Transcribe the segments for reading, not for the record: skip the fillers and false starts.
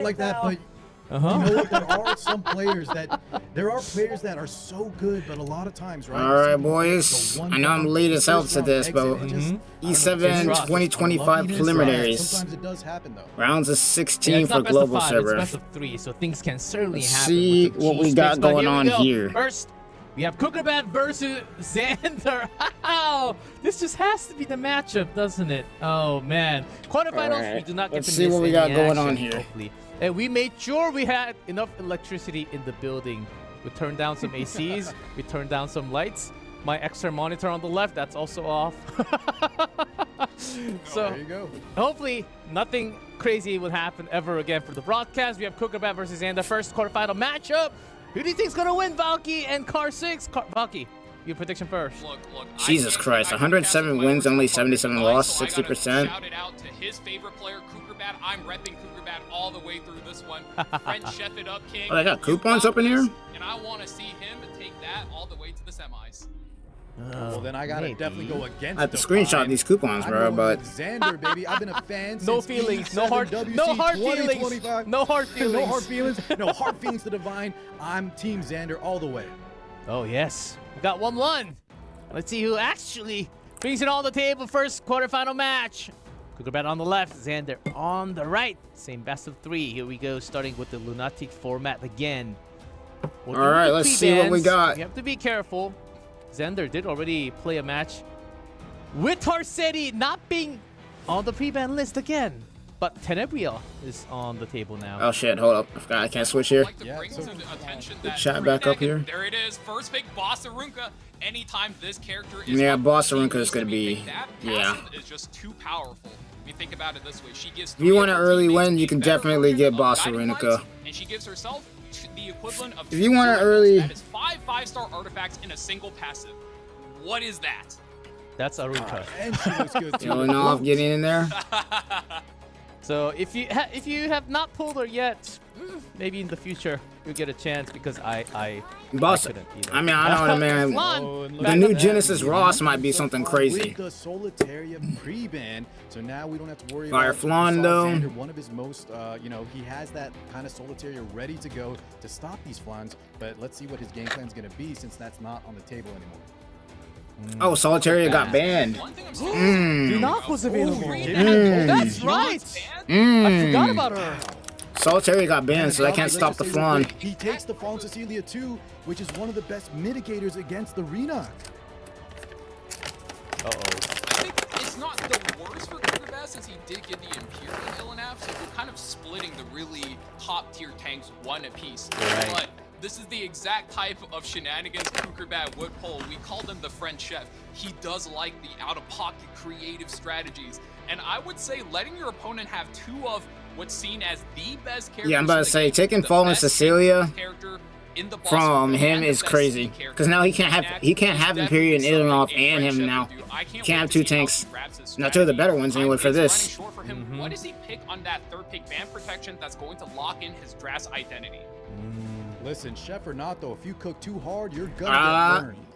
like that, but you know what? There are players that are so good, but a lot of times, right? All right, boys. I know I'm late as hell to this, but E7 2025 preliminaries. Sometimes it does happen, though. Rounds of 16 for global server. It's best of 3, so things can certainly happen. See what we got going on here. First, we have Kukrabat versus Xander. Wow, this just has to be the matchup, doesn't it? Oh man, quarterfinals. We do not get to miss. Let's see what we got going on here. Hopefully. And we made sure we had enough electricity in the building. We turned down some ACs. We turned down some lights. My extra monitor on the left, that's also off. So there you go. Hopefully nothing crazy will happen ever again for the broadcast. We have Kukrabat versus Xander, first quarterfinal matchup. Who do you think's gonna win, Valky and Car 6? Valky, your prediction first. Look, Jesus Christ, 107 wins, only 77 lost, 60%. Shout it out to his favorite player, Kukrabat. I'm repping Kukrabat all the way through this one. French chef it up, King. Oh, they got coupons up in here? And I want to see him take that all the way to the semis. Well, then I gotta definitely go against. I have to screenshot these coupons, bro. But Xander, baby, I've been a fan. No since feelings, E7WC no hard feelings, no hard feelings, no hard feelings, no hard feelings to Divine. I'm Team Xander all the way. Oh yes, we got 1-1. Let's see who actually brings it on the table. First quarterfinal match. Kukrabat on the left, Xander on the right. Same best of 3. Here we go, starting with the lunatic format again. All right, let's see what we got. You have to be careful. Xander did already play a match with Tarsetti not being on the pre-ban list again. But Tenebria is on the table now. Oh shit, hold up. I forgot I can't switch here. Chat back up here. There it is. First pick, Bossarunka. Anytime this character is yeah, Bossarunka is going to be, yeah. Is just too powerful. I mean, think about it this way. She gives if you want an early win, you can definitely get Bossarunka. And she gives herself the equivalent of if you want an early, that is 5 5-star artifacts in a single passive. What is that? That's Aruka. And she looks good too. Showing off, getting in there. So if you have not pulled her yet, maybe in the future you'll get a chance because I couldn't either. I mean, I don't know, man. The new Genesis Ross might be something crazy. With the Solitaria pre-ban, so now we don't have to worry Fire about Flan, though. Xander, one of his most, you know, he has that kind of Solitaria ready to go to stop these Flans. But let's see what his game plan is going to be since that's not on the table anymore. Oh, Solitaria got banned. Dunok was available. That's right. I forgot about her. Solitaria got banned, so they can't stop the Flan. He takes the Fawn Cecilia too, which is one of the best mitigators against the Renock. I think it's not the worst for Kukrabat since he did get the Imperial Illinaf, so we're kind of splitting the really top tier tanks one apiece. Right. But this is the exact type of shenanigans Kukrabat would pull. We call him the French chef. He does like the out-of-pocket creative strategies. And I would say letting your opponent have 2 of what's seen as the best characters. Yeah, I'm about to say, taking Fallen Cecilia from him is crazy. Because now he can't have Imperial and Illinov and him now. He can't have 2 tanks. Not 2 of the better ones anyway for this. What does he pick on that 3rd pick ban protection that's going to lock in his Dras identity? Listen, chef or not though, if you cook too hard, you're gonna get burned.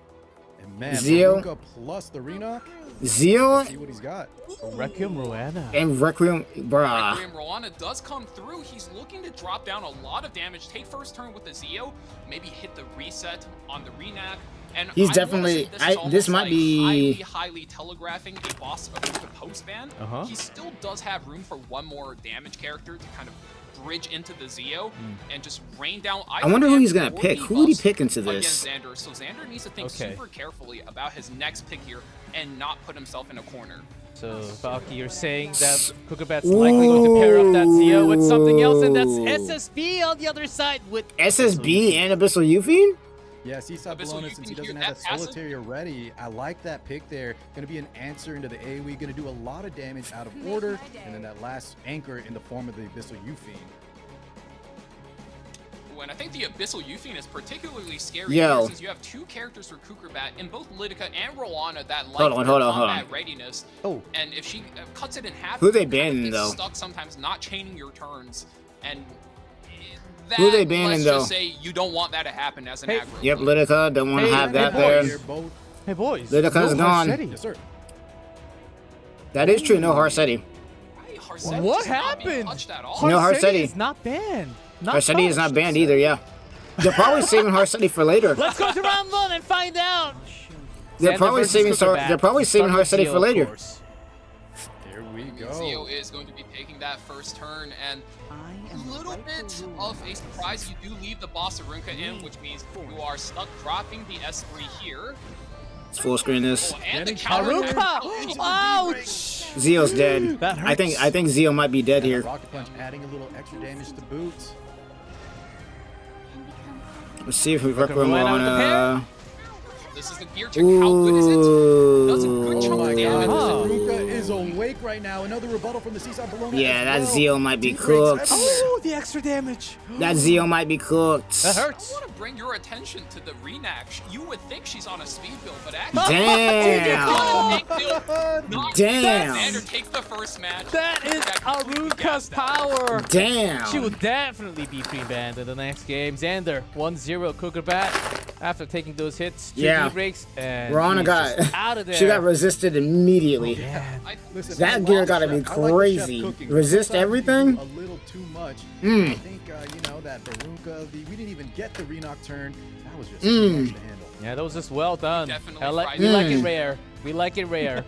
And man, Zeo plus the Renock. Zeo. See what he's got. Requiem Roana. And Requiem, bruh. Requiem Roana does come through. He's looking to drop down a lot of damage. Take first turn with the Zeo. Maybe hit the reset on the Renac. And he's definitely. This might be highly telegraphing a boss of the post ban. He still does have room for 1 more damage character to kind of bridge into the Zeo and just rain down. I wonder who he's gonna pick. Who would he pick into this? Xander. So Xander needs to think super carefully about his next pick here and not put himself in a corner. So Valky, you're saying that Kukrabat's likely going to pair up that Zeo with something else, and that's SSB on the other side with SSB and Abyssal Euphine? Yeah, Seaside Bologna, since he doesn't have that Solitaria ready, I like that pick there. Going to be an answer into the AoE, going to do a lot of damage out of order, and then that last anchor in the form of the Abyssal Euphine. And I think the Abyssal Euphine is particularly scary here since you have 2 characters for Kukrabat in both Lidica and Roana that like combat readiness. And if she cuts it in half, who they banning though? Stuck sometimes not chaining your turns, and that, who they banning though? Let's just say you don't want that to happen as an aggro. Yep, Lidica don't want to have that there. Hey boys, Lidica's gone. Yes, sir. That is true. No Harsetti. Harsetti What just not being happened? touched at all. No, Harsetti is not banned. Harsetti is not banned either, yeah. They're probably saving Harsetti for later. Let's go to round 1 and find out. They're probably saving Harsetti for later. Here we go. Zio is going to be taking that first turn, and a little bit of a surprise. You do leave the boss Arunka in, which means you are stuck dropping the S3 here. Let's full screen this. Oh, and the counter Arunka! Ouch! Zio's dead. That hurts. I think Zio might be dead here. Rocket Punch adding a little extra damage to boot. Let's see if we work him on. This is the gear check. How good is it? Does a good Oh chunk my of god, damage. Arunka is awake right now. Another rebuttal from the Seaside Bologna. Yeah, as that well. Zio might be Deep breaks cooked. everywhere. Oh, the extra damage. That Zio might be cooked. That I hurts. want to bring your attention to the Renac. You would think she's on a speed build, but actually, Damn. Damn. Xander takes the first match. That is Arunka's power. Damn. She will definitely be pre-banned in the next game. Xander, 1-0 Cougar Bat after taking those hits. 2 Yeah. breaks, and Rana she's got just out of there. She got resisted immediately. Man. Listen, That I gear like gotta the be chef. I like the chef crazy. cooking. Resist Sometimes you everything? do a little too much. Mm. I think you know that Arunka. We didn't even get the Renock turn. That was just too much to handle. Yeah, that was just well done. Definitely We fried like it it. rare. We like it rare.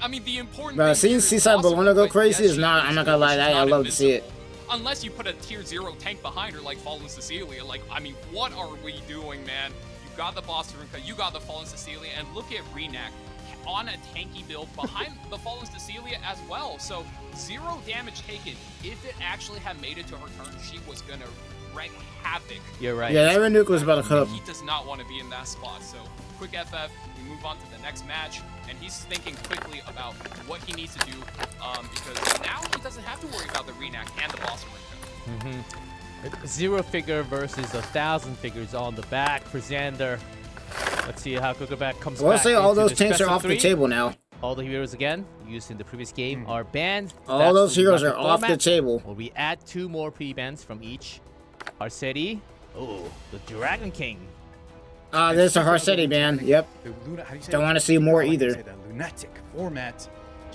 I mean, the important Bro, thing seeing here is Seaside awesome, Bologna go but crazy yes, is she not. I'm not gonna lie. she's I not love to see it. invincible. Unless you put a tier 0 tank behind her like Fallen Cecilia. Like, I mean, what are we doing, man? You got the boss Arunka, you got the Fallen Cecilia, and look at Renac on a tanky build behind the Fallen Cecilia as well. So 0 damage taken. If it actually had made it to her turn, she was gonna wreak havoc. You're right. Yeah, that Renuke was about to cut up. He does not want to be in that spot. So quick FF, we move on to the next match, and he's thinking quickly about what he needs to do because now he doesn't have to worry about the Renac and the boss Arunka. 0 figure versus 1,000 figures on the back for Xander. Let's see how Cougar Bat comes We'll back. say all into those this tanks best are of off the 3. table now. All the heroes again used in the previous game are banned. All That's those the heroes Rapid are off the format. table. Well, we add 2 more pre-bans from each. Harsetti. Oh, the Dragon King. There's a Harsetti ban. Yep. The Luna, how do you say Don't that? want to see more I like to either. say that lunatic format.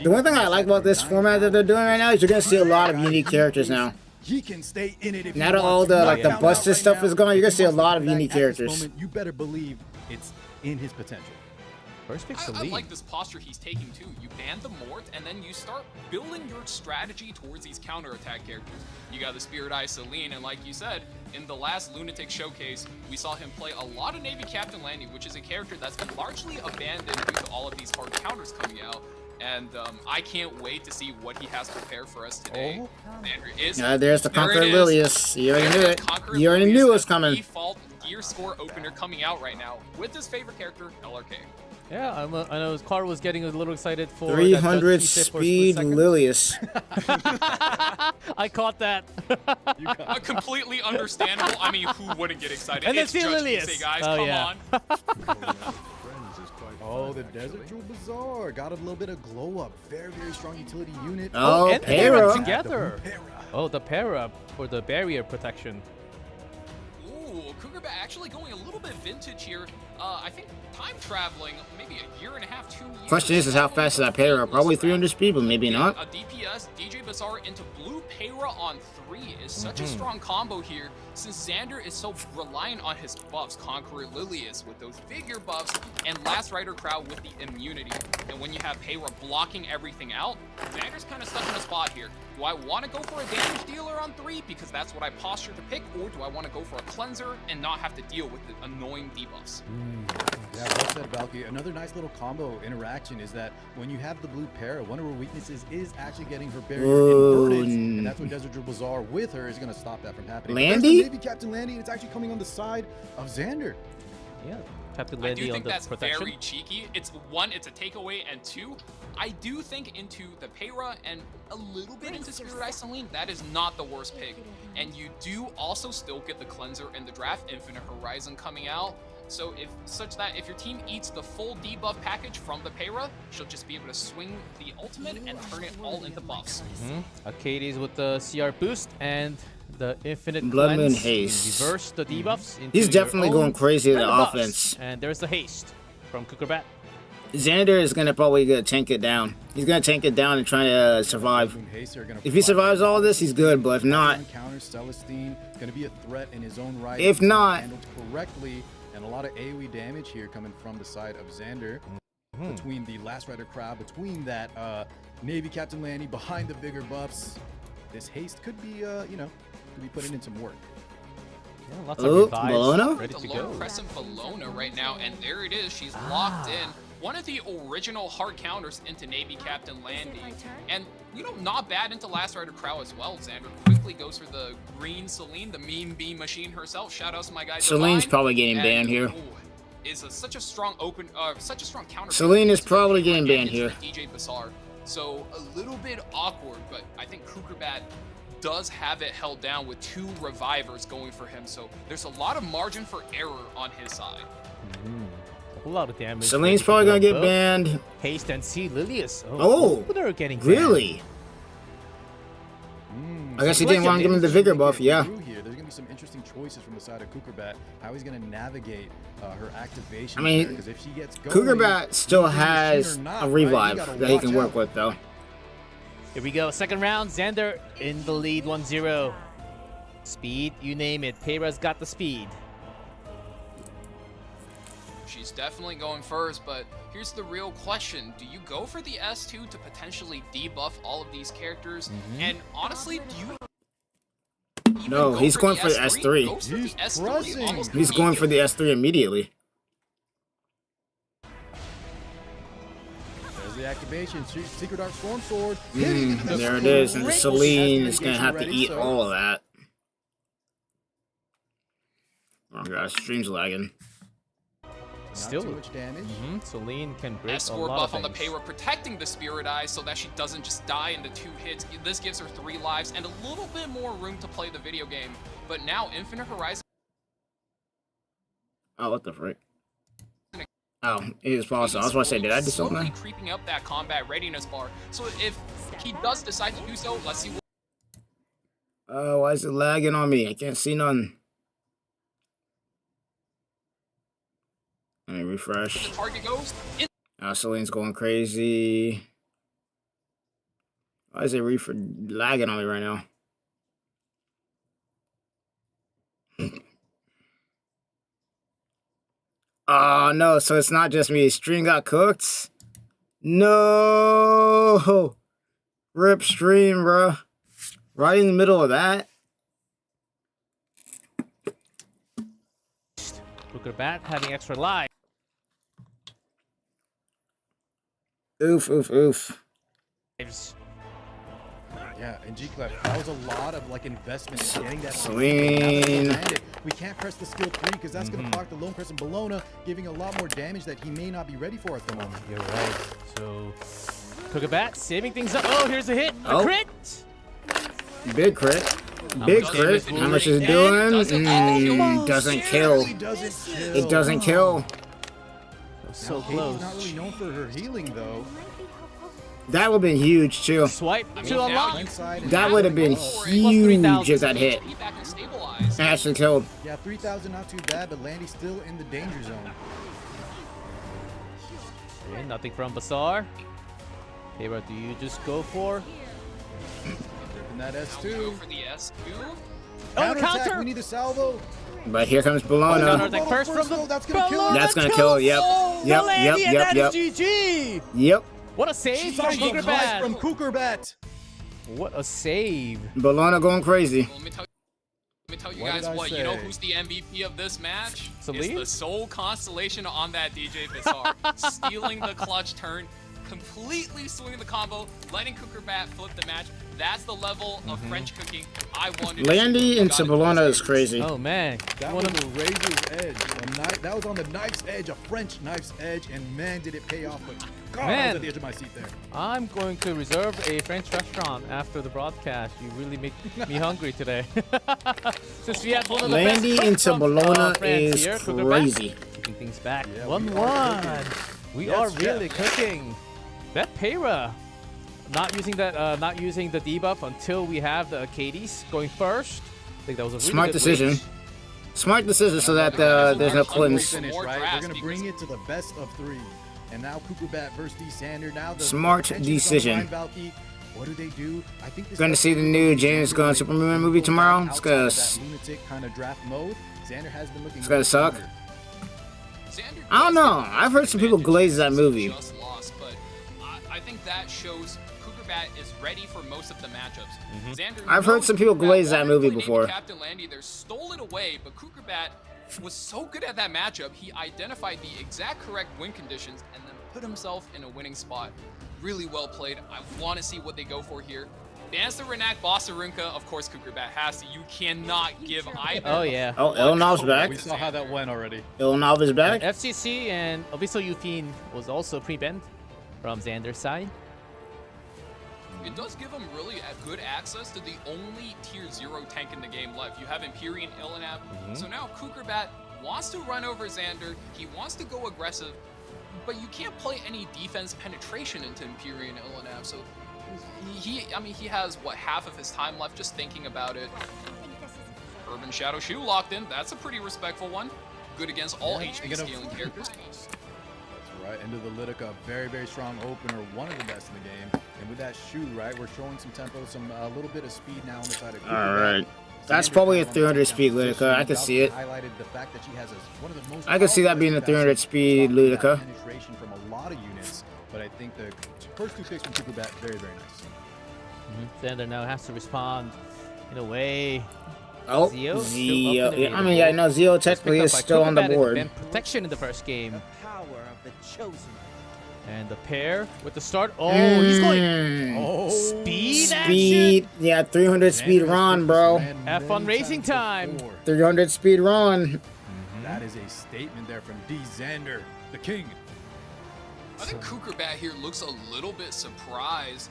The one thing I like about this format that they're doing right now is you're gonna see a lot of unique characters now. He can stay in it if Now he that all wants the to. like the Knock him busted out stuff right is now. going, you're gonna see a If he lot of wants to unique come back at this characters. moment, you better believe it's in his potential. First pick I Celine. like this posture he's taking too. You ban the Mort, and then you start building your strategy towards these counterattack characters. You got the Spirit Eye Celine, and like you said, in the last Lunatic showcase, we saw him play a lot of Navy Captain Landy, which is a character that's been largely abandoned due to all of these hard counters coming out. And I can't wait to see what he has to prepare for us today. There's the Conqueror There it is. Lilius. You already knew it. Conqueror You already Lilius knew it as was the coming. Default gear score opener coming out right now with his favorite character, LRK. Yeah, I know Carl was getting a little excited for 300 that P-tip for a speed split second. Lilius. I caught that. Completely understandable. I mean, who wouldn't get excited? And then it's see Judge Lilius. Say, guys, Oh, come yeah. on. Oh, the Desert Jewel Bazaar got a little bit of glow up. Very, very strong utility unit. Oh, and they were Para. together. Para. Oh, the para for the barrier protection. Ooh, Cougar Bat actually going a little bit vintage here. I think time traveling, maybe a year and a half, 2 years. Question is how fast is that Para? Probably 300 speed, but maybe not. A DPS, DJ Bazaar into blue Para on 3 is such a strong combo here, since Xander is so reliant on his buffs. Conqueror Lilius with those figure buffs, and Last Rider Crowd with the immunity. And when you have Para blocking everything out, Xander's kind of stuck in a spot here. Do I want to go for a damage dealer on 3 because that's what I posture to pick, or do I want to go for a cleanser and not have to deal with the annoying debuffs? Yeah, well said, Valky. Another nice little combo interaction is that when you have the blue Para, one of her weaknesses is actually getting her barrier inverted, and that's what Desert Jewel Bazaar with her is going to stop that from happening. Landy? Maybe Captain Landy, and it's actually coming on the side of Xander. Yeah, Captain I Landy do on think the that's protection. very cheeky. It's 1, it's a takeaway, and 2, I do think into the Para and a little bit into Spirit Eye Celine. That is not the worst pick. And you do also still get the cleanser in the draft, Infinite Horizon coming out. So if your team eats the full debuff package from the Para, she'll just be able to swing the ultimate and turn it all into buffs. Arcades with the CR boost and the infinite Blood Moon cleanse. Haste. Reverse the debuffs. Into He's your definitely own going crazy in and the buffs. offense. And there's the haste from Cougar Bat. Xander is gonna probably tank it down. He's gonna tank it down and try to survive. If he survives all this, he's good. But if not, Celestine gonna be a threat in his own right. If not, handled correctly, and a lot of AoE damage here coming from the side of Xander. Between the Last Rider crowd, between that Navy Captain Landy, behind the bigger buffs, this haste could be, you know, could be putting in some work. Yeah, lots of revives Bologna? ready The to low go. crescent Bologna right now, and there it is. She's locked in. One of the original hard counters into Navy Captain Landy. And, you know, not bad into Last Rider Crow as well. Xander quickly goes for the green Celine, the meme beam machine herself. Shout outs to my guy Celine's Divine. probably getting banned here. Ooh, is such a strong such a strong counter. Celine is probably getting banned here. DJ Bazaar. So a little bit awkward, but I think Kukerbat does have it held down with 2 revivers going for him. So there's a lot of margin for error on his side. A lot of damage. Celine's probably gonna get banned. Haste and see Lilius. Oh, they're getting banned. Really? I guess he didn't want to give him the vigor buff. Yeah. There's gonna be some interesting choices from the side of Kukerbat. How he's gonna navigate her activation. I mean, because if she gets going, Kukerbat still either has machine or not, a right? revive You gotta that he watch can work out. with, though. Here we go. Second round. Xander in the lead 1-0. Speed, you name it. Peira's got the speed. She's definitely going first, but here's the real question. Do you go for the S2 to potentially debuff all of these characters? And honestly, do you even No, go he's for going the for the S3? S3. Goes for the He's S3 pressing. almost He's going for the S3 immediately. There's the activation. Secret Dark Storm Sword. hitting into the There it is, and great Celine is gonna mitigation have to ready, eat so- all of that. Oh gosh, stream's lagging. Not Still. too much damage. Celine can break a S4 lot buff of on the things. Peira, protecting the Spirit Eyes so that she doesn't just die into 2 hits. This gives her 3 lives and a little bit more room to play the video game. But now Infinite Horizon Oh, what the frick? Oh, it was possible. I was about to say, did I do slowly something? creeping up that combat readiness bar. So if he does decide to do so, let's see what Why is it lagging on me? I can't see none. Let me the refresh. target goes. Celine's going crazy. Why is it lagging on me right now? Oh no, so it's not just me. Stream got cooked? No! Rip stream, bruh. Right in the middle of that? Kukerbat having extra life. Oof, oof, oof. Yeah, and G-Clef, that was a lot of like investment in getting that. Celine. We can't press the skill 3 because that's going to block the Lone Crescent Bologna, giving a lot more damage that he may not be ready for at the moment. You're right. So, Kukerbat saving things up. Oh, here's a hit. A Oh. crit. Big crit. Big much crit. damage How much is it is it doing? doing? Doesn't kill. Really doesn't kill. It doesn't kill. So Now, Katie's close. not really known for her healing though. That would have been huge, too. Swipe I to mean, now unlock. Inside and That would have been Plus huge 3,000. if that hit. Be back and stabilize. Actually killed. yeah, 3,000 not too bad, but Landy's still in the danger zone. Okay, nothing from Bazaar. Peira, do you just go for? And that Now we go S2. for the S2. Oh, Counterattack, counter! we need a salvo. But here comes Counter Bologna. attack first from the. That's gonna kill her. That's gonna kill. Yep. Yep. Yep. And Yep. that Yep. is GG. Yep. What a save from From Kukerbat. Kukerbat. What a save. Bologna going crazy. Let me tell you What guys did I what. You know say? who's the MVP of this match? Celine? It's the sole constellation on that DJ Bazaar. Stealing the clutch turn, completely swinging the combo, letting Kukerbat flip the match. That's the level of French cooking I wanted. Landy into Bologna is crazy. Oh man. That was a razor's edge. That was on the knife's edge, a French knife's edge, and man, did it pay off. But God, I was Man. at the edge of my seat there. I'm going to reserve a French restaurant after the broadcast. You really make me hungry today. Since we had one of the best Landy cooks into from, Bologna France is here, Kukerbat. crazy. Keeping things back. Yeah, 1-1. We Yes, are really chef. cooking. That Peira. Not using that. Not using the debuff until we have the Acades going first. I think that was a really Smart good decision. reach. Smart decision so that there's no clinch. Finish, right? We're gonna bring it to the best of 3. And now Kukubat versus D-Sander. Now the Smart attention is on decision. Ryan Valky. What do they do? I think this Gonna see the new James Gunn Superman movie tomorrow. It's gonna lunatic kind of draft mode. Xander has been looking. It's gonna suck. Xander I don't know. I've heard some people glaze that movie. Just lost, but I think that shows Kukubat is ready for most of the matchups. Xander I've heard knows some people Kukubat glaze that wanted to movie play before. Captain Landy there, stole it away, but Kukubat was so good at that matchup, he identified the exact correct win conditions and then put himself in a winning spot. Really well played. I want to see what they go for here. Dance the Renak Bossarunka, of course Kukubat has to. You cannot give either. Oh, yeah. Oh, Ilnov's back. We saw how that went already. Ilnov is back. FCC and Abyssal Yufine was also pre-banned from Xander's side. It does give him really good access to the only tier 0 tank in the game left. You have Empyrean Illinab. So now Kukubat wants to run over Xander. He wants to go aggressive, but you can't play any defense penetration into Empyrean Illinab. So he has what, half of his time left just thinking about it. Urban Shadow Shoe locked in. That's a pretty respectful one. Good against all HP scaling characters. Right, into the Litica, very, very strong opener, one of the best in the game. And with that shoe, right, we're showing some tempo, a little bit of speed now on the side of Kukubat. All right. That's probably a 300 speed Ludica. I can see it. Highlighted the fact that she has one of the most I can see that being a 300 speed Ludica. Penetration from a lot of units, but I think the first 2 picks from Kukubat, very, very nice. Xander now has to respond in a way. Oh, Zio. Zio. Yeah, I mean, yeah, no, Zio technically is still on the board. And protection in the first game. And the pair with the start. Oh, he's going. Oh, Speed Speed. action. Yeah, 300 speed Ron, bro. Have fun racing time. 300 speed Ron. That is a statement there from D. Xander, the king. I think Kukubat here looks a little bit surprised.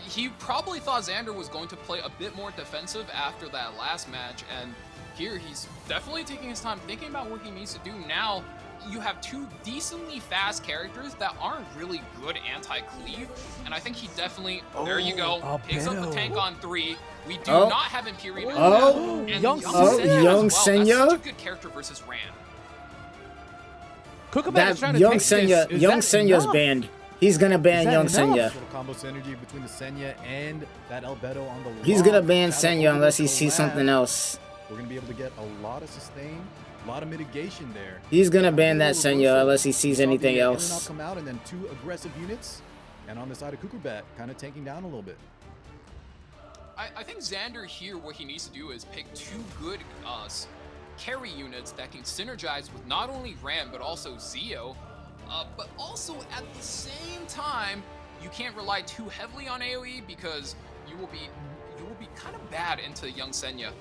He probably thought Xander was going to play a bit more defensive after that last match, and here he's definitely taking his time thinking about what he needs to do. Now you have 2 decently fast characters that aren't really good anti-cleave, and I think he definitely, there you go, picks up the tank on 3. We do not have Empyrean. And Young Young That's Senya. such a good character versus Ran. Kukubat is trying That to Young take Senya, this. Young Senya's banned. He's gonna ban Young Senya. Little combo synergy between the Senya and that Albedo on the He's gonna ban Senya unless he sees something else. We're gonna be able to get a lot of sustain, a lot of mitigation there. He's gonna ban that Senya unless he sees anything else. Come out and then 2 aggressive units, and on the side of Kukubat, kind of tanking down a little bit. I think Xander here, what he needs to do is pick 2 good carry units that can synergize with not only Ram but also Zio. But also at the same time, you can't rely too heavily on AoE because you will be kind of bad into Young Senya.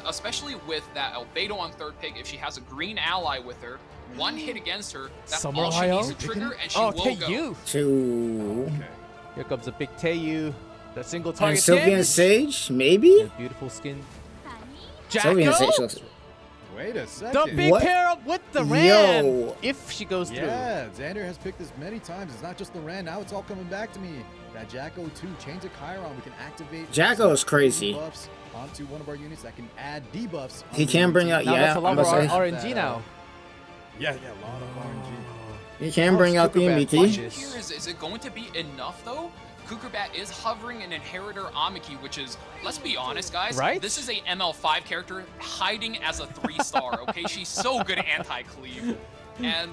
Especially with that Albedo on 3rd pick, if she has a green ally with her, 1 hit against her, that's all she needs to trigger, and she will go. Two. Here comes a big Teiyu. That single And target. Sylvian Sage, maybe? And beautiful skin. Sylvian Sage Jacko. looks. Wait a second. The big What? pair up with the Ran. Yo. If she goes through. Yeah, Xander has picked this many times. It's not just the Ran. Now it's all coming back to me. That Jacko too. Change of Chiron. We can activate. Jacko's crazy. Buffs onto one of our units that can add debuffs. He can bring out, Now yeah, that's a lot I'm more gonna say. RNG now. Yeah, a lot of RNG. He can bring out the Kukubat MVP. punches. Here is it going to be enough though? Kukubat is hovering an Inheritor Amiki, which is, let's be honest, guys. Right? This is a ML5 character hiding as a 3-star, okay? She's so good at anti-cleave. And,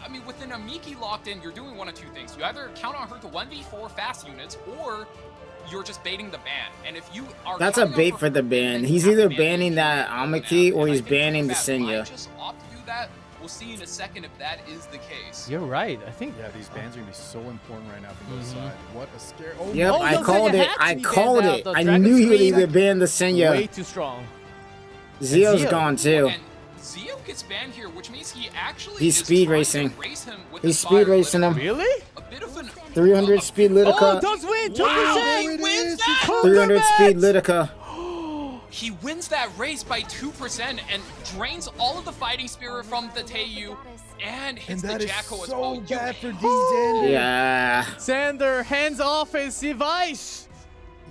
I mean, with an Amiki locked in, you're doing one of 2 things. You either count on her to 1v4 fast units, or you're just baiting the ban. And if you are That's a counting on bait her for the ban. then He's you have either to ban banning the that Amiki Amiki or and I he's think banning the Kukubat might Senya. just opt to do that. We'll see in a second if that is the case. You're right. I think. Yeah, these bans are gonna be so important right now from both sides. What a scare! Oh, Yep, Oh, I Young called Senya it. had to I be called banned it. out. The I Dragon knew he would Scream, either ban the Way Senya. too strong. Zio's Zio. gone too. And Zio gets banned here, which means he actually He's is speed trying racing. to race him with He's the speed fire racing litter. him. Really? A bit of an 300 speed Oh, Lidica. does win. 2%. Wow, he wins that. 300 speed Lidica. He wins that race by 2% and drains all of the fighting spirit from the Teiyu and hits and that the is Jacko as so well. bad for D. Xander. Yeah. Xander hands off his device.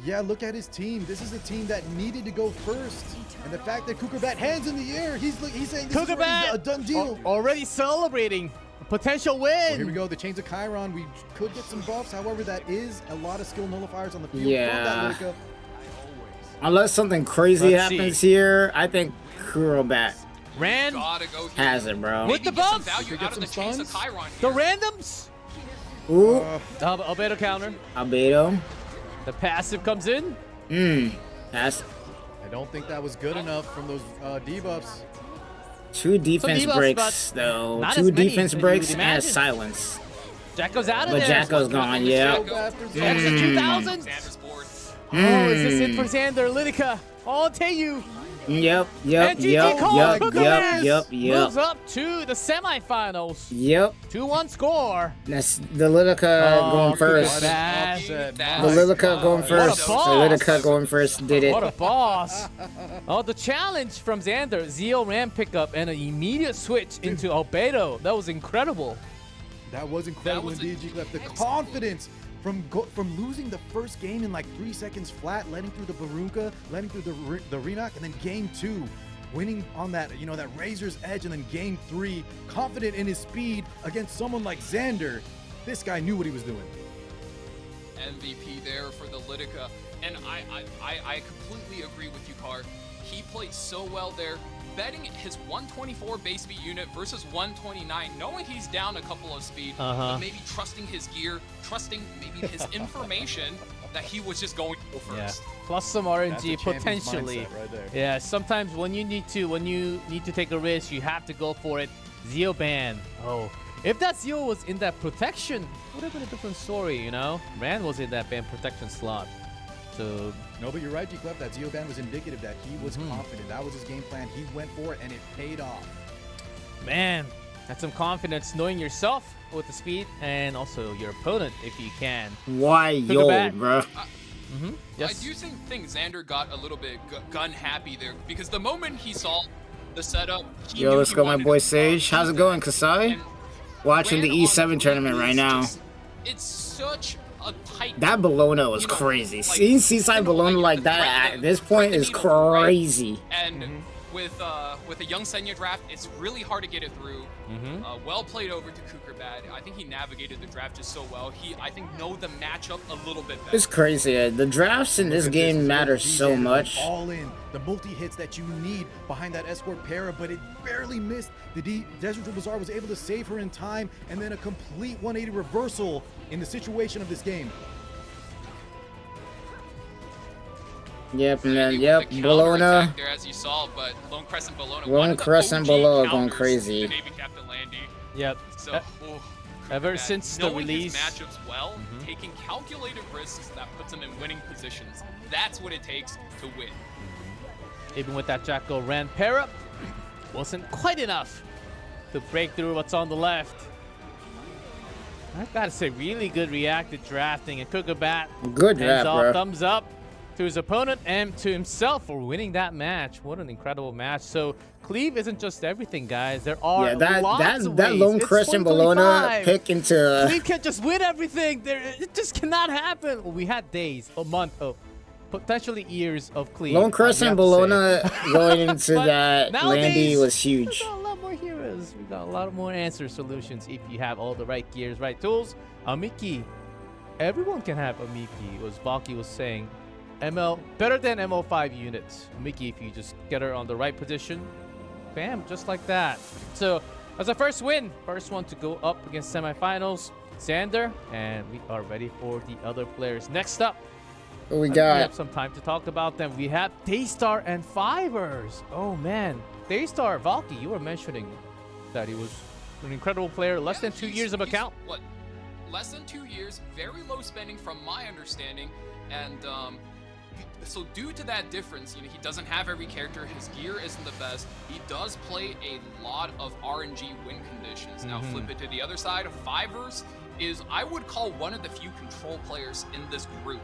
Yeah, look at his team. This is a team that needed to go first. And the fact that Kukubat hands in the air, he's saying this is already a Kukubat done deal. already celebrating Potential win. Well, here we go. The Chains of Chiron. We could get some buffs. However, that is a lot of skill nullifiers on the field. Yeah. From that Unless something crazy Let's happens see. here, I think Kurobat Ran has it, bro. with the buffs. get some stuns. The randoms. Ooh, Albedo counter. Albedo. The passive comes in. That's I don't think that was good enough from those debuffs. 2 defense debuffs, breaks, but though. not 2 as many defense as you breaks would and a imagine. silence. Jacko's out of But there. Jacko's gone, yeah. Extra 2,000. Oh, is this it for Xander? Lidica. Oh, Taeyu. Yep. And GG Cole. Moves Yep. up to the semifinals. Yep. 2-1 score. That's the Lidica going first. What an upset. The My Lidica God. going first. The boss. Lidica going first did it. What a boss. Oh, the challenge from Xander. Zeo ram pickup and an immediate switch into Albedo. That was incredible. That was incredible That was indeed, G-Clef. The confidence from losing the first game in like 3 seconds flat, letting through the Barunka, letting through the Renok, and then game 2, winning on that, that Razor's Edge, and then game 3, confident in his speed against someone like Xander. This guy knew what he was doing. MVP there for the Lidica. And I completely agree with you, Car. He played so well there. Betting his 124 base speed unit versus 129, knowing he's down a couple of speed, but maybe trusting his gear, trusting maybe his information that he was just going to go first. Yeah. Plus some That's RNG a champion's potentially. mindset right there. Yeah, sometimes when you need to take a risk, you have to go for it. Zeo ban. Oh, if that Zeo was in that protection, would have been a different story, Rand was in that ban protection slot. So No, but you're right, G-Clef. That Zeo ban was indicative that he was confident. That was his game plan. He went for it, and it paid off. man, that's some confidence knowing yourself with the speed and also your opponent if you can. Why yo, back. bro? Yes. I do think Xander got a little bit gun happy there because the moment he saw the setup, he Yo, knew let's he go, my wanted boy to Sage. How's it going, Kasai? and Watching the ran on E7 tournament right is now. just- it's such a tight. That Bologna was crazy. Seeing Seaside Bologna like that at this point is crazy. And with a young Senya draft, it's really hard to get it through. Well played over to Kukerbad. I think he navigated the draft just so well. I think know the matchup a little bit better. It's crazy. The drafts in this game matter so much. All in the multi-hits that you need behind that escort para, but it barely missed. The Desert Bazaar was able to save her in time, and then a complete 180 reversal in the situation of this game. Yep, and then, The yep, counterattack Bologna. there, as you saw, but Lone Crescent Bologna. Lone one of the Crescent OG Bologna going counters crazy. to Navy Captain Landy. Yep. So, Ever Kukerbad, since the knowing release. his matchups well, taking calculated risks that puts him in winning positions. That's what it takes to win. Even with that Jacko ran pair up, wasn't quite enough to break through what's on the left. I gotta say, really good reacted drafting, and Kukerbad Good hands draft, off, bro. thumbs up to his opponent and to himself for winning that match. What an incredible match. So Cleave isn't just everything, guys. There are Yeah, lots of that ways. Lone It's Crescent 2025. Bologna pick into Cleave can't just win everything. It just cannot happen. Well, we had days, a month, potentially years of Cleave. Lone Crescent Bologna going into But that nowadays, Landy was We huge. got a lot more heroes. We got a lot more answer solutions if you have all the right gears, right tools. Amiki. Everyone can have Amiki, as Valky was saying. ML, better than ML5 units. Amiki, if you just get her on the right position. Bam, just like that. So, as a first win, first one to go up against semifinals, Xander. And we are ready for the other players. Next up, What we we got? have some time to talk about them. We have Daystar and Fivers. Oh man, Daystar, Valky, you were mentioning that he was an incredible player, less than 2 years of he's, account. What? Less than 2 years, very low spending from my understanding, and so due to that difference, he doesn't have every character. His gear isn't the best. He does play a lot of RNG win conditions. Now flip it to the other side. Fivers is, I would call, one of the few control players in this group.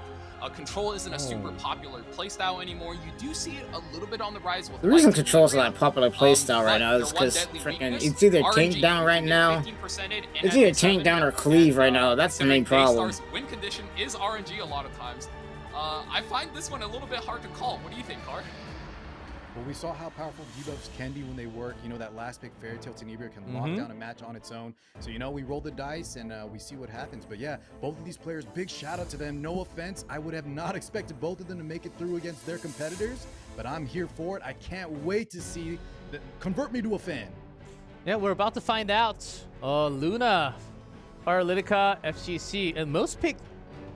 Control isn't a super popular playstyle anymore. You do see it a little bit on the rise with The reason Light Control's Tuber, not a popular playstyle right now is their one because deadly freaking weakness, it's either RNG, tank down right you now. get 15%ed and It's at either 7, tank down or cleave right now. That's the main problem. Daystar's win condition is RNG a lot of times. I find this one a little bit hard to call. What do you think, Car? But we saw how powerful debuffs can be when they work. You know, that last pick Fairy Tail Tenebria can lock down a match on its own. So, you know, we roll the dice and we see what happens. But yeah, both of these players, big shout out to them. No offense, I would have not expected both of them to make it through against their competitors, but I'm here for it. I can't wait to see that. Convert me to a fan. Yeah, we're about to find out. Luna, Paralytica, FGC, and most picked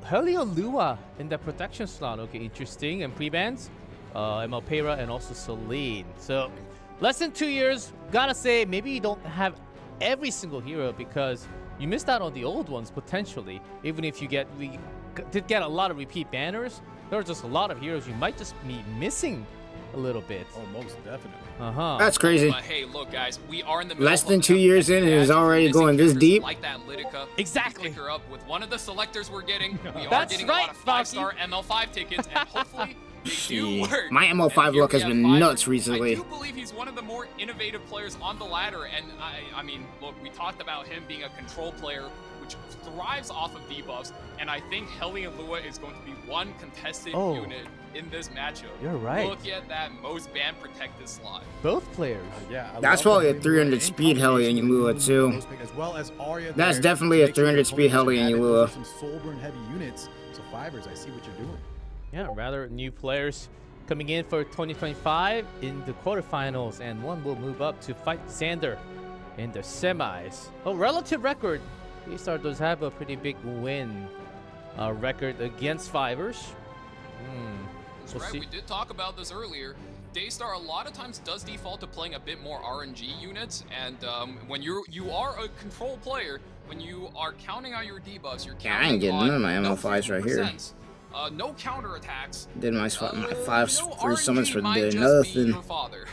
Heliolua in the protection slot. Okay, interesting. And pre-bans, ML Pera and also Celine. So, less than 2 years. Gotta say, maybe you don't have every single hero because you missed out on the old ones potentially. Even if you did get a lot of repeat banners, there are just a lot of heroes you might just be missing a little bit. Oh, most definitely. That's crazy. But hey, look, guys, we are in the Less than 2 years in, and is already going this deep. Like that Lidica. Exactly. Pick her up with one of the selectors we're getting. We are That's getting right, a lot of 5-star ML5 tickets, and hopefully they do work. My ML5 And here luck has we been have nuts Fiverr. recently. I do believe he's one of the more innovative players on the ladder, and I mean, look, we talked about him being a control player, which thrives off of debuffs, and I think Heli and Lua is going to be one contested unit in this matchup. You're right. Look at that most ban protected slot. Both players. Yeah, That's probably a 300 speed Heli in Lua too. As well as Arya. That's definitely a 300 speed Heli in Lua. Some soul burn heavy units. So Fivers, I see what you're doing. Yeah, rather new players coming in for 2025 in the quarterfinals, and one will move up to fight Xander in the semis. Oh, relative record. Daystar does have a pretty big win record against Fivers. That's right, we did talk about this earlier. Daystar a lot of times does default to playing a bit more RNG units, and when you are a control player, when you are counting out your debuffs, you're counting I ain't getting on none of my ML5s right here. No counterattacks. Did my 5 free summons for might doing just be nothing. your father.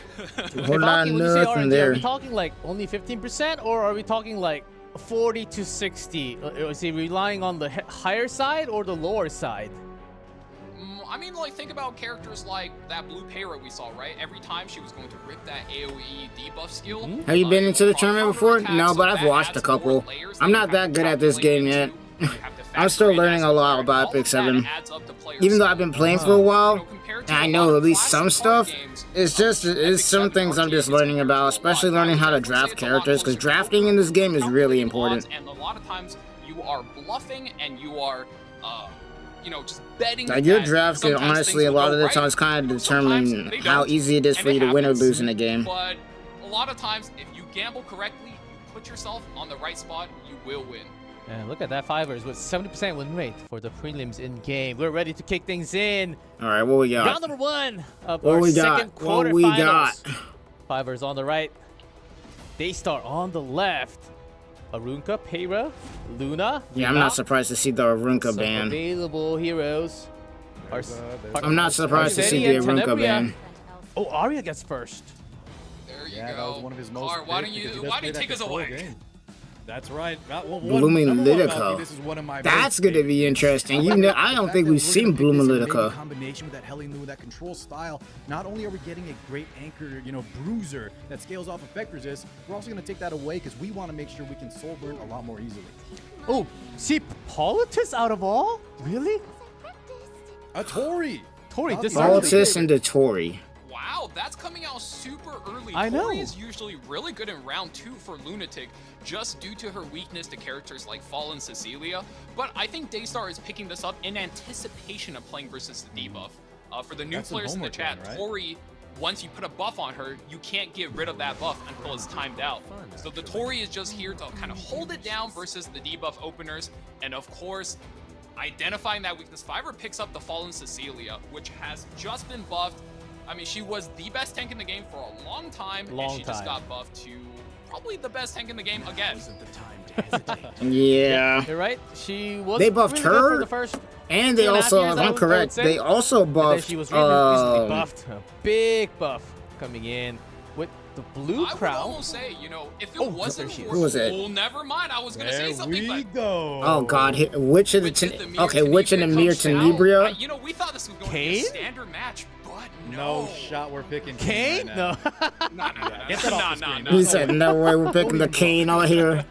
Hold on, nothing Are there. we talking like only 15%, or are we talking like 40 to 60? Is he relying on the higher side or the lower side? I mean, like, think about characters like that blue Pera we saw, right? Every time she was going to rip that AoE debuff skill. Have you been into the tournament before? No, but I've watched a couple. I'm not that good at this game yet. I'm still learning a lot about Epic 7. Even though I've been playing for a while, and I know at least some stuff, it's some things I'm just learning about, especially learning how to draft characters, because drafting in this game is really important. And a lot of times you are bluffing and you are, you know, just betting. Like your draft can honestly a lot of the times kind of determine how easy it is for you to win or lose in a game. But a lot of times, if you gamble correctly, you put yourself on the right spot, you will win. And look at that Fivers with 70% win rate for the prelims in game. We're ready to kick things in. All right, what we got? Round number 1 of our second quarterfinals. Fivers on the right, Daystar on the left. Arunka, Pera, Luna. Yeah, I'm not surprised to see the Arunka ban. Available heroes. I'm not surprised to see the Arunka ban. Oh, Arya gets first. There you go. That was one of his most. Car, why don't you take us away? That's right. Blooming Lidica. That's going to be interesting. You know, I don't think we've seen Blooming Lidica. Combination with that Heli Lua, that control style. Not only are we getting a great anchor, you know, bruiser that scales off effect resist, we're also going to take that away because we want to make sure we can soul burn a lot more easily. Oh, see, Politis out of all? Really? A Tori. Politis and a Tori. Wow, that's coming out super early. I know. Tori is usually really good in round 2 for Lunatic, just due to her weakness to characters like Fallen Cecilia. But I think Daystar is picking this up in anticipation of playing versus the debuff. For the new players in the chat, right? Tori, once you put a buff on her, you can't get rid of that buff until it's timed out. So the Tori is just here to kind of hold it down versus the debuff openers. And of course, identifying that weakness, Fiverr picks up the Fallen Cecilia, which has just been buffed. I mean, she was the best tank in the game for a long time, and she just got buffed to probably the best tank in the game again. Yeah. You're right. She was. They buffed really her, for the first and they also, if I'm correct, they also buffed. She was really recently buffed. A big buff coming in with the blue crown. I would almost say, you know, if it wasn't for Who was it? Well, never mind. I was gonna say something. There we but go. Oh God, which of the okay, which in the Mir Tenebria? You know, we thought this was going to be a standard match, but no shot. We're picking Kane. Right No. No. He said, "No way, we're picking the Kane out here."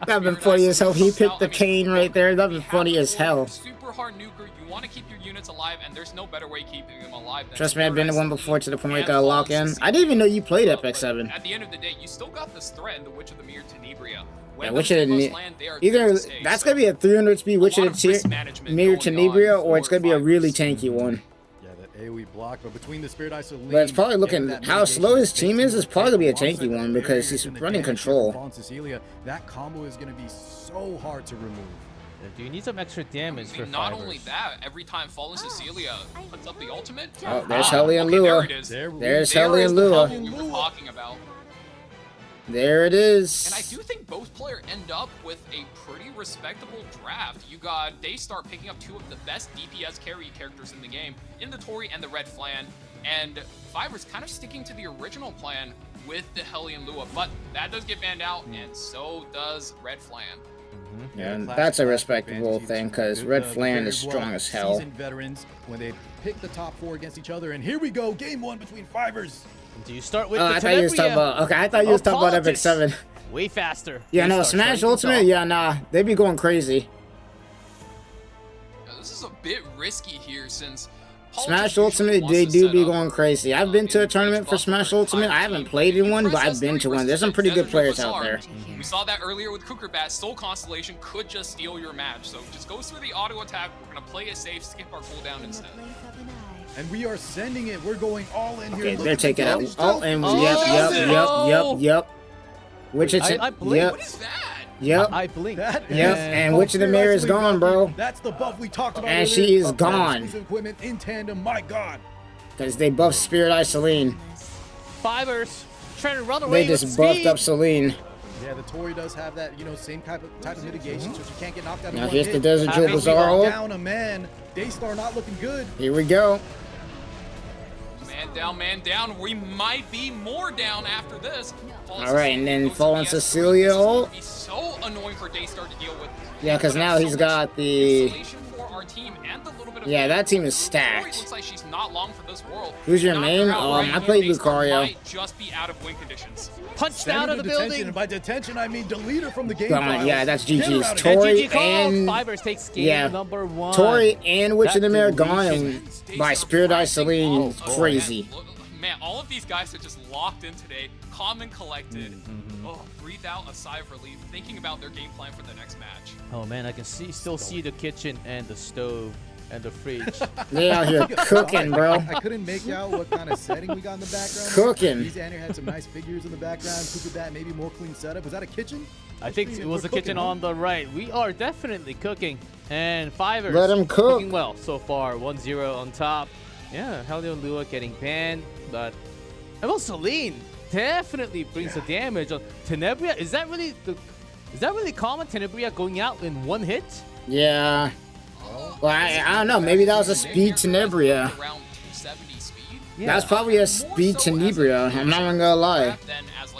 That'd been funny as hell. He picked the Kane right there. That'd been funny as hell. Super hard nuker You want to keep your units alive, and there's no better way keeping them alive than Trust me, I've been to one before to the point where you and gotta lock in. I didn't even know you played Epic 7. At the end of the day, you still got this threat in the Witch of the Mirror Tenebria. Yeah, Witch of the either that's gonna be a 300 speed Witch of the Mirror Tenebria, or it's gonna be a really tanky one. Yeah, that AoE block, but between the Spirit Eye Celine, But it's probably looking how slow his team is. It's probably gonna be a tanky one because he's running control. Cecilia, that combo is gonna be so hard to remove. Do you need some extra damage for not Fibers? only that, every time Fallen Cecilia puts up the ultimate. Oh, there's Hellion Lua. There's Hellion Lua. We were talking about. There it is. And I do think both players end up with a pretty respectable draft. You got Daystar picking up 2 of the best DPS carry characters in the game, in the Tori and the Red Flan, and Fibers kind of sticking to the original plan with the Hellion Lua, but that does get banned out, and so does Red Flan. Yeah, and that's a respectable thing because Red Flan is strong as hell. Seasoned veterans when they pick the top 4 against each other, and here we go, game 1 between Fibers. Do you start with the I thought you was talking about. Okay, I thought you was talking about Epic 7. Way faster. Yeah, no, Smash Ultimate. Yeah, nah, they be going crazy. This is a bit risky here since Smash Ultimate, they do be going crazy. I've been to a tournament for Smash Ultimate. I haven't played in one, but I've been to one. There's some pretty good players out there. We saw that earlier with Kukerbat. Soul Constellation could just steal your match, so just go through the auto attack. We're gonna play it safe, skip our cooldown instead. And we are sending it. We're going all in here. Okay, they're taking out. Oh, and yep. Which it's I believe. yep. What is that? Yep. I blink. Yep. And Witch of the Mirror is gone, bro. That's the buff we talked about. And she is gone. Equipment in tandem. My God. Because they buffed Spirit Eye Celine. Fibers trying to run away. They just buffed up Celine. Yeah, the Tori does have that, same type of mitigation, so she can't get knocked out. Now here's the Desert Jewel Bizarro. Down a man. Daystar not looking good. Here we go. Man down. We might be more down after this. Alright, and then Fallen Cecilia ult. Be so annoying for Daystar to deal with. Yeah, because now he's got the... Yeah, that team is stacked. Looks like she's not long for this world. Who's your main? I played Lucario. Just be out of win conditions. Punched out of the building. And by detention, I mean delete her from the game. Yeah, that's GG's. Tori and Fibers takes game number 1. Tori and Witch of the Mirror gone, and by Spirit Eye Celine, crazy. Man, all of these guys are just locked in today, calm and collected. Breathe out a sigh of relief, thinking about their game plan for the next match. Oh man, I can still see the kitchen and the stove and the fridge. They out here cooking, bro. I couldn't make out what kind of setting we got in the background. Cooking. These Anner had some nice figures in the background. Kukerbat, maybe more clean setup. Was that a kitchen? I think it was the kitchen on the right. We are definitely cooking. And Fibers let him cook. Cooking well so far. 1-0 on top. Yeah, Hellion Lua getting banned, but well, Celine definitely brings the damage on Tenebria. Is that really common? Tenebria going out in 1 hit? Yeah. Well, I don't know. Maybe that was a speed Tenebria. Around 270 speed. Yeah. That's probably a speed Tenebria. I'm not even gonna lie.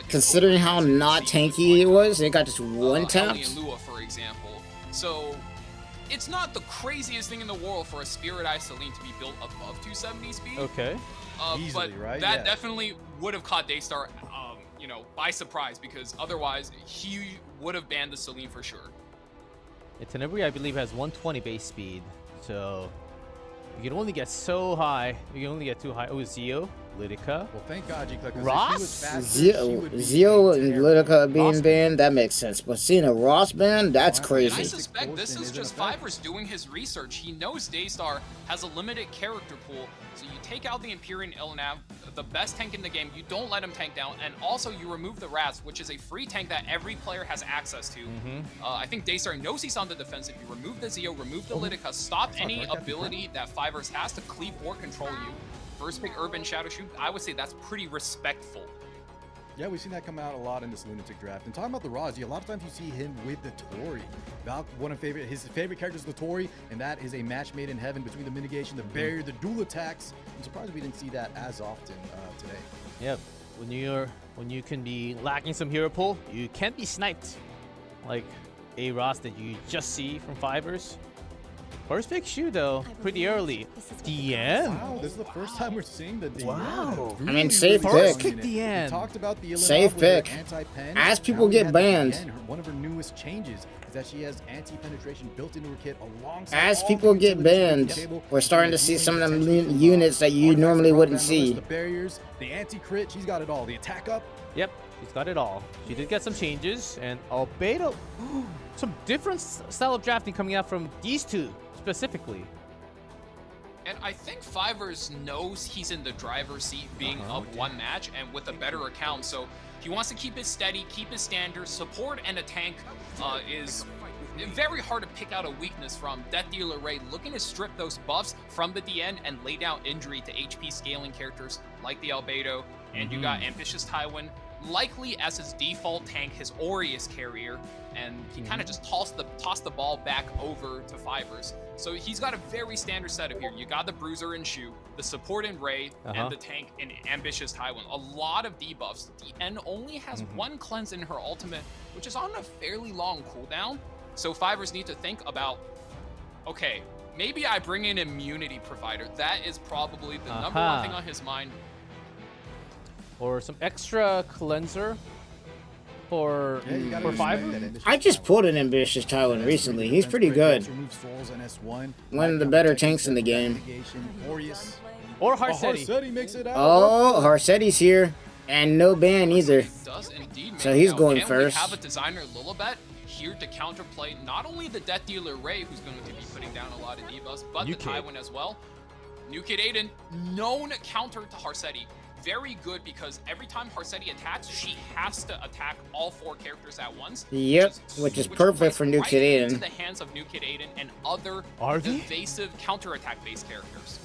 Considering how not tanky it was, it got just 1 tap. Lua, for example. So it's not the craziest thing in the world for a Spirit Eye Celine to be built above 270 speed. Okay. Easily, but right? that definitely would have caught Daystar, by surprise, because otherwise he would have banned the Celine for sure. Tenebria, I believe, has 120 base speed, so you can only get so high. You can only get too high. Oh, Zio, Lidica. Well, thank God, G-Click. Ross? Zio and Lidica being banned, that makes sense. But seeing a Ross ban, that's crazy. I suspect this is just Fibers doing his research. He knows Daystar has a limited character pool, so you take out the Empyrean Ilnav, the best tank in the game, you don't let him tank down, and also you remove the Rats, which is a free tank that every player has access to. I think Daystar knows he's on the defensive. You remove the Zio, remove the Lidica, stop any ability that Fibers has to cleave or control you. First pick Urban Shadow Shoot, I would say that's pretty respectful. Yeah, we've seen that come out a lot in this Lunatic draft. And talking about the Razi, a lot of times you see him with the Tori. Valk, his favorite character is the Tori, and that is a match made in heaven between the mitigation, the barrier, the dual attacks. I'm surprised we didn't see that as often today. Yep. When you can be lacking some hero pull, you can't be sniped like a Ross that you just see from Fibers. First pick Shu though, pretty early. DN. Wow, this is the first time we're seeing the DN. Wow. I mean, safe First pick. pick DN. We talked about the Safe pick. As people get banned. One of her newest changes is that she has anti-penetration built into her kit alongside. As all people the get utilities banned, on the table. we're starting to see some of them units that you normally wouldn't see. The barriers, the anti-crit, she's got it all. The attack up. Yep, she's got it all. She did get some changes, and albedo, some different style of drafting coming out from these two specifically. And I think Fivers knows he's in the driver's seat being up one match and with a better account, so he wants to keep it steady, keep it standard. Support and a tank is very hard to pick out a weakness from. Death Dealer Ray looking to strip those buffs from the DN and lay down injury to HP scaling characters like the Albedo, and you got Ambitious Tywin likely as his default tank, his Aureus carrier, and he kind of just tossed the ball back over to Fivers. So he's got a very standard setup here. You got the Bruiser in Shu, the support in Ray, and the tank in Ambitious Tywin. A lot of debuffs. DN only has one cleanse in her ultimate, which is on a fairly long cooldown. So Fivers need to think about, okay, maybe I bring in immunity provider. That is probably the number one thing on his mind. Or some extra cleanser for Fivers. I just pulled an Ambitious Tywin recently. He's pretty good. One of the better tanks in the game. Or Harseti. makes it out. Oh, Harseti's here. And no ban either. Does indeed So he's going and first. We have a designer Lilibet here to counterplay not only the Death Dealer Ray, who's going to be putting down a lot of debuffs, but the Tywin as well. New Kid Aiden, known counter to Harseti. Very good because every time Harseti attacks, she has to attack all 4 characters at once. Yep, which is perfect for New Kid Aiden. Into the hands of New Kid Aiden and other evasive counterattack based characters.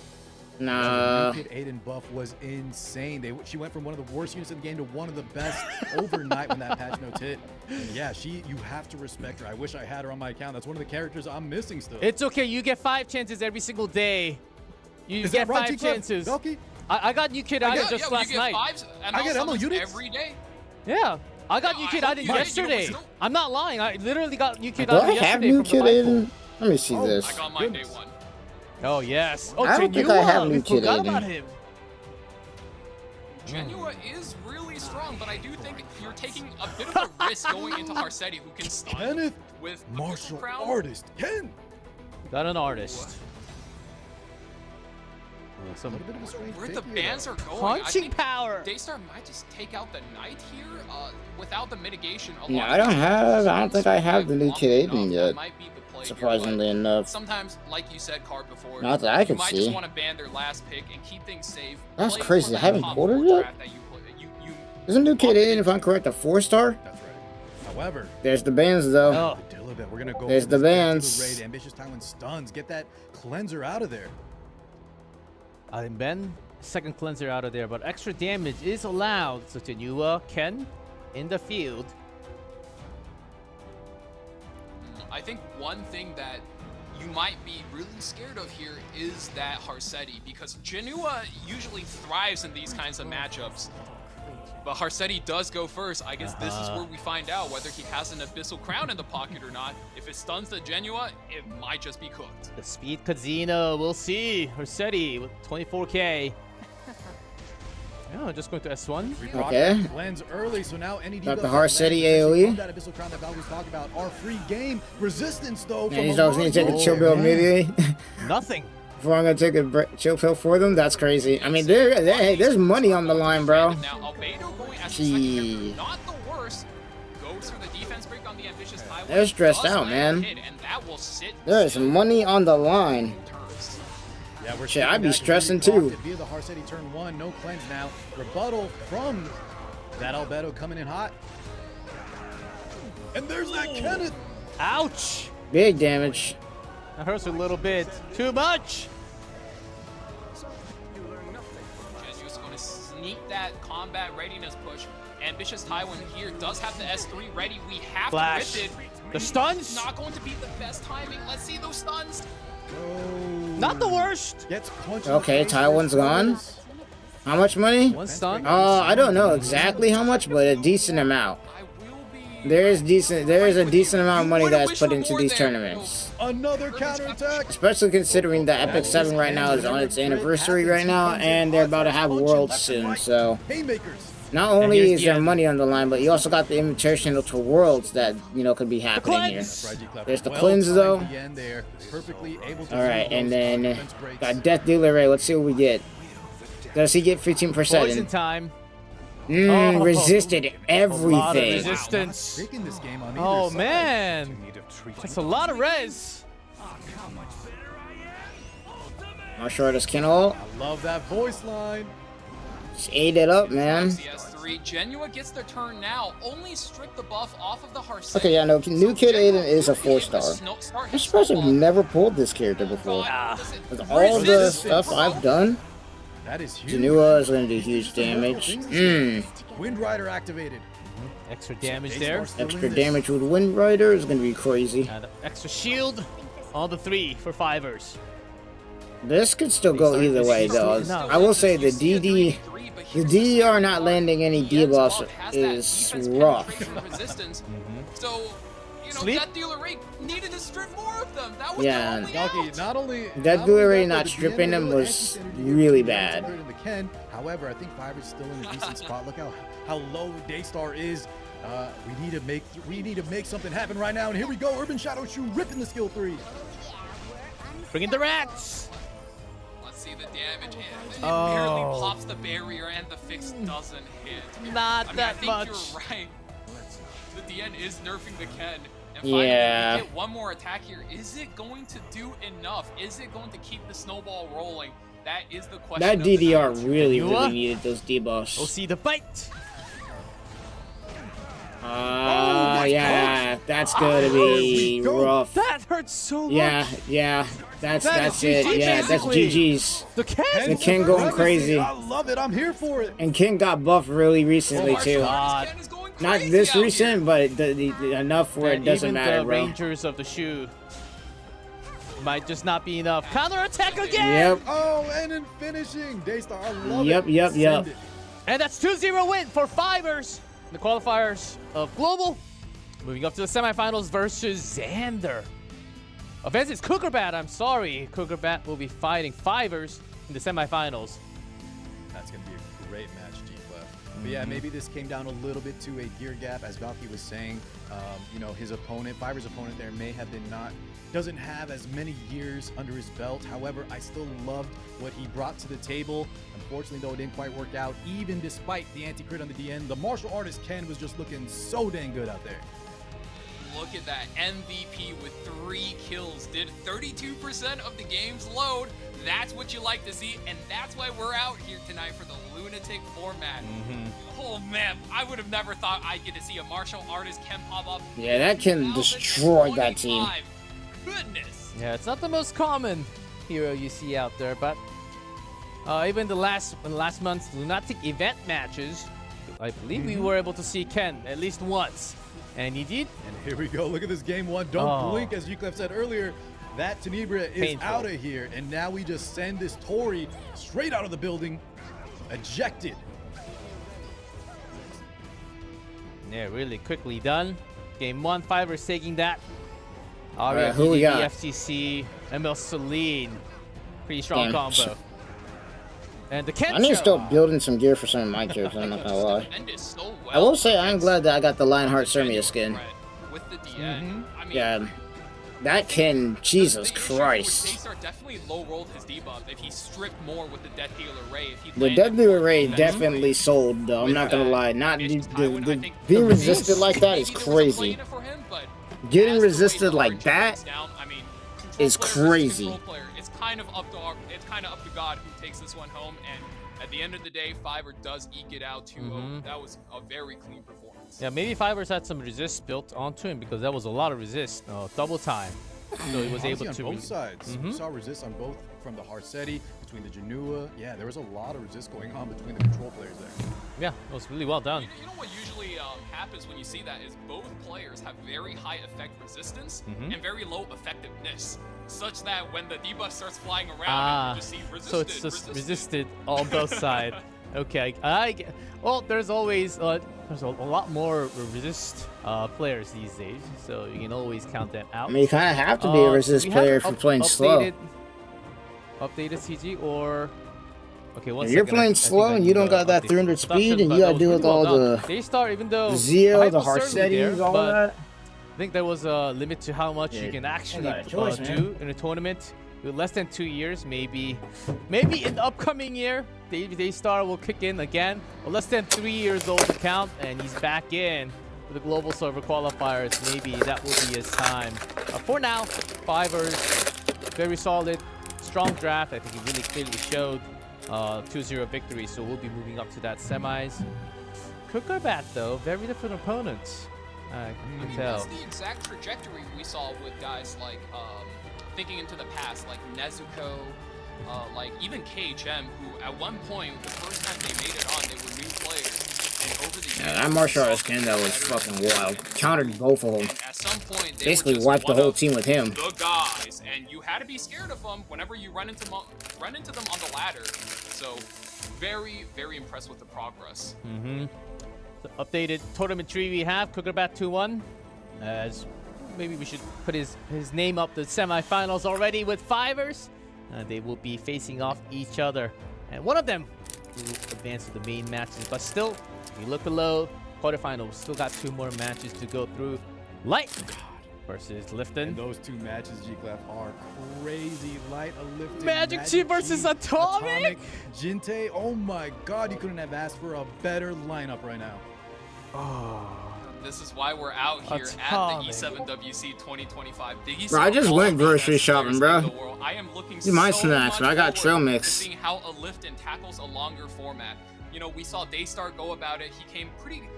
Nah. New Kid Aiden buff was insane. She went from one of the worst units in the game to one of the best overnight when that patch notes hit. And yeah, you have to respect her. I wish I had her on my account. That's one of the characters I'm missing still. It's okay. You get 5 chances every single day. You get 5 chances. Valky? I got New Kid Aiden just last night. I get Elmo units every day. Yeah, I got New Kid Aiden yesterday. I'm not lying. I literally got New Kid Do Aiden I yesterday. have New Kid Aiden? Let me see this. I got mine day 1. Oh yes. Oh, I don't think I have New Kid forgot Aiden. about him. Genua is really strong, but I do think you're taking a bit of a risk going into Harseti, who can stun Kenneth, with a martial crown. artist. Ken. Got an artist. A little bit of a strange Where pick the here, bans though. are going, Punching I think power. Daystar might just take out the Knight here without the mitigation. Yeah, I don't think I have the New Kid Aiden yet. Surprisingly enough. Sometimes, like you said, Card, before, Not that I you can might see. just want to ban their last pick and keep things safe. That's Play crazy. for I that haven't top quartered 4 yet? draft that you Isn't New Kid Aiden, if I'm correct, a 4-star? That's right. However, There's the bans though. Oh, the Dilibet, we're gonna go. There's for the this bans. Raid. Ambitious Tywin stuns. Get that cleanser out of there. Ben, second cleanser out of there, but extra damage is allowed. So Genua, Ken, in the field. I think one thing that you might be really scared of here is that Harseti, because Genua usually thrives in these kinds of matchups. But Harseti does go first. I guess this is where we find out whether he has an Abyssal Crown in the pocket or not. If it stuns the Genua, it might just be cooked. The Speed Casino, we'll see. Harseti with 24k. Yeah, just going to S1. Okay. Cleanse early, so now any Got the debuff Harseti that lands AoE. from that Abyssal Crown that Val was talking about are free game resistance though. Man, from these dogs need to take a chill pill immediately. Nothing. Before I'm gonna take a chill pill for them, that's crazy. I mean, hey, there's money on the line, bro. Now, Albedo going as the Gee. second character, not the worst, goes for the defense break on the Ambitious Tywin. They're stressed does out, land a man. hit, and that will sit There's money on the line. turns. Yeah, we're Shit, seeing I'd be that stressing Yuri too. blocked it via the Harseti turn 1, no cleanse now. Rebuttal from that Albedo coming in hot. And there's that Kenneth. Ouch. Big damage. That hurts a little bit. Too much. Genu's going to sneak that combat readiness push. Ambitious Tywin here does have the S3 ready. We have Flash. to rip it. The stuns. Not going to be the best timing. Let's see those stuns. Not the worst. Gets punched. Okay, Tywin's gone. How much money? One stun. I don't know exactly how much, but a decent amount. I will be... There is a decent amount of money that's put into these tournaments. another counterattack. Especially considering that Epic 7 right now is on its anniversary right now, and they're about to have Worlds soon, so... Haymakers. Not only is there money on the line, but you also got the Invitational to Worlds that, you know, could be happening here. There's the cleanse, though. Alright, and then got Death Dealer Ray. Let's see what we get. Does he get 15%? Poison time. Resisted everything. A lot of resistance. Oh, man. That's a lot of res. Martial Artist Kennel. I love that voice line. Just ate it up, man. CS3. Genua gets their turn now. Only strip the buff off of the Harsei. Okay, yeah, no, New Kid Aiden is a 4-star. I'm surprised I've never pulled this character before. With all the stuff I've done, that is huge. Genua is going to do huge damage. Wind Rider activated. Extra damage there. Extra damage with Wind Rider is going to be crazy. And extra shield. All the 3 for 5ers. This could still go either way, though. I will say the DDR not landing any debuffs is rough. So, you know, Death Dealer Ray needed to strip more of them. That was not only Death Dealer Ray not stripping them was really bad. However, I think Fiver's still in a decent spot. Look how low Daystar is. We need to make something happen right now. And here we go, Urban Shadow Shoe ripping the skill 3. Bring in the rats. See the damage hit. It barely pops the barrier and the fix doesn't hit. Not that I think much. You're right. The DN is nerfing the Ken. And finally, if we get one more attack here, is it going to do enough? Is it going to keep the snowball rolling? That is the question. That DDR really needed those debuffs. We'll see the bite. Yeah, that's gonna be rough. That hurts so much. Yeah, that's it. Yeah, that's GG's. The Ken going crazy. I love it. I'm here for it. And Ken got buffed really recently too. Not this recent, but enough where it doesn't matter, bro. Even the Rangers of the Shoe might just not be enough. Counter attack again. Yep. Oh, and in finishing, Daystar. I love it. Yep. And that's 2-0 win for Fivers. The qualifiers of Global. Moving up to the semifinals versus Xander. Offensive Kukerbat, I'm sorry. Kukerbat will be fighting Fivers in the semifinals. That's going to be a great match, G-Clef. But yeah, maybe this came down a little bit to a gear gap. As Valky was saying, you know, his opponent, Fivers' opponent there may have been doesn't have as many years under his belt. However, I still loved what he brought to the table. Unfortunately, though, it didn't quite work out. Even despite the anti-crit on the DN, the martial artist Ken was just looking so dang good out there. Look at that. MVP with 3 kills. Did 32% of the game's load. That's what you like to see, and that's why we're out here tonight for the Lunatic format. Oh, man. I would have never thought I'd get to see a martial artist Ken pop up. Yeah, that Ken destroyed that team. Goodness. Yeah, it's not the most common hero you see out there, but even in last month's Lunatic event matches, I believe we were able to see Ken at least once, and he did. And here we go. Look at this game 1. Don't blink, as G-Clef said earlier. That Tenebria is out of here, and now we just send this Tori straight out of the building, ejected. Yeah, really quickly done. Game 1, Fivers taking that. Alright, who we got? FTC, ML Celine. Pretty strong combo. And the Ken I need to start building some gear for some of my characters, I'm not gonna lie. I will say I'm glad that I got the Lionheart Cermia skin. With the DN. I mean, yeah. That Ken, Jesus Christ. Daystar definitely low-rolled his debuff if he stripped more with the Death Dealer Ray. The Death Dealer Ray definitely sold, though. I'm not gonna lie. Being resisted like that is crazy. Getting resisted like that is crazy. It's kind of up to God who takes this one home, and at the end of the day, Fiver does eke it out 2-0. That was a very clean performance. Yeah, maybe Fivers had some resist built onto him because that was a lot of resist. Double time. So he was able to on both sides. We saw resist on both from the Harsei, between the Genua. Yeah, there was a lot of resist going on between the control players there. Yeah, it was really well done. You know what usually happens when you see that is both players have very high effect resistance and very low effectiveness, such that when the debuff starts flying around, you just see resisted. So it's just resisted on both sides. Okay, well, there's always there's a lot more resist players these days, so you can always count them out. I mean, you kind of have to be a resist player if you're playing slow. Updated CG or... Okay, one if you're playing slow and you don't got that 300 speed and you gotta deal with all the Daystar, even though Zeo, the hard settings, all that. I think there was a limit to how much you can actually do in a tournament. With less than 2 years, maybe in the upcoming year, Daystar will kick in again. Or less than 3 years old to count, and he's back in with the global server qualifiers. Maybe that will be his time. For now, Fivers, very solid, strong draft. I think he really clearly showed 2-0 victory, so we'll be moving up to that semis. Kukerbat, though, very different opponents. I can tell. That's the exact trajectory we saw with guys like, thinking into the past, like Nezuko, like even KHM, who at one point, the first time they made it on, they were new players. And over the years, that martial arts Kendo was fucking wild. Countered both of them. At some point, they basically were just wiped the whole team with him. The guys, and you had to be scared of them whenever you run into them on the ladder. So, very, very impressed with the progress. The updated tournament tree we have, Kukerbat 2-1. As maybe we should put his name up the semifinals already with Fivers. They will be facing off each other. And one of them will advance to the main matches. But still, if you look below, quarterfinals, still got 2 more matches to go through. Light versus Lifton. And those 2 matches, G-Clef, are crazy. Light, a Lifton. Magic Chi versus Atomic. Jinte, oh my god, you couldn't have asked for a better lineup right now. This is why we're out here at the E7WC 2025. Bro, I just went grocery shopping, bro. I am looking my so snacks, much but I got trail forward mix. to seeing how a Lifton tackles a longer format. You know, we saw Daystar go about it. He came pretty...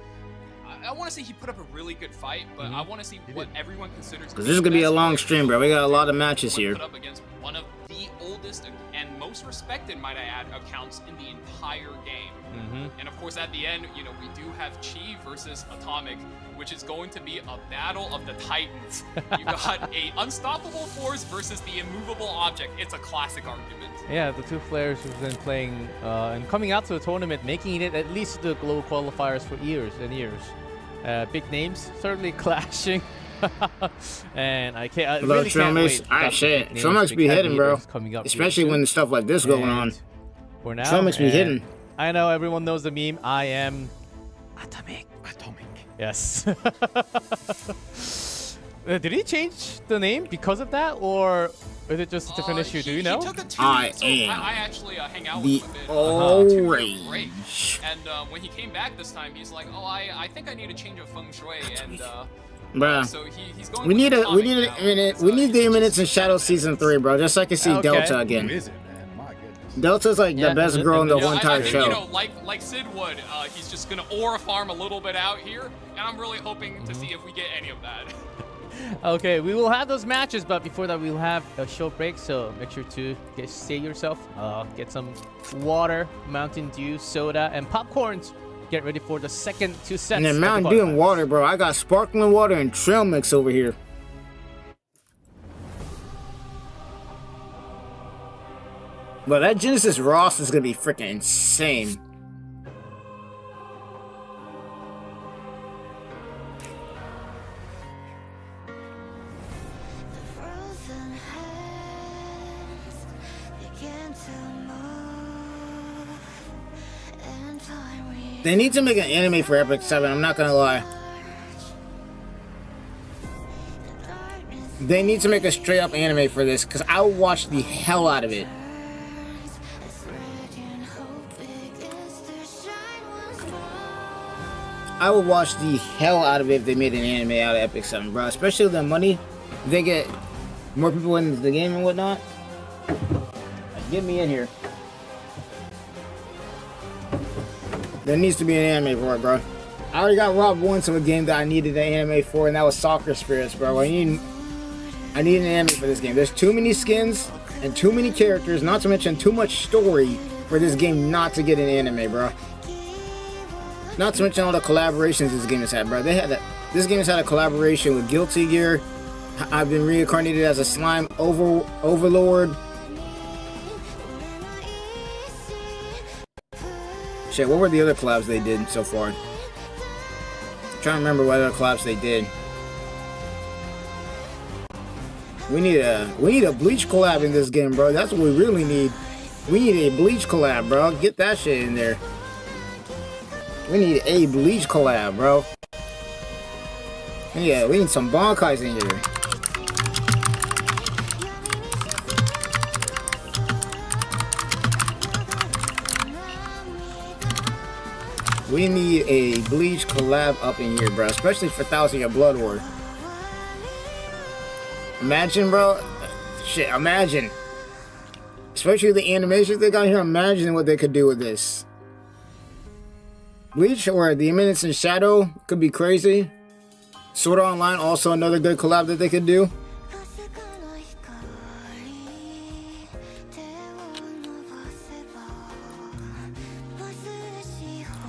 I want to say he put up a really good fight, but I want to see what everyone considers... Because this is going to be a long stream, bro. We got a lot of matches here. Put up against one of the oldest and most respected, might I add, accounts in the entire game. And of course, at the end, you know, we do have Chi versus Atomic, which is going to be a battle of the titans. You got a unstoppable force versus the immovable object. It's a classic argument. Yeah, the 2 players who've been playing and coming out to the tournament, making it at least to the global qualifiers for years and years. Big names, certainly clashing. And I can't. Really can't wait. Shit. Trailmix be hitting, bro. Especially when stuff like this going on. For now, Trailmix be hitting. I know everyone knows the meme. I am Atomic. Yes. Did he change the name because of that, or is it just a different issue? Do you know? I actually hang out the with him orange. And when he came back this time, he's like, "Oh, I think I need a change of feng shui." And bruh, so he's going. We need the minutes in Shadow Season 3, bro, just so I can see Delta again. Who is it, man? My goodness. Delta's like the best girl in the whole entire show. You know, like Sid would, he's just gonna aura farm a little bit out here, and I'm really hoping to see if we get any of that. Okay, we will have those matches, but before that, we'll have a short break. So make sure to stay yourself, get some water, Mountain Dew, soda, and popcorns. Get ready for the second 2 sets. And then Mountain Dew and water, bro. I got sparkling water and trail mix over here. But that Genesis Ross is gonna be freaking insane. They need to make an anime for Epic 7, I'm not gonna lie. They need to make a straight up anime for this, because I would watch the hell out of it. I would watch the hell out of it if they made an anime out of Epic 7, bro. Especially with the money. They get more people into the game and whatnot. Get me in here. There needs to be an anime for it, bro. I already got robbed once of a game that I needed an anime for, and that was Soccer Spirits, bro. I need an anime for this game. There's too many skins and too many characters, not to mention too much story for this game not to get an anime, bro. Not to mention all the collaborations this game has had, bro. This game has had a collaboration with Guilty Gear. I've been reincarnated as a slime overlord. Shit, what were the other collabs they did so far? trying to remember what other collabs they did. We need a Bleach collab in this game, bro. That's what we really need. We need a Bleach collab, bro. Get that shit in there. We need a Bleach collab, bro. Yeah, we need some Bankais in here. We need a Bleach collab up in here, bro. Especially for 1000 Year Blood War. Imagine, bro. Shit, imagine. Especially the animations they got here. Imagine what they could do with this. Bleach or the Imminence in Shadow could be crazy. Sword Art Online, also another good collab that they could do.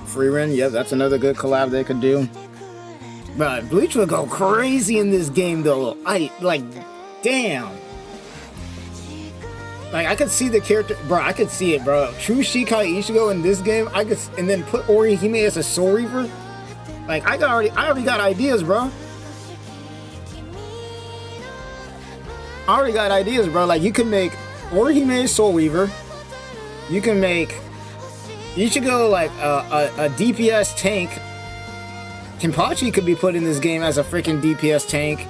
Free Ren, yep, that's another good collab they could do. But Bleach would go crazy in this game, though. Damn. Like, I could see the character, bro. I could see it, bro. True Shikai Ichigo in this game. And then put Orihime as a Soul Reaver. Like, I already got ideas, bro. I already got ideas, bro. Like, you can make Orihime Soul Reaver. You can make Ichigo like a DPS tank. Kenpachi could be put in this game as a freaking DPS tank.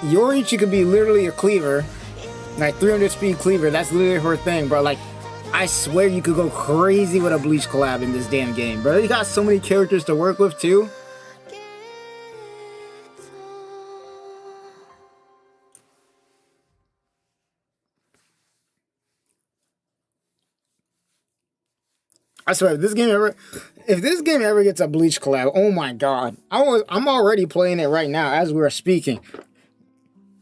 Yoriichi could be literally a cleaver. Like 300 speed cleaver. That's literally her thing, bro. Like, I swear you could go crazy with a Bleach collab in this damn game, bro. You got so many characters to work with, too. I swear, if this game ever gets a Bleach collab, oh my god. I'm already playing it right now as we're speaking.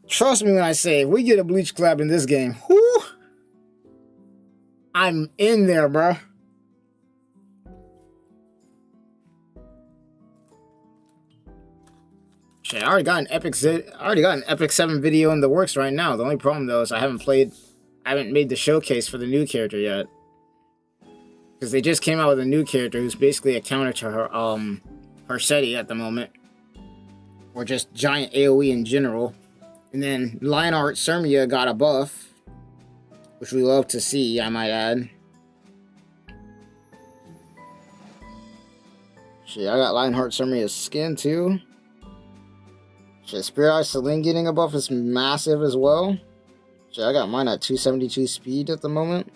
Trust me when I say, if we get a Bleach collab in this game, whoo, I'm in there, bro. Shit, I already got an Epic 7 video in the works right now. The only problem though is I haven't made the showcase for the new character yet. Because they just came out with a new character who's basically a counter to her SETI at the moment. Or just giant AoE in general. And then Lionheart Surmia got a buff. Which we love to see, I might add. Shit, I got Lionheart Surmia's skin too. Shit, Spirit Eye Celine getting a buff is massive as well. Shit, I got mine at 272 speed at the moment.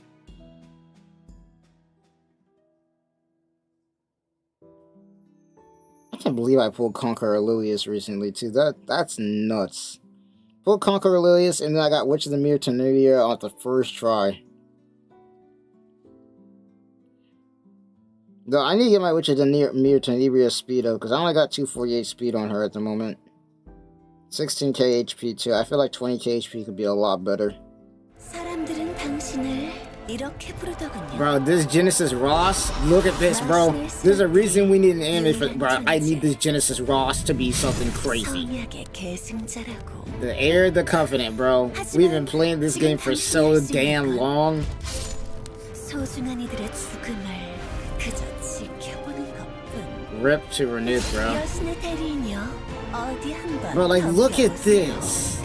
I can't believe I pulled Conqueror Lilius recently too. That's nuts. Pulled Conqueror Lilius and then I got Witch of the Mirror Tenebria on the first try. Though I need to get my Witch of the Mirror Tenebria speed up because I only got 248 speed on her at the moment. 16k HP too. I feel like 20k HP could be a lot better. Bro, this Genesis Ross, look at this, bro. There's a reason we need an anime for, bro. I need this Genesis Ross to be something crazy. The Heir of the Covenant, bro. We've been playing this game for so damn long. Rip to Renith, bro. Bro, like, look at this.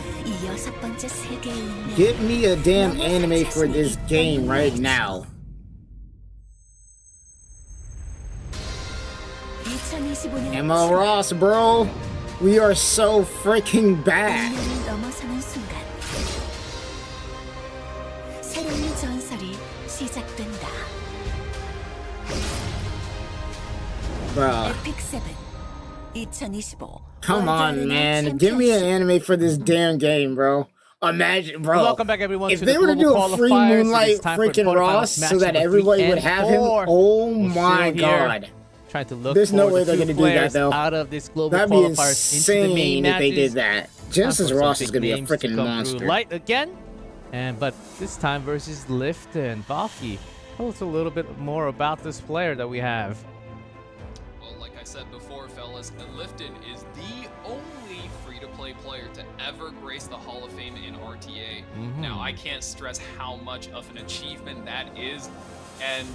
Get me a damn anime for this game right now. Emma Ross, bro. We are so freaking bad. Bro. Come on, man. Give me an anime for this damn game, bro. Imagine, bro. Welcome back, everyone. If they were to do a free Moonlight freaking Ross so that everybody would have him, oh my god. Trying to look There's no way they're going to do that, though. Out of this global That'd be qualifiers into the main insane if they did that. Genesis Ross is going to be a freaking monster. Light again, but this time versus Lifton and Valky. Tell us a little bit more about this player that we have. Well, like I said before, fellas, Lifton is the only free-to-play player to ever grace the Hall of Fame in RTA. Now, I can't stress how much of an achievement that is And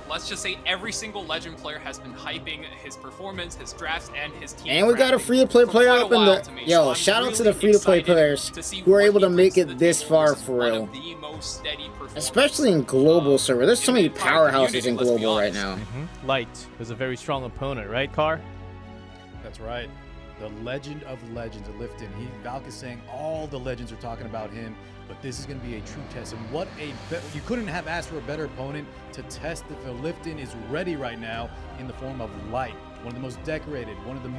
let's just say every single Legend player has been hyping his performance, his drafts, and his team. And we got a free-to-play player up in the... Yo, shout out to the free-to-play players who are able to make it this far for real. Especially in global server. There's so many powerhouses in global right now. Light is a very strong opponent, right, Car? That's right. The legend of legends, Lifton. Valk is saying all the legends are talking about him, but this is going to be a true test. And what a you couldn't have asked for a better opponent to test if Lifton is ready right now in the form of Light. One of the most decorated, one of the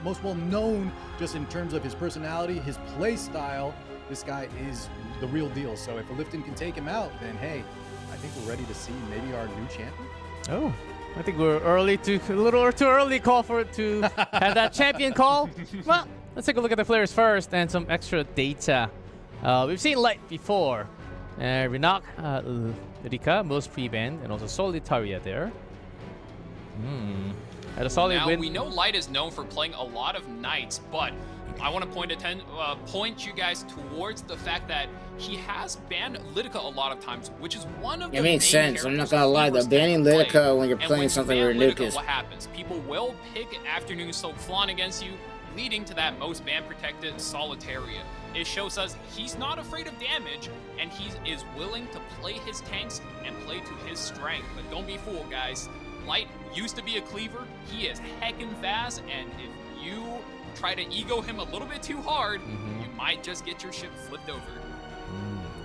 most well-known just in terms of his personality, his play style. This guy is the real deal. So if Lifton can take him out, then hey, I think we're ready to see maybe our new champion. Oh, I think we're a little too early call for it to have that champion call. Well, let's take a look at the players first and some extra data. We've seen Light before. Renak, Rika, most pre-banned, and also Solitaria there. Had a solid now, win. we know Light is known for playing a lot of Knights, but I want to point you guys towards the fact that he has banned Lidica a lot of times, which is one of the It makes main sense. I'm not gonna lie, though. Banning Lidica when you're playing something ridiculous. What happens? People will pick Afternoon Soak Flan against you, leading to that most ban protected Solitaria. It shows us he's not afraid of damage, and he is willing to play his tanks and play to his strength. But don't be fooled, guys. Light used to be a cleaver. He is heckin' fast, and if you try to ego him a little bit too hard, you might just get your ship flipped over.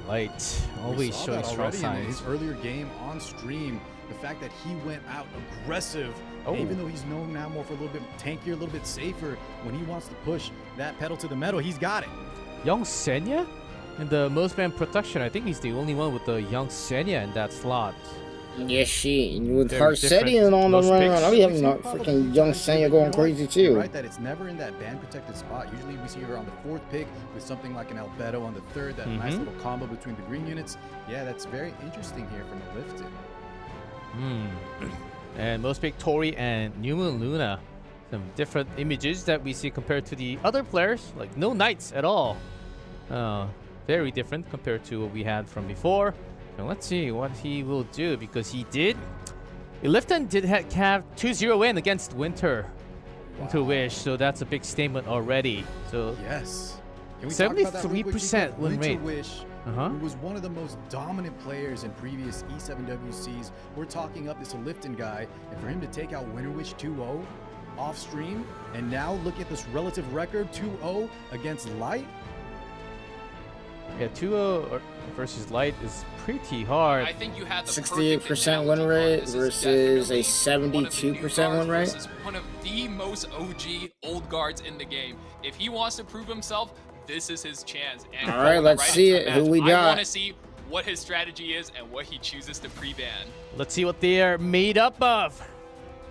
Light always showing strong signs. In his earlier game on stream, the fact that he went out aggressive, even though he's known now more for a little bit tankier, a little bit safer, when he wants to push that pedal to the metal, he's got it. Young Senya in the most banned protection. I think he's the only one with the Young Senya in that slot. Yes, with Very Harsetti and on the different. run, Most I'll be having a freaking Young Senya going crazy too. Right, that it's never in that ban protected spot. Usually we see her on the 4th pick with something like an Albedo on the 3rd, that nice little combo between the green units. Yeah, that's very interesting here from Lifton. And most pick Tori and New Moon Luna. Some different images that we see compared to the other players, like no Knights at all. Very different compared to what we had from before. So let's see what he will do, because he did. Lifton did have 2-0 win against Winter Wish, so that's a big statement already. So yes, 73% win rate. Winter Wish, who was one of the most dominant players in previous E7WCs. We're talking up this Lifton guy, and for him to take out Winter Wish 2-0 off stream, and now look at this relative record 2-0 against Light. Yeah, 2-0 versus Light is pretty hard. I think you had the 68% win rate versus a 72% win rate. This is one of the most OG old guards in the game. If he wants to prove himself, this is his chance. And all right, let's see it. Who we got? I want to see what his strategy is and what he chooses to pre-ban. Let's see what they are made up of.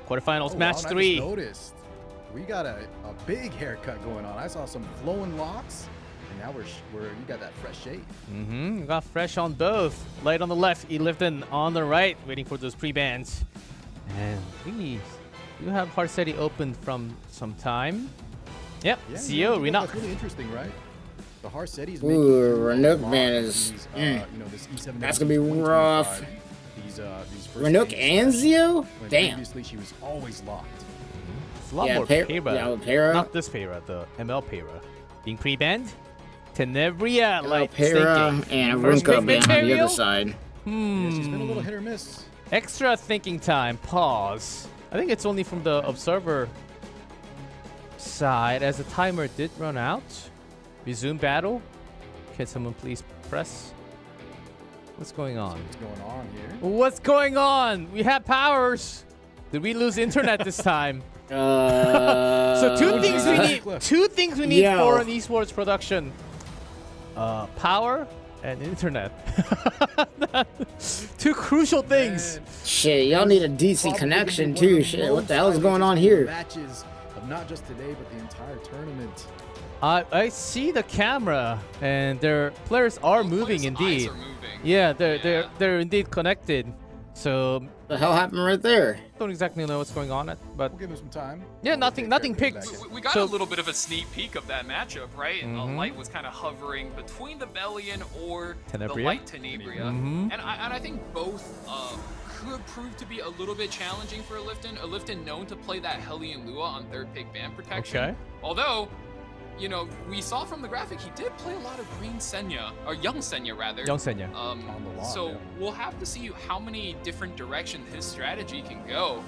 Quarterfinals, match 3. I just noticed we got a big haircut going on. I saw some flowing locks. Now you got that fresh shade. We got fresh on both. Light on the left, Lifton on the right, waiting for those pre-bans. And we do have Harsetti open from some time. Yep, Yeah, CO, Renak. That's really interesting, right? The Harsetti's Ooh, Renook ban is... this E7 that's gonna be rough. These Renook and Zio? Damn. Previously, she was always locked. It's a lot more Payra. Not this Payra, the ML Payra. Being pre-banned. Tenebria, like Payra and Runka ban on the other side. Yeah, she's been a little hit or miss. Extra thinking time. Pause. I think it's only from the observer side, as the timer did run out. Resume battle. Can someone please press? What's going on? What's going on here? What's going on? We have powers. Did we lose internet this time? So two things we need. Two things we need for an esports production. Power and internet. Two crucial things. Man. Shit, y'all need a DC connection too. Shit, what the hell is going on here? Matches of not just today, but the entire tournament. I see the camera, and their players are moving indeed. Eyes are moving. Yeah, they're indeed connected. So What the hell happened right there? don't exactly know what's going on, but We'll give him some time. yeah, nothing picked. We got So- a little bit of a sneak peek of that matchup, right? Light was kind of hovering between the Bellion or the Tenebria? Light Tenebria. And I think both could prove to be a little bit challenging for Lifton. Lifton known to play that Hellion Lua on third pick ban protection. Okay. Although, you know, we saw from the graphic he did play a lot of green Senya, or young Senya rather. Young Senya. So we'll have to see how many different directions his strategy can go.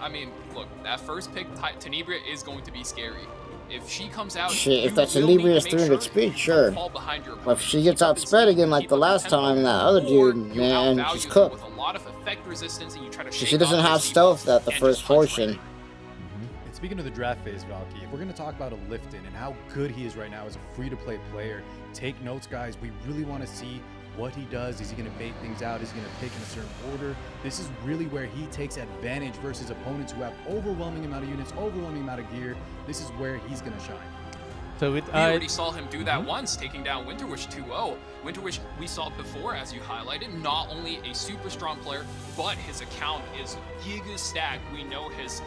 I mean, look, that first pick, Tenebria, is going to be scary. If she comes out, shit, if that Tenebria is 300 speed, sure. But if she gets outsped again like the last time, that other dude, man, she's cooked. With a lot of effect resistance, and you try to She doesn't have stealth at the first portion. And speaking of the draft phase, Valky, if we're going to talk about a Lifton and how good he is right now as a free-to-play player, take notes, guys. We really want to see what he does. Is he going to bait things out? Is he going to pick in a certain order? This is really where he takes advantage versus opponents who have overwhelming amount of units, overwhelming amount of gear. This is where he's going to shine. So we already saw him do that once, taking down Winterwish 2-0. Winterwish, we saw before, as you highlighted, not only a super strong player, but his account is giga stacked. We know his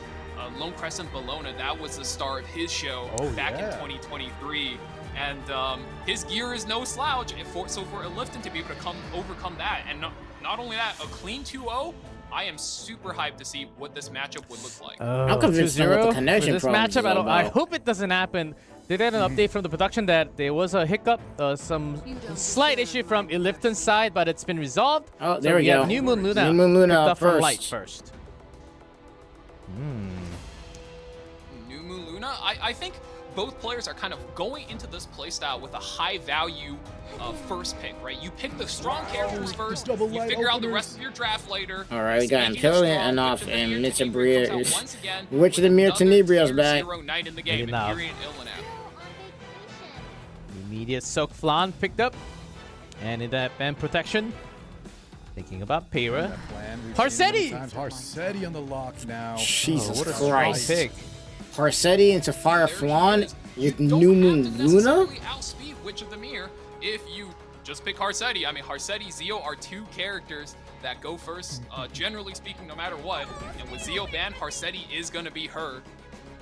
Lone Crescent Bologna, that was the star of his show back in 2023. And his gear is no slouch. So for a Lifton to be able to overcome that, and not only that, a clean 2-0, I am super hyped to see what this matchup would look like. I'm convinced about the connection this problems matchup, I hope it doesn't happen. They did an update from the production that there was a hiccup, some slight issue from Lifton's side, but it's been resolved. Oh, there we go. New Moon Luna. New Moon Luna up from first. Light first. New Moon Luna, I think both players are kind of going into this playstyle with a high value first pick, right? You pick the strong characters first, you figure out the rest of your draft later. All right, we got Imperial enough and Mitsubria is... Which of the Mir Tenebria's back? Immediate Soak Flan picked up. And in that band protection, thinking about Pera. Harsetti! Harsetti on the lock now. Jesus what a Christ. strong pick. Harsetti into Fire Flan with New Moon Luna? Outspeed Witch of the Mirror if you just pick Harsetti. I mean, Harsetti, Zeo are two characters that go first, generally speaking, no matter what. And with Zeo banned, Harsetti is going to be her.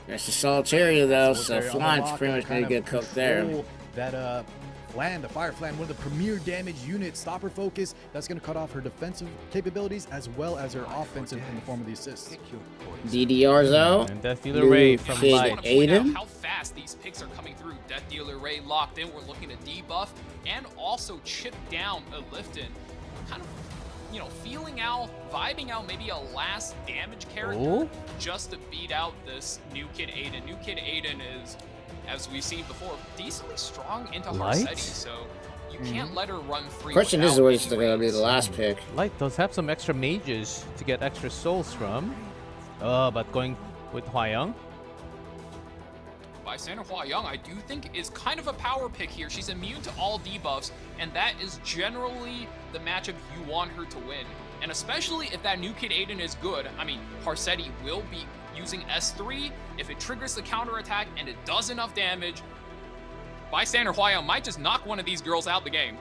That's the Solitaria though, so Flan's pretty much going to get cooked there. That Flan, the Fire Flan, one of the premier damage units, stopper focus, that's going to cut off her defensive capabilities as well as her offensive in the form of the assists. DDR's out. And Death Dealer Ray from Light. Aiden. How fast these picks are coming through. Death Dealer Ray locked in. We're looking to debuff and also chip down a Lifton. Kind of, you know, feeling out, vibing out maybe a last damage character just to beat out this new kid Aiden. New kid Aiden is, as we've seen before, decently strong into Harsetti, so you can't let her run free. Question is whether it's going to be the last pick. Light does have some extra mages to get extra souls from. But going with Hwayoung. Bystander Hwayoung, I do think, is kind of a power pick here. She's immune to all debuffs, and that is generally the matchup you want her to win. And especially if that new kid Aiden is good. I mean, Harsetti will be using S3. If it triggers the counterattack and it does enough damage, Bystander Hwayoung might just knock one of these girls out the game.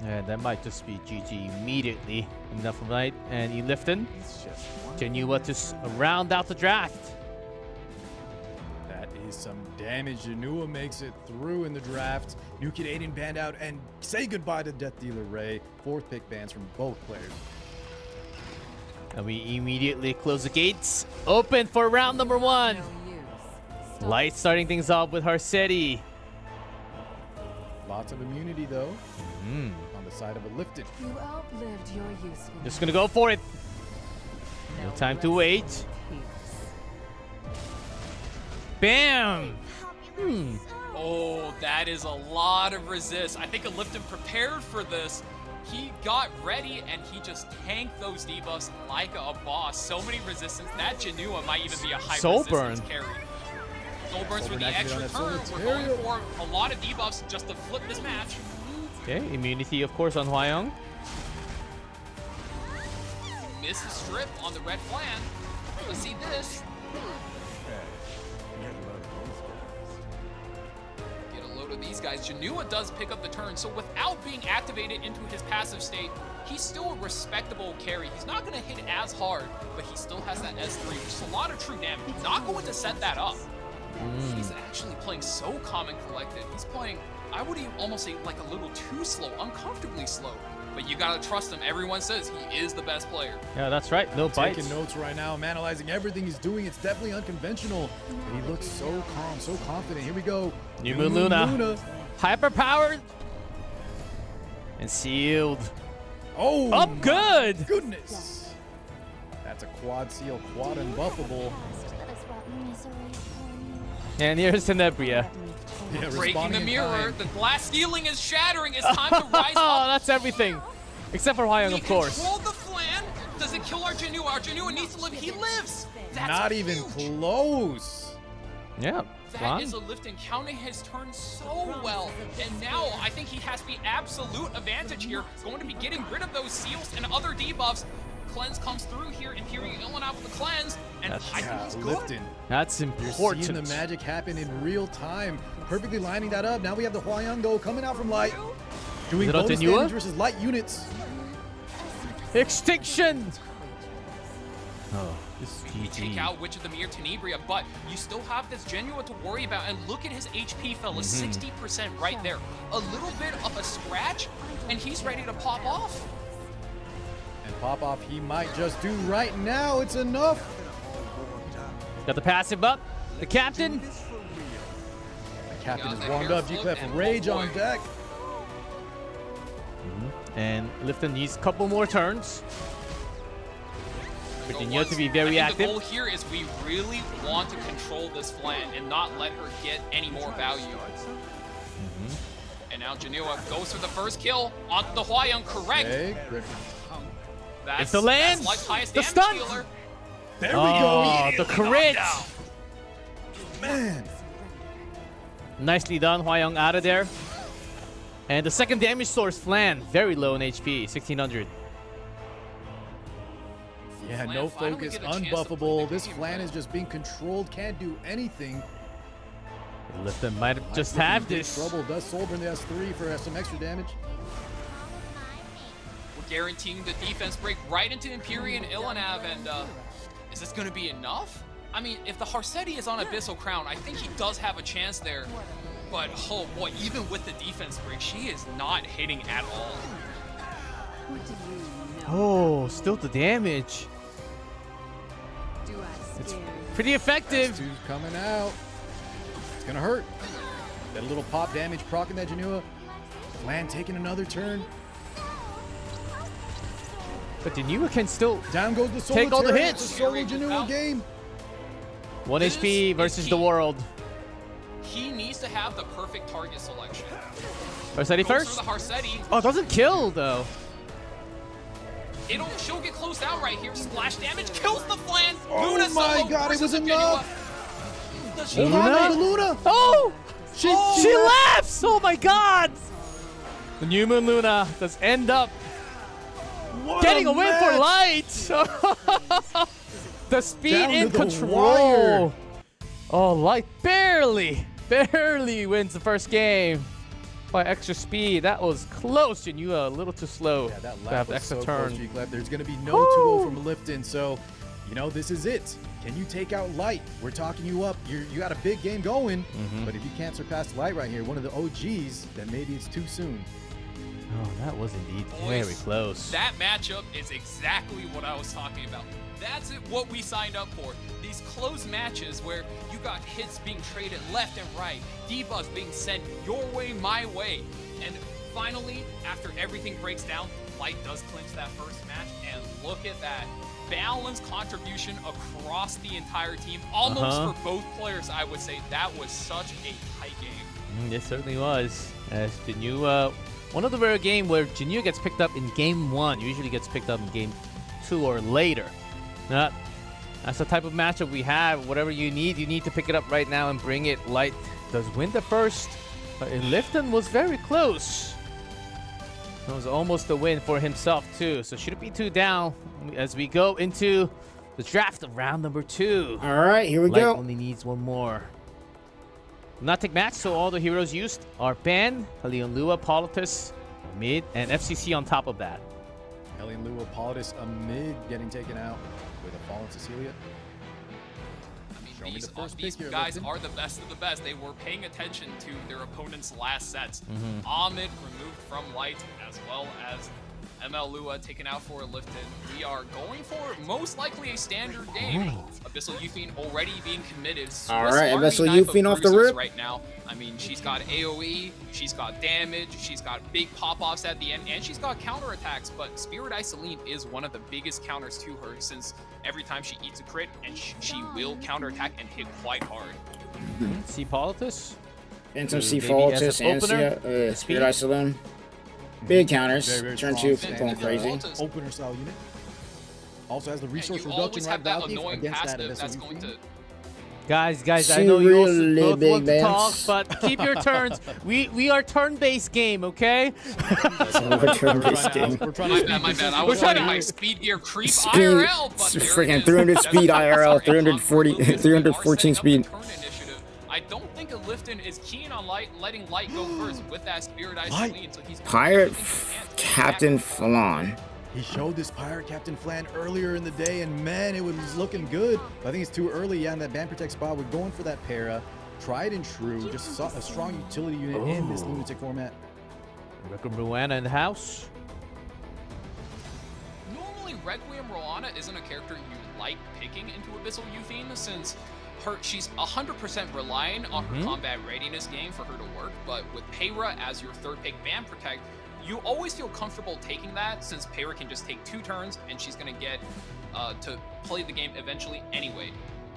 Yeah, that might just be GG immediately. Enough from Light and Lifton. Janua to round out the draft. That is some damage. Janua makes it through in the draft. New Kid Aiden banned out, and say goodbye to Death Dealer Ray. 4th pick bans from both players. And we immediately close the gates. Open for round number 1. Light starting things off with Harsetti. Lots of immunity though. On the side of a Lifton. You outlived your usefulness. Just gonna go for it. No time to wait. Bam! Oh, that is a lot of resist. I think a Lifton prepared for this. He got ready and he just tanked those debuffs like a boss. So many resistance. That Janua might even be a high resistance carry. Soul burns for the extra turn. We're going for a lot of debuffs just to flip this match. Okay, immunity of course on Hwayoung. Miss the strip on the red flan. Let's see this. Get a load of these guys. Janua does pick up the turn, so without being activated into his passive state, he's still a respectable carry. He's not going to hit as hard, but he still has that S3, which is a lot of true damage. He's not going to set that up. He's actually playing so calm and collected. He's playing, I would even almost say, like a little too slow, uncomfortably slow. but you gotta trust him. Everyone says he is the best player. Yeah, that's right. No bites. Taking notes right now. I'm analyzing everything he's doing. It's definitely unconventional. But he looks so calm, so confident. Here we go. New Moon Luna. Hyper powered. And sealed. Oh, Up good. Goodness. That's a quad seal, quad unbuffable. And here's Tenebria. Yeah, Breaking the in mirror. kind. The glass ceiling is shattering. It's time to rise Oh, up. that's everything. Except for Hwyung, of course. Control the flan. Does it kill our Janua? Our Janua needs to live. He lives. That's Not even huge. close. Yeah. That Flan. is a lift, and counting his turn so well. And now I think he has the absolute advantage here. Going to be getting rid of those seals and other debuffs. Cleanse comes through here, Imperial Illinois with the cleanse, and I think he's good. Lifting. That's You're important. seeing the magic happen in real time. Perfectly lining that up. Now we have the Hwyung though coming out from light. Doing Is it bonus Otenua? damage versus light units. Extinction. Oh, this is You take GG. out Witch of the Mirror Tenebria, but you still have this Genua to worry about. And look at his HP, fellas, 60% right there. A little bit of a scratch, and he's ready to pop off. And pop off he might just do right now. It's enough. Got the passive up. The captain. The captain Got is the warmed hair up. flip, G-Clef and Rage oh on boy. deck. And Lifton needs a couple more turns. So Virginia to be very I think the active. goal here is we really want to control this flan and not let her get any more value. And now Janua goes for the first kill on the Hwyung, correct. Okay, good. That's, If the land, that's life's highest the damage stun. dealer. There we Oh, go. the crit. Man. Nicely done, Hwyung out of there. And the second damage source, Flan, very low in HP, 1600. Yeah, Flan no finally focus, get a chance to unbuffable. play the This game flan well. is just being controlled, can't do anything. Lifton might have just Looking in have big this. Trouble does Solburn the S3 for some extra damage. We're guaranteeing the defense break right into Empyrean Illinav, and is this going to be enough? I mean, if the Harsetti is on Abyssal Crown, I think he does have a chance there. But, oh boy, even with the defense break, she is not hitting at all. What do you know? Oh, still the damage. Do I It's scare you? pretty effective. S2's coming out. It's gonna hurt. That little pop damage proccing that Janua. Flan taking another turn. But Janua can still Down goes the solo Take all the Terran. hits. It's a solo Very good Janua bout. game. 1 This HP is versus key. the world. He needs to have the perfect target selection. Harsetti Goes for first. the Harsetti. Oh, it doesn't kill though. She'll get closed out right here. Splash damage kills the flan. Oh Luna my solo God, it versus was the enough. Janua. Does she Hold Hold Luna? on to Luna. Oh! She Oh. laughs! Oh my god! The New Moon Luna does end up What getting a win for match. Light! The speed Down in to the control! wire. Oh, Light barely wins the first game by extra speed. That was close, and you a little too slow Yeah, that to lap have was extra so turn. close, G-Clef. There's going to be no Woo. 2-0 from Lifton, so, you know, this is it. Can you take out Light? We're talking you up. You got a big game going, but if you can't surpass Light right here, one of the OGs, then maybe it's too soon. Oh, that was indeed Boys, very close. That matchup is exactly what I was talking about. That's what we signed up for. These close matches where you got hits being traded left and right, debuffs being sent your way, my way. And finally, after everything breaks down, Light does clinch that first match. And look at that. Balanced contribution across the entire team. Almost for both players, I would say. That was such a tight game. It certainly was. As Janua, one of the rare game where Janua gets picked up in game 1, usually gets picked up in game 2 or later. That's the type of matchup we have. Whatever you need to pick it up right now and bring it. Light does win the first, but Lifton was very close. It was almost a win for himself too, so shouldn't be too down as we go into the draft of round number 2. All right, here we Light go. only needs one more. Not take match, so all the heroes used are Ben, Haleon Politis, mid, and FCC on top of that. Hellion Lua Politis amid getting taken out with a fallen Cecilia. I mean, Show me these the first these pick here, guys Lifton. are the best of the best. They were paying attention to their opponent's last sets. Ahmed removed from Light, as well as ML Lua taken out for Lifted. We are going for most likely a standard game. Abyssal Euphine already being committed. All right, Abyssal Euphine off the rip. Right now. I mean, she's got AoE, she's got damage, she's got big pop-offs at the end, and she's got counterattacks, but Spirit Eye Celine is one of the biggest counters to her since every time she eats a crit, and she will counterattack and hit quite hard. See Politis. Phantom C Politis and Spirit Eye Saloon. Big counters. Turn 2 going crazy. Opener style unit. Also has the resource you reduction always have that annoying against that passive that's Abyssal going Euphine. to... Guys, I know you really also both big want to talk, bands. but keep your turns. We are turn-based game, okay? We're turn-based game. We're trying to My bad. I was trying letting to- my speed gear creep IRL, but there Freaking it is. 300 speed That's IRL, sorry, 340, Lucas, we are 314 setting up speed. the turn initiative. I don't think Lifton is keen on letting Light go first with that Spirit Eye Light. Celine, so he's Pirate Captain Flan. He showed this Pirate Captain Flan earlier in the day, and man, it was looking good. I think it's too early. Yeah, in that Ban Protect spot, we're going for that para. Tried and true. Just saw a strong utility unit in this Lunatic format. Requiem Ruana in the house. Normally, Requiem Roana isn't a character you like picking into Abyssal Euphine since she's 100% relying on her combat readiness game for her to work, but with Peyra as your third pick Ban Protect, you always feel comfortable taking that since Peyra can just take 2 turns and she's going to get to play the game eventually anyway.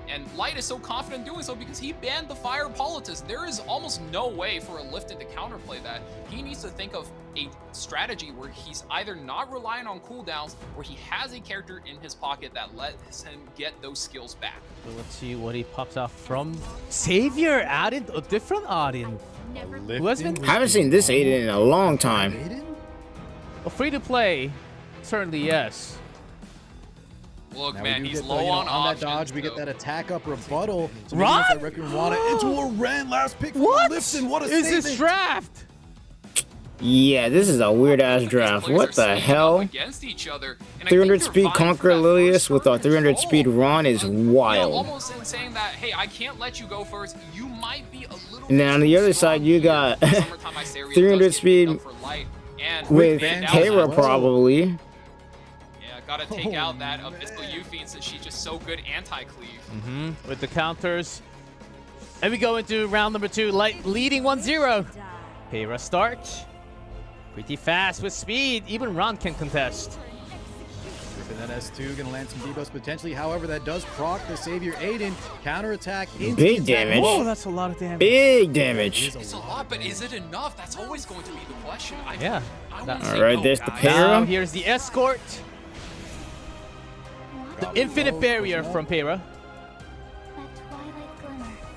And Light is so confident doing so because he banned the Fire Politis. There is almost no way for a Lifted to counterplay that. He needs to think of a strategy where he's either not relying on cooldowns or he has a character in his pocket that lets him get those skills back. So let's see what he pops off from. Savior added a different audience. Never Who has been Haven't seen this Aiden in a long time. free to play? Certainly, yes. Look, Now man, we do he's get low on that options. dodge. We get that attack up rebuttal. So Ron? we get that Requiem Ruana into a Ren. Last pick from What Lifton. What a is this statement. draft? Yeah, this is a weird ass These draft. players What are the staying up hell? against each other, and I think 300 they're speed vying for Conquer that Lilius first with a turn 300 control. speed Ron is Yeah, wild. almost in saying that, hey, I can't let you go first. You might be a little And then on the too other strong side, you here. got Summertime Iceria 300 does get speed picked up for Light, and with Van Dalen Peyra as well. probably. Yeah, gotta take Oh, out that Abyssal Euphine since she's just so good anti-cleave. With the counters. And we go into round number 2. Light leading 1-0. Peyra start. Pretty fast with speed. Even Ron can contest. And that S2 gonna land some debuffs potentially. However, that does proc the Savior Aiden. Counterattack into Big the attack. damage. Oh, that's a lot of damage. Big damage. It's a lot, but is it enough? That's always going to be the question. Yeah. I That- would say Alright, no, there's the guys. Now Peyra. here's the escort. The infinite barrier from Peyra.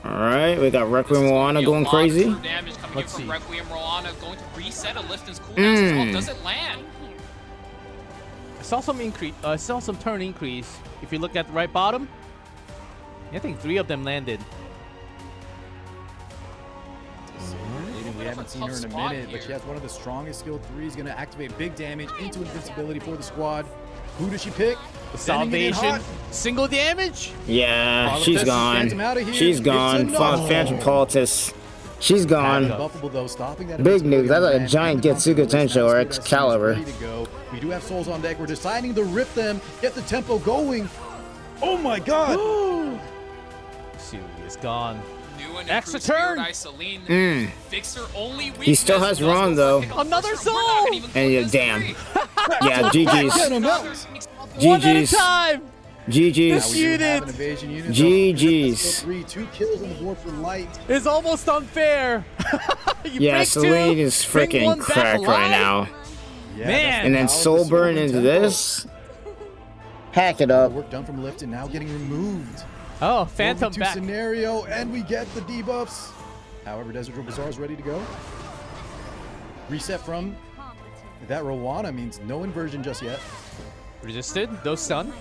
Alright, we got This is Requiem gonna Moana be a going lot of crazy. true damage coming Let's in from see. Requiem Roana, going to reset a Lifton's cooldowns as well. Does it land? I saw some increase. I saw some turn increase. If you look at the right bottom, I think 3 of them landed. Aiden, we haven't seen her in a Tough minute, spot but she here. has one of the strongest skill 3s. Gonna activate big damage into invincibility for the squad. Who does she pick? The Sending it in salvation, hot. single damage. Yeah, Follow she's this, gone. Phantom outta here. She's It's gone. enough. Phantom Politis. She's gone. Unbuffable though, stopping that Big invincibility news, that's on a the giant man. Getsuga Tensho or Now Spirit Excalibur. ready to go. We do have souls on deck. We're deciding to rip them, get the tempo going. Oh my god! Siri is gone. New and Extra improved Spirit turn. Eye Celine. Fixer only weakness. He still has was Ron, the though. pick up Another pressure. We're not soul. gonna even And yeah, put this damn. three. Yeah, Get GG's. him out. One at a GG's. time. GG's. We do have Unit. an evasion unit, though. GG's. 2 kills on the board for Light. It's almost unfair. You Yeah, break Celine 2, is bring freaking one back cracked right alive? now. Yeah, Man. that's the And then power of Soul the Burn Soul into tempo. this. Hack it up. Work done from Lifton, now getting removed. Oh, Phantom 4v2 back. scenario, and we get the debuffs. However, Desert Drill Bazaar is ready to go. Reset from that Rowana means no inversion just yet. Resisted. No stun.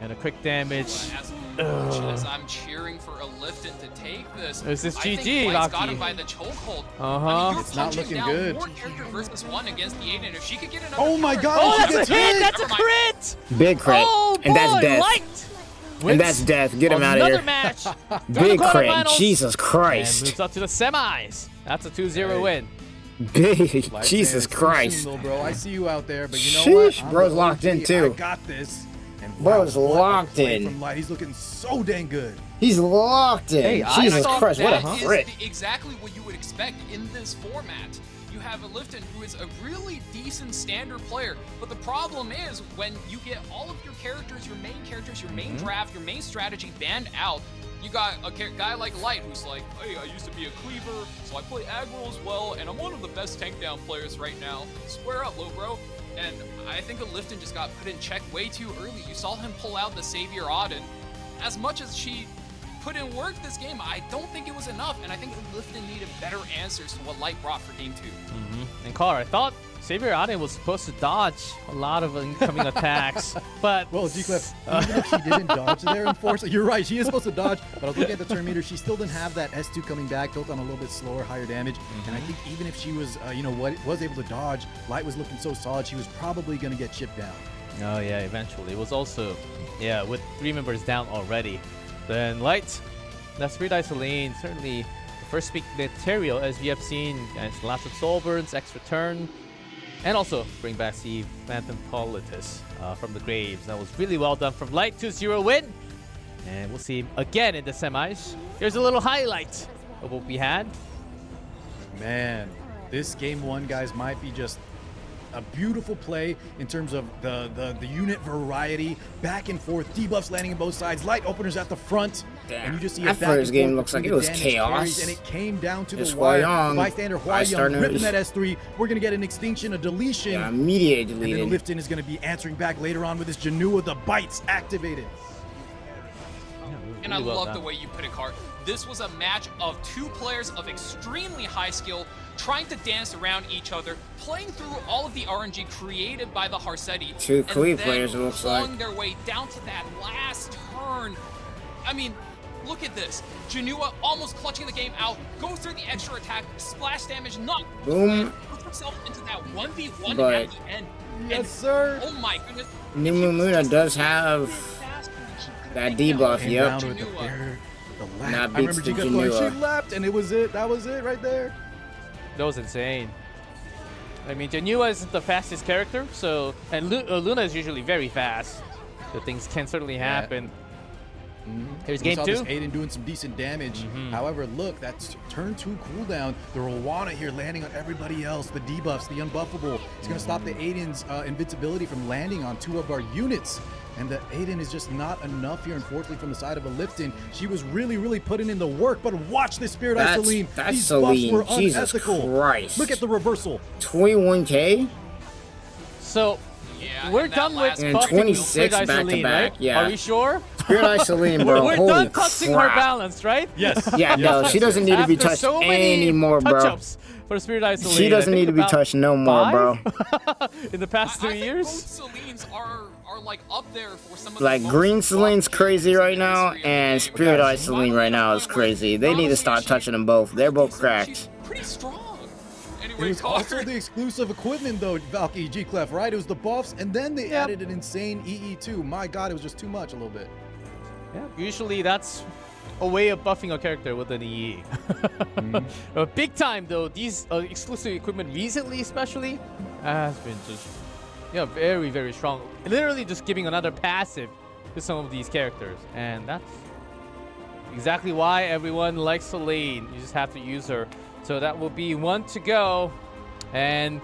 And a quick damage. As much as I'm cheering for a Lifton to take this, Is this I think GG, Light's got Lucky? him by the chokehold. Uh-huh. I mean, you're It's not punching looking down good. More character versus 1 against the Aiden. If she could get another Oh my counter- god, Oh, she that's a gets hit! hit! That's a Never mind. crit! Big crit. Oh, And that's boy, death. Light! And that's death. Get him out of Another here. match. Big crit. quarterfinals, Jesus And Christ. moves up to the semis. That's a 2-0 win. Big. Light Jesus Sands, too Christ. soon, little bro. I see you out there, but you know what? Sheesh, I'm bro's the locked in, OG. too. I got this. And Bro's wow, what a locked play in. From Light. He's looking so dang good. He's locked in. Hey, I Jesus thought Christ, what a That is crit. exactly what you would expect in this format. You have a Lifton who is a really decent standard player, but the problem is when you get all of your characters, your main draft, your main strategy banned out, you got a guy like Light who's like, hey, I used to be a cleaver, so I play aggro as well, and I'm one of the best tank down players right now. Square up, low bro. And I think a Lifton just got put in check way too early. You saw him pull out the Savior Auden. As much as she put in work this game, I don't think it was enough, and I think Lifton needed better answers to what Light brought for game 2. And Car, I thought Savior Auden was supposed to dodge a lot of incoming attacks, but Well, G-Clef, even if she didn't dodge there in force, you're right, she is supposed to dodge, but I was looking at the turn meter, she still didn't have that S2 coming back, built on a little bit slower, higher damage, and I think even if she was, was able to dodge, Light was looking so solid, she was probably going to get chipped down. oh yeah, eventually. It was also, yeah, with 3 members down already. Then Light, that Spirit Isolane, certainly the first peak material as we have seen, guys, lots of soul burns, extra turn, and also bring back the Phantom Politis from the graves. That was really well done from Light. 2-0 win, and we'll see him again in the semis. Here's a little highlight of what we had. Man, this game 1, guys, might be just a beautiful play in terms of the unit variety, back and forth, debuffs landing on both sides, Light openers at the front, Damn. and you just see That a back and first game forth looks like between it was the damage chaos. carries, and it came down to It's the wire. Huayong. Bystander Huayong Bystanders. ripping that S3. We're gonna get an extinction, a deletion, Yeah, immediate and then deleted. Lifton is gonna be answering back later on with his Janua, the bites activated. And I Really well love done. the way you put it, Cart. This was a match of 2 players of extremely high skill, trying to dance around each other, playing through all of the RNG created by the Harsetti, 2 and cleave then players, it looks clawing like. their way down to that last turn. I mean, look at this. Janua almost clutching the game out, goes through the extra attack, splash damage, not Boom. puts himself into that 1v1 But- at the end. Yes, And, sir. oh my goodness. Numumuna does have that debuff, Came yep. down with the bear, the lap. Now I beats remember the Giga going, Janua. she lapped, and it was it. That was it right there. That was insane. I mean, Janua isn't the fastest character, so and Luna is usually very fast. So things can certainly happen. Here's We game saw 2. this Aiden doing some decent damage. However, look, that's turn 2 cooldown. The Rowana here landing on everybody else. The debuffs, the unbuffable. It's going to stop the Aiden's invincibility from landing on 2 of our units. And the Aiden is just not enough here, unfortunately, from the side of a Lifton. She was really, really putting in the work, but watch this Spirit Eye Celine. That's These buffs Celine. were Jesus unethical. Christ. Look at the reversal. 21k? So Yeah, we're and that done with last And buffing 26 Spirit Eye back to Celine, back, right? yeah. Are we sure? Spirit Eye Celine, bro. We're Holy done touching her crap. balance, right? Yes. Yeah, no, she doesn't need to be After touched so many anymore, bro. touch-ups for Spirit Eye Celine. She doesn't I need think to be about touched no more, bro. 5 in the past 3 I think years. both Celines are like up there for some of Like, the Green most Celine's buffed crazy right in the now, history of the and game. Spirit Eye Finally Celine right now is at the point where, crazy. They need to stop honestly, touching them both. They're both she's cracked. pretty strong. It Anyway, was Carter, also the exclusive equipment, though, Valky G-Clef, right? It was the buffs, and then they added an insane EE2. My God, it was just too much a little bit. Yeah, usually that's a way of buffing a character with an EE. Big time though, these exclusive equipment recently especially has been just very, very strong. Literally just giving another passive to some of these characters. And that's exactly why everyone likes Celine. You just have to use her. So that will be 1 to go. And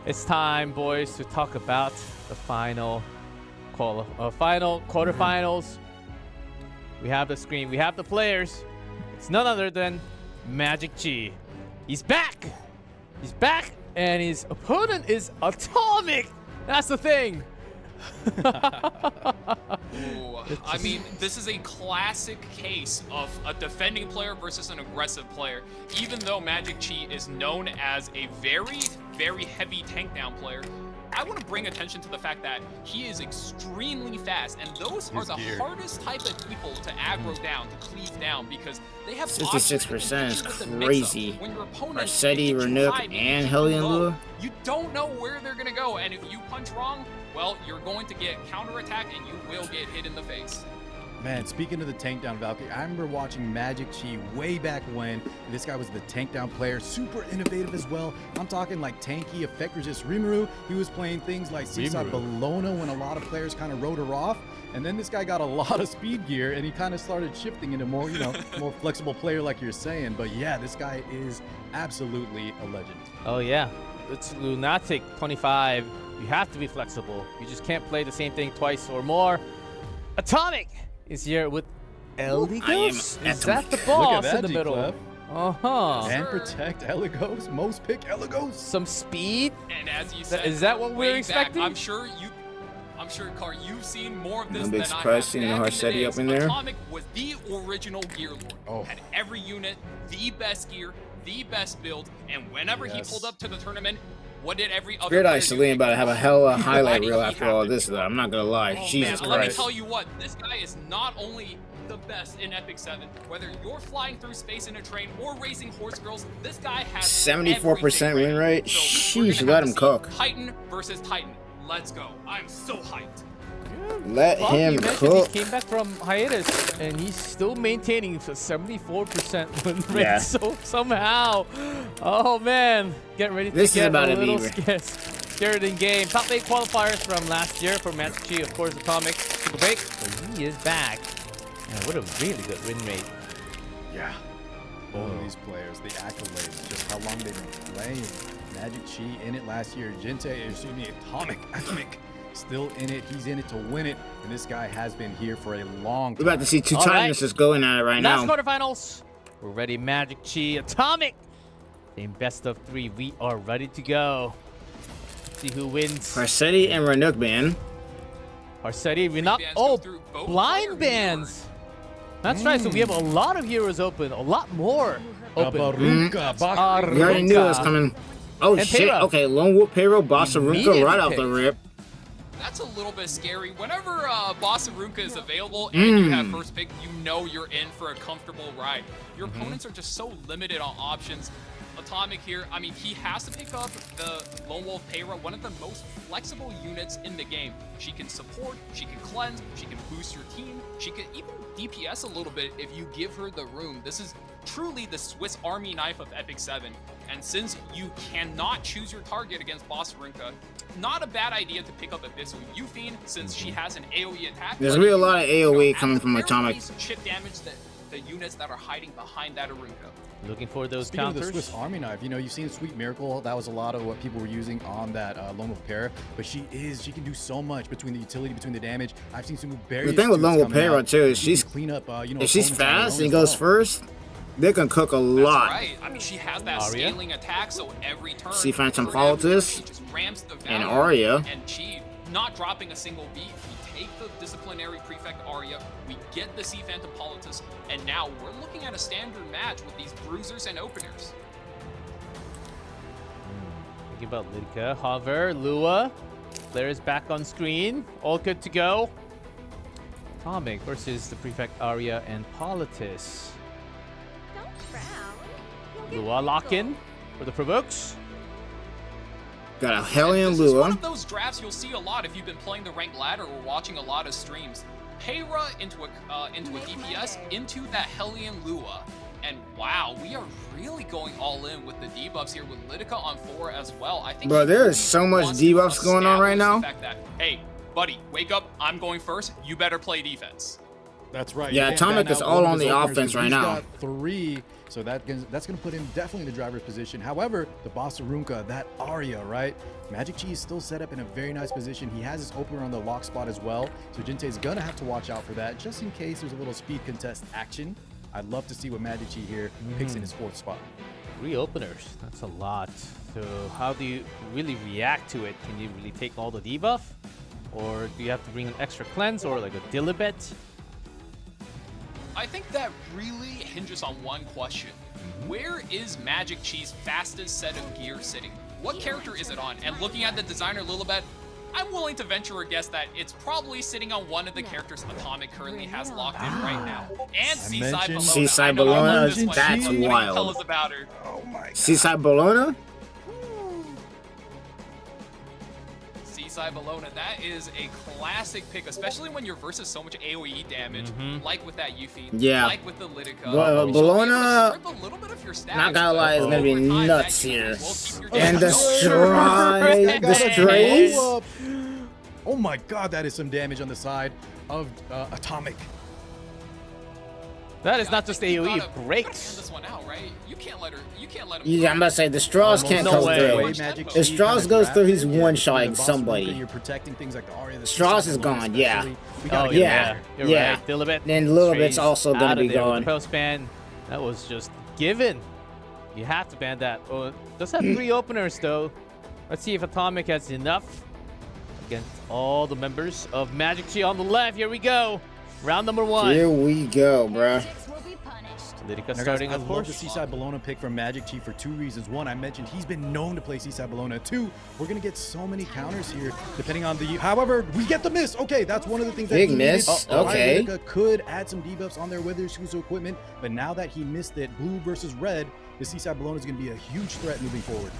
it's time, boys, to talk about the final quarterfinals. We have the screen. We have the players. It's none other than Magic G. He's back. He's back, and his opponent is Atomic. That's the thing. Ooh, I mean, this is a classic case of a defending player versus an aggressive player. Even though Magic Chi is known as a very, very heavy tank down player, I want to bring attention to the fact that he is extremely fast, and those are the hardest type of people to aggro down, to cleave down, because they have 56% is with the mix-up. crazy. When your opponent Marsetti, hits you Renook, high, maybe and too Hellion low, Lure. you don't know where they're gonna go, and if you punch wrong, well, you're going to get counterattack, and you will get hit in the face. Man, speaking of the tank down Valkyrie, I remember watching Magic Chi way back when. This guy was the tank down player, super innovative as well. I'm talking like tanky, effect resist Rimuru. He was playing things like Seaside Bologna when a lot of players kind of wrote her off. And then this guy got a lot of speed gear and he kind of started shifting into more, you know, more flexible player like you're saying. But yeah, this guy is absolutely a legend. Oh yeah, it's Lunatic 25. You have to be flexible. You just can't play the same thing twice or more. Atomic is here with Eligos. Is that the boss in the middle? Uh-huh. And protect Eligos. Most pick Eligos. Some speed. And as you said, is that what we're expecting? I'm sure, Car, you've seen more of this No than big I surprise have. seeing the Harsetti up in there. Atomic was the original gear lord. Had every unit, the best gear, the best build, and whenever he pulled up to the tournament, what did every other Spirit player Eyes do? Celine about to have a hell of a highlight reel Why did he after have all to this, do though. I'm not gonna lie. Jesus man, let me Christ. tell you what, this guy is not only the best in Epic 7, whether you're flying through space in a train or racing horse girls, this guy has 74% win rate? So we're Sheesh, gonna let have him to see cook. Titan versus Titan. Let's go. I'm so hyped. Let Bobby, him you mentioned cook. He came back from hiatus and he's still maintaining a 74% win rate. Yeah. So somehow, oh man, get ready to This is get about a a little beaver. scared in game. Top 8 qualifiers from last year for Magic Chi, of course, Atomic. Super Bake, but he is back. Man, what a really good win rate. Yeah. Both of these players, the accolades, just how long they've been playing. Magic Chi in it last year. Atomic, still in it. He's in it to win it. And this guy has been here for a long time. We're about to see two All Titans right. just going at it right Last now. quarterfinals. We're ready, Magic Chi, Atomic. In best of 3, we are ready to go. See who wins. Harsetti and Ranuk Band. Harsetti, we're not. Bands Oh, go through both blind player bands. That's right. So we have a lot of heroes open, a lot more open. Baruka, We already knew it was coming. Oh, And shit. Payro. Okay, Lone Wolf Payro, Bossa Immediately Ruka right off picked. the rip. That's a little bit scary. Whenever Bossa Ruka is available and you have first pick, you know you're in for a comfortable ride. Your opponents are just so limited on options. Atomic here, I mean, he has to pick up the Lone Wolf Payra, one of the most flexible units in the game. She can support, she can cleanse, she can boost your team, she can even DPS a little bit if you give her the room. This is truly the Swiss Army knife of Epic 7. And since you cannot choose your target against Bossa Ruka, not a bad idea to pick up Abyssal Euphine since she has an AoE attack. There's gonna be a lot of AoE at coming the from very Atomic. least, chip damage the units that are hiding behind that Arunka. Looking for those Speaking counters. of the Swiss Army knife, you know, you've seen Sweet Miracle. That was a lot of what people were using on that Lone Wolf Para. But she can do so much between the utility, between the damage. I've seen some very. The thing with Lone Wolf Para too is she's clean up. You know, if she's opponents on her fast own and as goes well. first, they can cook a That's lot. right. I mean, she has that Arya. scaling attack, so every turn. See Phantom her Politis damage just ramps the and value, Arya. And she not dropping a single beat. We take the disciplinary prefect Arya, we get the Sea Phantom Politis, and now we're looking at a standard match with these bruisers and openers. Thinking about Lidka, Hover, Lua. Blair is back on screen. All good to go. Atomic versus the Prefect Arya and Politis. Don't frown. You'll get Lua lock in for the provokes. Got a Hellion This is one Lua. of those drafts you'll see a lot if you've been playing the ranked ladder or watching a lot of streams. Payra into a DPS into that Hellion Lua. And wow, we are really going all in with the debuffs here with Lidica on 4 as well. I think Bro, he there really is so much wants to debuffs going on right establish now. the fact that, hey, buddy, wake up, I'm going first, you better play defense. That's right. Yeah, You can't Atomic ban is out all one of on his the openers offense because right he's now. got 3, so that's going to put him definitely in the driver's position. However, the Bossa Ruka, that Arya, right? Magic Chi is still set up in a very nice position. He has his opener on the lock spot as well, so Jinte's going to have to watch out for that just in case there's a little speed contest action. I'd love to see what Magic Chi here picks in his 4th spot. 3 openers. That's a lot. So how do you really react to it? Can you really take all the debuff? Or do you have to bring an extra cleanse or like a Dilibet? I think that really hinges on one question. Where is Magic Chi's fastest set of gear sitting? What character is it on? And looking at the designer Lilibet, I'm willing to venture a guess that it's probably sitting on one of the characters Atomic currently has locked in right now. And Seaside mentioned Bologna. Seaside I know you love Bologna, this one. that's What can you wild. Tell us about her. Seaside Bologna? Seaside E7WC, that is a classic pick, especially when you're versus so much AoE damage, like with that Yuffie, Yeah. like with the Lidica. Well, Bologna, not not gonna lie, is gonna be nuts here. And destroy the strays. Oh my god, that is some damage on the side of Atomic. That is not just AoE, it breaks. This one out, right? You can't let him. Yeah, I'm about to say the straws can't no come way. through. If straws goes through, he's one-shotting somebody. You're protecting things like the Arya, the Straws is gone, yeah. Oh, yeah. You're Yeah. right. Dilibit. Then Lilibit's Strays also out gonna of be there with gone. the post ban. That was just given. You have to ban that. Oh, does have 3 openers though. Let's see if Atomic has enough against all the members of Magic Chi on the left. Here we go. Round number 1. Here we go, bruh. Lidica Now, starting, guys, of I love the course. Seaside Bologna pick from Magic Chi for 2 reasons. 1, I mentioned he's been known to play Seaside Bologna. 2, we're going to get so many counters here, depending on the... However, we get the miss. Okay, that's one of the things that Big he miss. needed. Okay. Lidica could add some debuffs on their Witherskuso equipment, but now that he missed it, blue versus red, the Seaside Bologna is going to be a huge threat moving forward.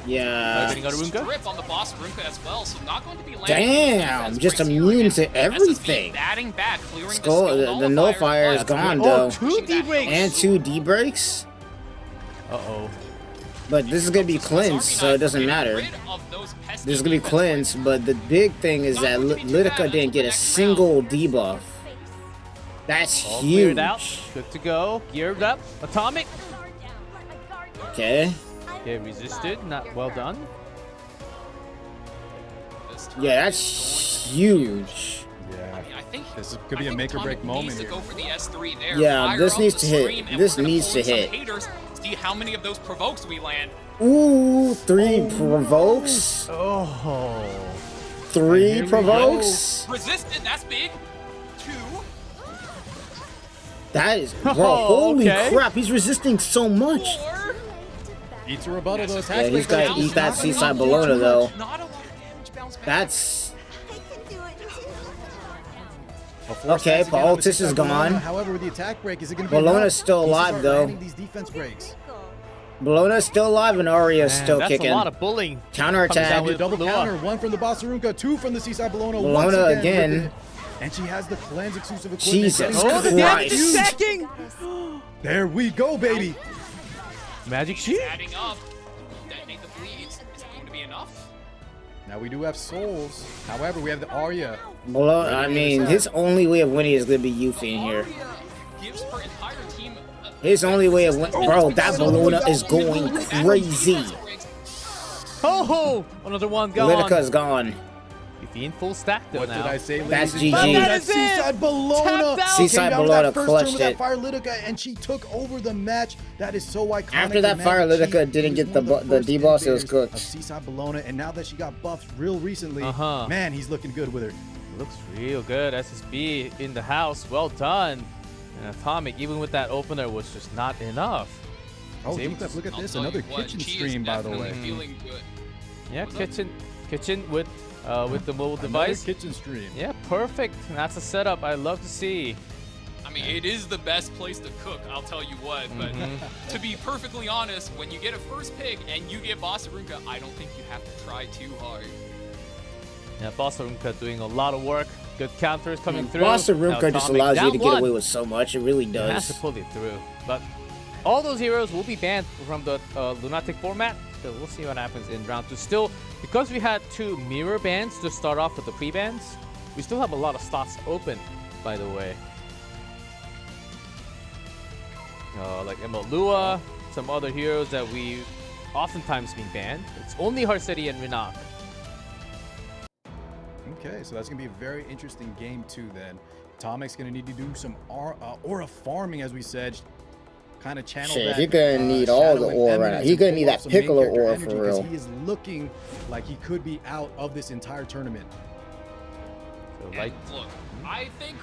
Yeah. Getting out of Runka? Strip on the boss Runka as well, so not going to be landing. Damn, just immune to everything. Batting back, clearing Skull, the nullifier is gone though. 2 D-breaks. And 2 D-breaks? Uh-oh. But this is gonna be cleansed, so it doesn't matter. This is gonna be cleansed, but the big thing is that Lidica didn't get a single debuff. That's All huge. cleared out. Good to go. Geared up. Atomic. Okay. Okay, resisted. Not well done. Yeah, that's huge. Yeah. I think This could be a make or break moment needs to here. go for the S3 there. Yeah, Fire this up needs the to hit. stream, and This we're gonna needs pull to in some hit. haters, see how many of those provokes we land. Ooh, 3 provokes. Oh. 3 provokes. Resisted, that's big. 2. That is, bro. Oh, Holy okay. crap, he's resisting so much. 4. Eats a rebuttal, though. Yeah, he's got to eat that Seaside Bologna though. Not a lot of damage bounce back. That's A force Okay, pass again on the Paultis Seaside is Bologna. gone. However, with the attack break, is it going to be Bologna's enough? still He needs to alive, start though. landing these defense breaks. Bologna's still alive and Arya's Man, still that's kicking. a lot of bullying. Counterattack. Coming With with double Lua. counter, 1 from the Bossarunka, 2 from the Seaside Bologna. Bologna once again. with it. And she has the cleanse exclusive equipment. Jesus Oh, the damage is Christ. stacking. There we go, baby. Magic Chi. Adding up. Detonate the bleeds. Is it going to be enough? Now we do have souls. However, we have the Arya. Bologna, I mean, his only way of winning is going to be Yuffie in here. Arya gives her entire team His only way of winning. Bro, that Bologna is going crazy. Oh, another one gone. Lidica's gone. Yuffie in full stack though What now. did I say, ladies That's and GG. gentlemen? That That's is it. Seaside Bologna. Tapped out. Seaside Came down to Bologna that first turn clutched with that it. Fire Lidica, and she took over the match. That is so iconic. After that for Fire Magic Chi. Lidica didn't She get was the one of the first debuffs, it was invaders cooked. of Seaside Bologna, and now that she got buffed real recently, man, he's looking good with her. Looks real good. SSB in the house. Well done. And Atomic, even with that opener, was just not enough. Oh, He's able Deep, look at I'll this, tell you another what, kitchen she is stream, by the definitely way. Feeling good. Yeah, What's up? kitchen with the mobile Another device. kitchen stream. Yeah, perfect. That's a setup I love to see. I mean, it is the best place to cook, I'll tell you what. But to be perfectly honest, when you get a first pick and you get Bossarunka, I don't think you have to try too hard. Yeah, Bossarunka doing a lot of work. Good counters coming through. Bossarunka Now just Atomic allows you down to get one. away with so much. It really It has to does. pull it through. But all those heroes will be banned from the Lunatic format. So we'll see what happens in round 2. Still, because we had 2 mirror bans to start off with the pre-bans, we still have a lot of slots open, by the way. Like Lua, some other heroes that we oftentimes been banned. It's only Harsetti and Rinak. Okay, so that's going to be a very interesting game, too, then. Atomic's going to need to do some aura farming, as we said. Kind of channel Shit, that. he gonna need all Shadow the and aura right now. Eminence He and gonna pull need off that some main Piccolo character aura energy, for 'cause real. He is looking like he could be out of this entire tournament. So, And look, I think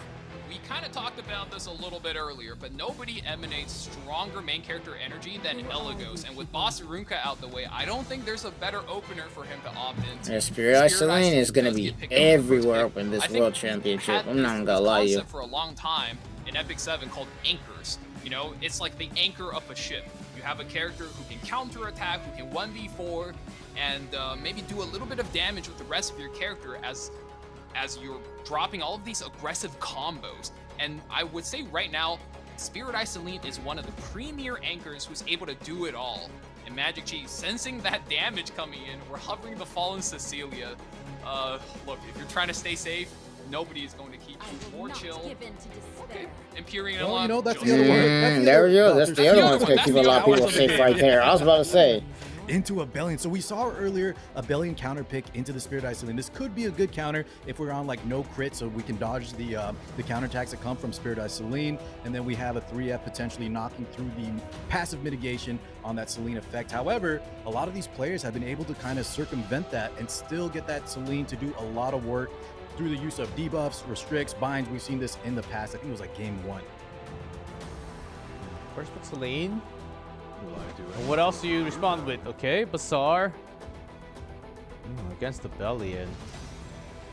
we kind of talked about this a little bit earlier, but nobody emanates stronger main character energy than Elagos. And with Bossarunka out the way, I don't think there's a better opener for him to opt into. Yeah, Spirit Isolane is gonna does be get picked up in the first everywhere pick. up in this I think World we've Championship. had I'm not this gonna lie to you. concept for a long time in Epic 7 called anchors. You know, it's like the anchor of a ship. You have a character who can counterattack, who can 1v4, and maybe do a little bit of damage with the rest of your character as you're dropping all of these aggressive combos. And I would say right now, Spirit Eye Celine is one of the premier anchors who's able to do it all. And Magic Chi, sensing that damage coming in, we're hovering the Fallen Cecilia. Look, if you're trying to stay safe, nobody is going to keep you more chill. Okay, Empyrean Well, you know, that's Unlock. the other one. There we go. That's the other one that's gonna keep a lot of people safe right there. I was about to say. Into Abellion. So we saw earlier Abellion counter pick into the Spirit Eye Celine. This could be a good counter if we're on like no crit, so we can dodge the counterattacks that come from Spirit Eye Celine, and then we have a 3F potentially knocking through the passive mitigation on that Celine effect. However, a lot of these players have been able to kind of circumvent that and still get that Celine to do a lot of work through the use of debuffs, restricts, binds. We've seen this in the past. I think it was like game 1. First with Celine. And what else do you respond with? Okay, Bazaar. Against the Bellion.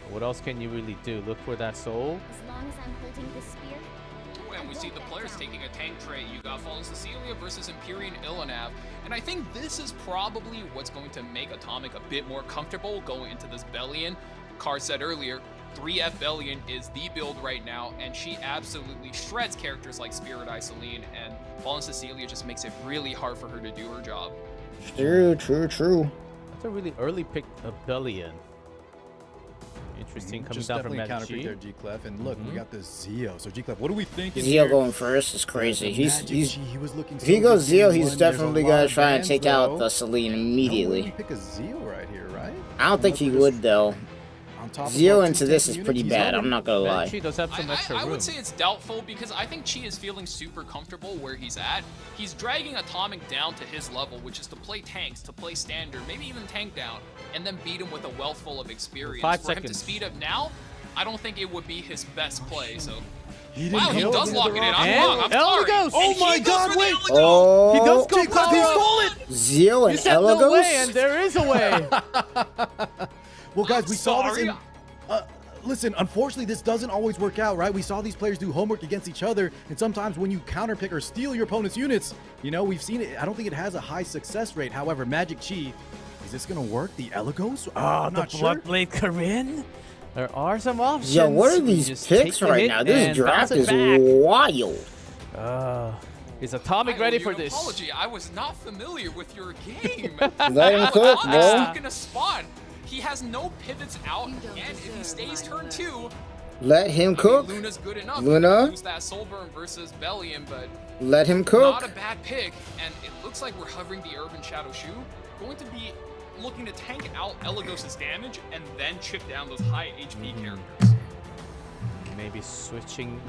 What else can you really do? Look for that soul. As long as I'm holding the spear. And we see the players taking a tank trait. You got Fallen Cecilia versus Empyrean Illanav. And I think this is probably what's going to make Atomic a bit more comfortable going into this Bellion. Carr said earlier, 3F Bellion is the build right now, and she absolutely shreds characters like Spirit Eye Celine, and Fallen Cecilia just makes it really hard for her to do her job. True. That's a really early pick of Bellion. Interesting, coming Just down from definitely Magic counter pick there, G-Clef. And look, we got this Zeo. So G-Clef, what do we think? Zeo going first is crazy. He was looking. if he so goes good Zeo, in he's one. definitely There's a lot gonna of try and bans, take though. out the Celine No, immediately. we pick a Zeo right here, right? I don't think he would though. On top of Zeo our into two this tank is pretty units, he's bad. already- I'm not gonna lie. She does have some extra I room. would say it's doubtful because I think Chi is feeling super comfortable where he's at. He's dragging Atomic down to his level, which is to play tanks, to play standard, maybe even tank down, and then beat him with a wealth full of experience. 5 For him to seconds. speed up now, I don't think it would be his best play. So, He didn't wow, he go does into lock the it in. rock. I'm And wrong. I'm Ello sorry. goes. And Oh he my goes God, for the wait. Ello go. He does go G-Clef, he power stole up. it! Zeo You and said no way, and Elagos? there is a way. Well, guys, I'm we saw this sorry. in. Listen, unfortunately, this doesn't always work out, right? We saw these players do homework against each other, and sometimes when you counterpick or steal your opponent's units, you know, we've seen it. I don't think it has a high success rate. However, Magic Chi, is this going to work? The Elagos? I'm The not sure. Bloodblade Corinne. There are some options. Yo, what are You these just take picks the right hit now? This and draft bounce it is back. wild. Is Atomic I ready owe you for an this? Apology. I was not familiar with your game. Let him cook, Atomic's bro. stuck in a spot. He has no pivots out, and if he stays turn 2, Let him I cook. mean, Luna's good enough. Luna? Use that soul burn versus Bellion, but Let him not cook. a bad pick. And it looks like we're hovering the Urban Shadow Shoe. Going to be looking to tank out Elagos' damage and then chip down those high HP characters. Maybe switching,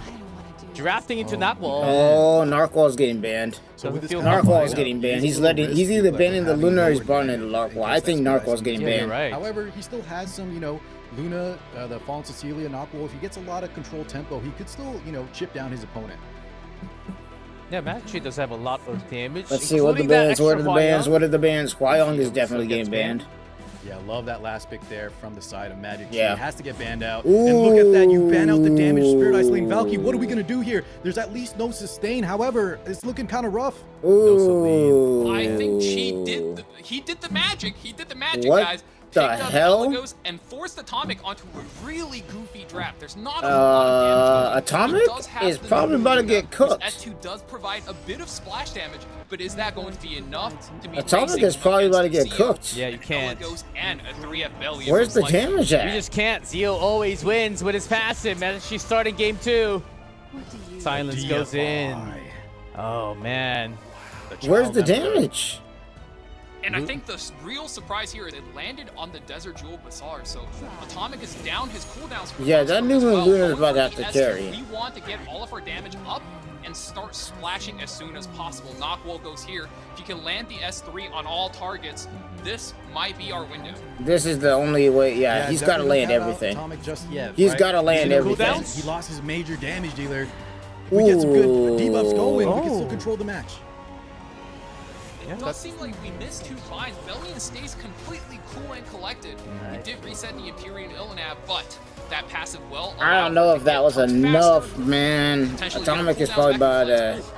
drafting into that wall. Oh, Narquoil's getting banned. So with this Doesn't feel kind of Narquoil's lineup, getting banned. it is He's a little letting. He's risky, either like, banning the having Luna or he's lower banning the damage Narquoil. in I case think that Narquoil's Spirit Eye getting Yeah, you're banned. right. However, he still has some, you know, Luna, the Fallen Cecilia, Knockwolf. If he gets a lot of control tempo, he could still, you know, chip down his opponent. Yeah, Magic does have a lot of damage. Let's see what the including that bans. What are extra the bans? Huayang. What are the bans? Huayong is definitely gets getting banned. Yeah, love that last pick there from the side of Magic. Yeah. He has to get banned out. And look at that, you ban out the damage. Spirit Eye Celine Valky, what are we going to do here? There's at least no sustain. However, it's looking kind of rough. Ooh. I think he did the magic. He did the magic, What guys. the Picked up hell? Elagos and forced Atomic onto a really goofy draft. There's not a lot of damage going on. Atomic He does have is the probably about to get Luna, cooked. whose S2 does provide a bit of splash damage, but is that going to be enough to be Atomic racing is probably about to against get Zeo, cooked. Yeah, you an can't. Elagos and a 3F Bellion? Where's most the likely? damage You at? just can't. Zeo always wins with his passive. Man, she's starting game 2. What do you Silence goes in. DFI. Oh man. Where's child the emperor. damage? And I think the real surprise here is it landed on the Desert Jewel Bazaar, so Atomic is down his cooldowns. For Yeah, first that turn new as well. Luna's about to Going have for to the S2, carry. We want to get all of our damage up and start splashing as soon as possible. Knockwool goes here. If you can land the S3 on all targets, this might be our window. This is the only way. Yeah, he's got to definitely land count out everything. Atomic just yet, He's right? gotta land He's in everything. cooldowns. He lost his major damage dealer. If we get some good debuffs going, we can still control the match. It does seem like we missed 2 finds. Bellion stays completely cool and collected. He did reset the Empyrean Illinav, but that passive well. I don't know if that was enough, man. Atomic is probably about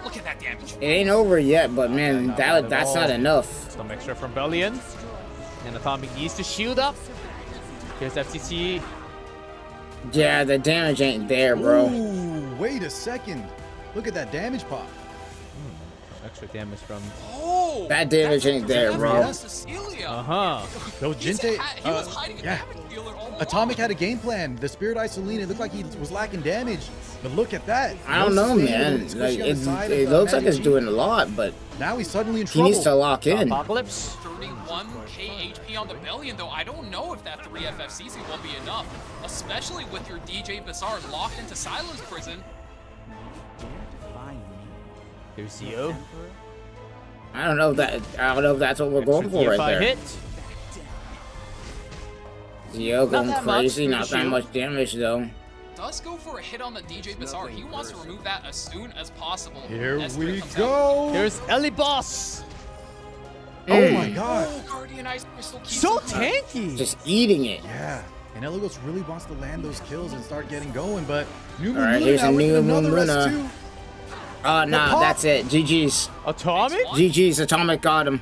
Look at that damage. it ain't over yet, but man, that's not enough. Some extra from Bellion. And Atomic needs to shield up. Here's FCC. Yeah, the damage ain't there, bro. Ooh, wait a second. Look at that damage pop. Extra damage from. Oh, That damage ain't there, bro. Those Jinte, he was hiding a yeah. damage dealer all Atomic along. had a game plan. The Spirit Eye Celine, it looked like he was lacking damage. But look at that. I don't know, man. Like, it looks like it's doing a lot, but Now he's suddenly in he trouble. needs to lock in. Apocalypse. 31k HP on the Bellion, though. I don't know if that 3 FFCC will be enough, especially with your DJ Bazaar locked into Silence Prison. Here's Zio. I don't know if that's what we're going for right there. Hit. Zio going that crazy, much. not that much damage though. Does go for a hit on the DJ Bazaar. He wants to remove that as soon as possible. Here as we comes out. go. Here's Ellie Boss. Oh my god. Oh, Guardian Ice Crystal keeps So him. tanky. Just eating it. Yeah. And Elagos really wants to land those kills and start getting going, but New All right, Moon here's now a with New another Moon S2. Nah, pop. that's it. GG's. Atomic. GG's. Atomic got him.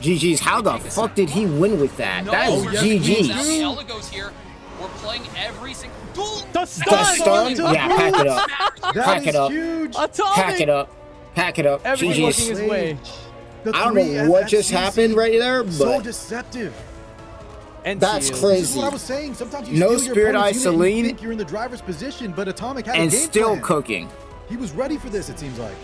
GG's. How the fuck did he win with that? No, That is we're just moving GG's. out the Elegos here. We're playing every single duel. The The stun. stun? Yeah, pack it up. That Pack is it up. huge. Atomic. Pack it up. Pack it up. Everything working GG's. his way. The I don't know 3 what just FFCC, happened right there, So but deceptive. And that's shield. This is crazy. what I was saying. Sometimes you No steal your Spirit Eye opponent's unit and you Celine. think you're in the driver's position, but Atomic had a And game still plan. cooking. He was ready for this, it seems like.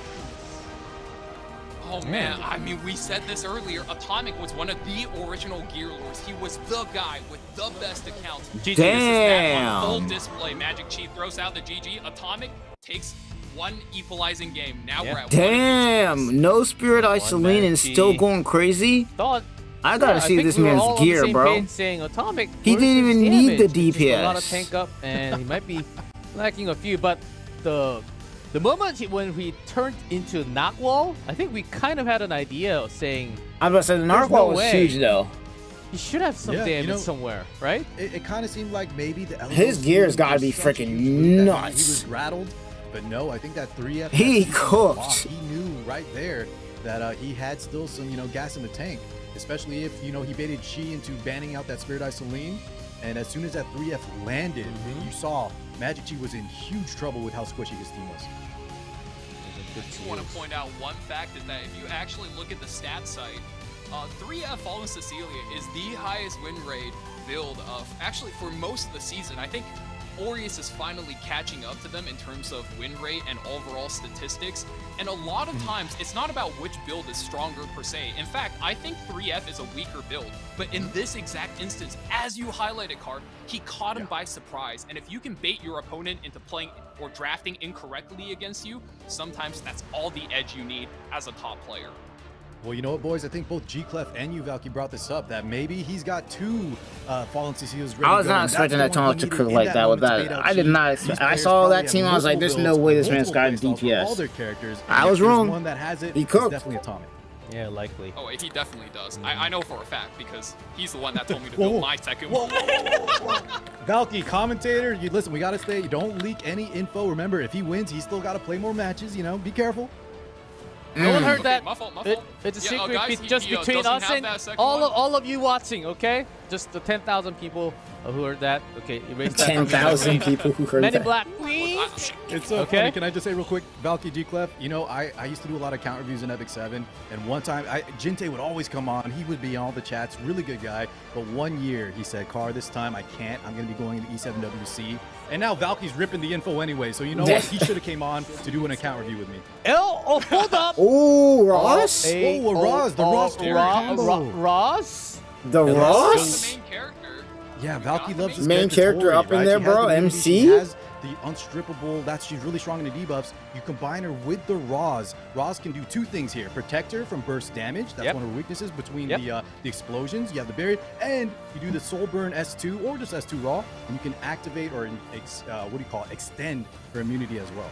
Oh man, I mean, we said this earlier. Atomic was one of the original Gear Lords. He was the guy with the best account. GG. That on full Damn. display. Magic Chief throws out the GG. Atomic takes one equalizing game. Now Yeah. we're at Damn. No Spirit Eye Celine and still going crazy. Thought. I gotta see this man's gear, bro. Saying Atomic. He where's didn't his even need the damage? Just a lot of DPS. tank up, and he might be lacking a few. But the moment when we turned into Knockwall, I think we kind of had an idea of saying I was about to say the There's narwhal no was way. huge though. he should have some Yeah, you damage know- somewhere, right? It kind of seemed like maybe the His Elagos gear's was gotta be such a freaking huge loot that He nuts. was rattled, but no, I think that 3F. He FFCC cooked. lock, He knew right there that he had still some, gas in the tank, especially if, he baited Chi into banning out that Spirit Eye Celine. And as soon as that 3F landed, you saw Magic Chi was in huge trouble with how squishy his team was. I just want to point out one fact is that if you actually look at the stat site, 3F Fallen Cecilia is the highest win rate build of actually for most of the season. I think Aureus is finally catching up to them in terms of win rate and overall statistics. And a lot of times, it's not about which build is stronger per se. In fact, I think 3F is a weaker build. But in this exact instance, as you highlighted, Card, he caught him by surprise. And if you can bait your opponent into playing or drafting incorrectly against you, sometimes that's all the edge you need as a top player. Well, you know what, boys? I think both G-Clef and you, Valky, brought this up, that maybe he's got 2 Fallen Cecilias ready I was to go, not and that's expecting the that one Atomic he to needed cook in like that with moment to that. bait out I did Chi. not These expect. I players saw probably that have team. I was like, multiple there's no builds, way this man's multiple got playstyles for all DPS. their characters. I and was if there's wrong. one that has it, He it's cooked. definitely Atomic. Yeah, likely. Oh, he definitely does. I know for a fact because he's the one that told me to Whoa, build whoa. my second Whoa, one. whoa, whoa, whoa. Valky, commentator, you listen, we gotta stay. Don't leak any info. Remember, if he wins, he's still gotta play more matches, be careful. No one heard Okay, that. my fault, my It- fault. it's a Yeah, secret guys, just he between doesn't us have and that second all one. all of you watching, okay? Just the 10,000 people who heard that. Okay, erase that. 10,000 people who heard Men in that. Black, please. It's so Okay. funny. Can I just say real quick, Valky G-Clef, I used to do a lot of count reviews in Epic 7, and one time, Jinte would always come on. He would be in all the chats, really good guy. But one year, he said, Car, this time I can't. I'm going to be going into E7WC. And now Valky's ripping the info anyway, so you know what? He should have came on to do an account review with me. Oh, hold up. Ooh, Ross? a Ross, the Ross carry combo. Ross? The That's Ross? the main character. Yeah, Valky loves this Main character Tori, up in right? there, She has bro, the immunity, MC? She has the unstrippable. She's really strong in the debuffs. You combine her with the Roz. Roz can do 2 things here: protect her from burst damage. That's Yep. one of her weaknesses. Between Yep. the explosions, you have the barrier, and you do the Soul Burn S2 or just S2 Raw, and you can activate or extend her immunity as well.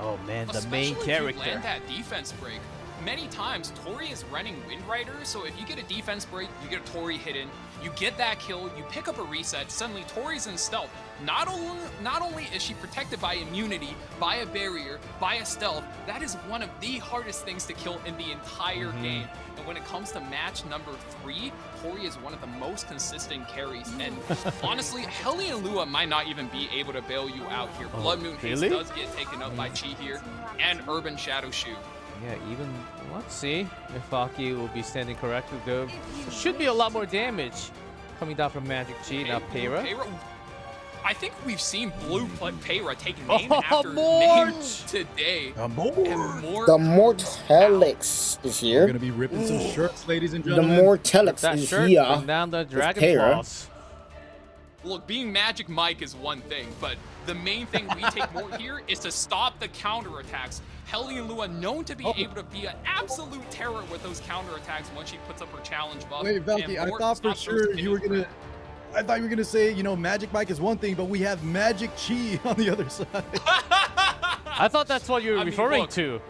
Oh man, the Especially main if you character. land that defense break. many times Tori is running Wind Rider, so if you get a defense break, you get a Tori hidden, you get that kill, you pick up a reset, suddenly Tori's in stealth. Not only is she protected by immunity, by a barrier, by a stealth, that is one of the hardest things to kill in the entire game. And when it comes to match number 3, Tori is one of the most consistent carries. And honestly, Hellion Lua might not even be able to bail you out here. Blood Moon Haze does get taken up by Chi here, and Urban Shadow Shoe. Yeah, even, let's see if Aki will be standing correctly though. Should be a lot more damage coming down from Magic Chi, now Payra. I think we've seen Blue Payra take name after name today. The Mortelix is here. We're gonna be ripping some shirts, ladies and The gentlemen. Mortelix That is shirt, here. bring down the Dragon Payra. Claws. Look, being Magic Mike is one thing, but the main thing we take more here is to stop the counterattacks. Hellion Lua known to be able to be an absolute terror with those counterattacks once she puts up her challenge buff. Wait, Valky, I thought for sure you were gonna. I thought you were gonna say, you know, Magic Mike is one thing, but we have Magic Chi on the other side. I thought that's what you were referring to.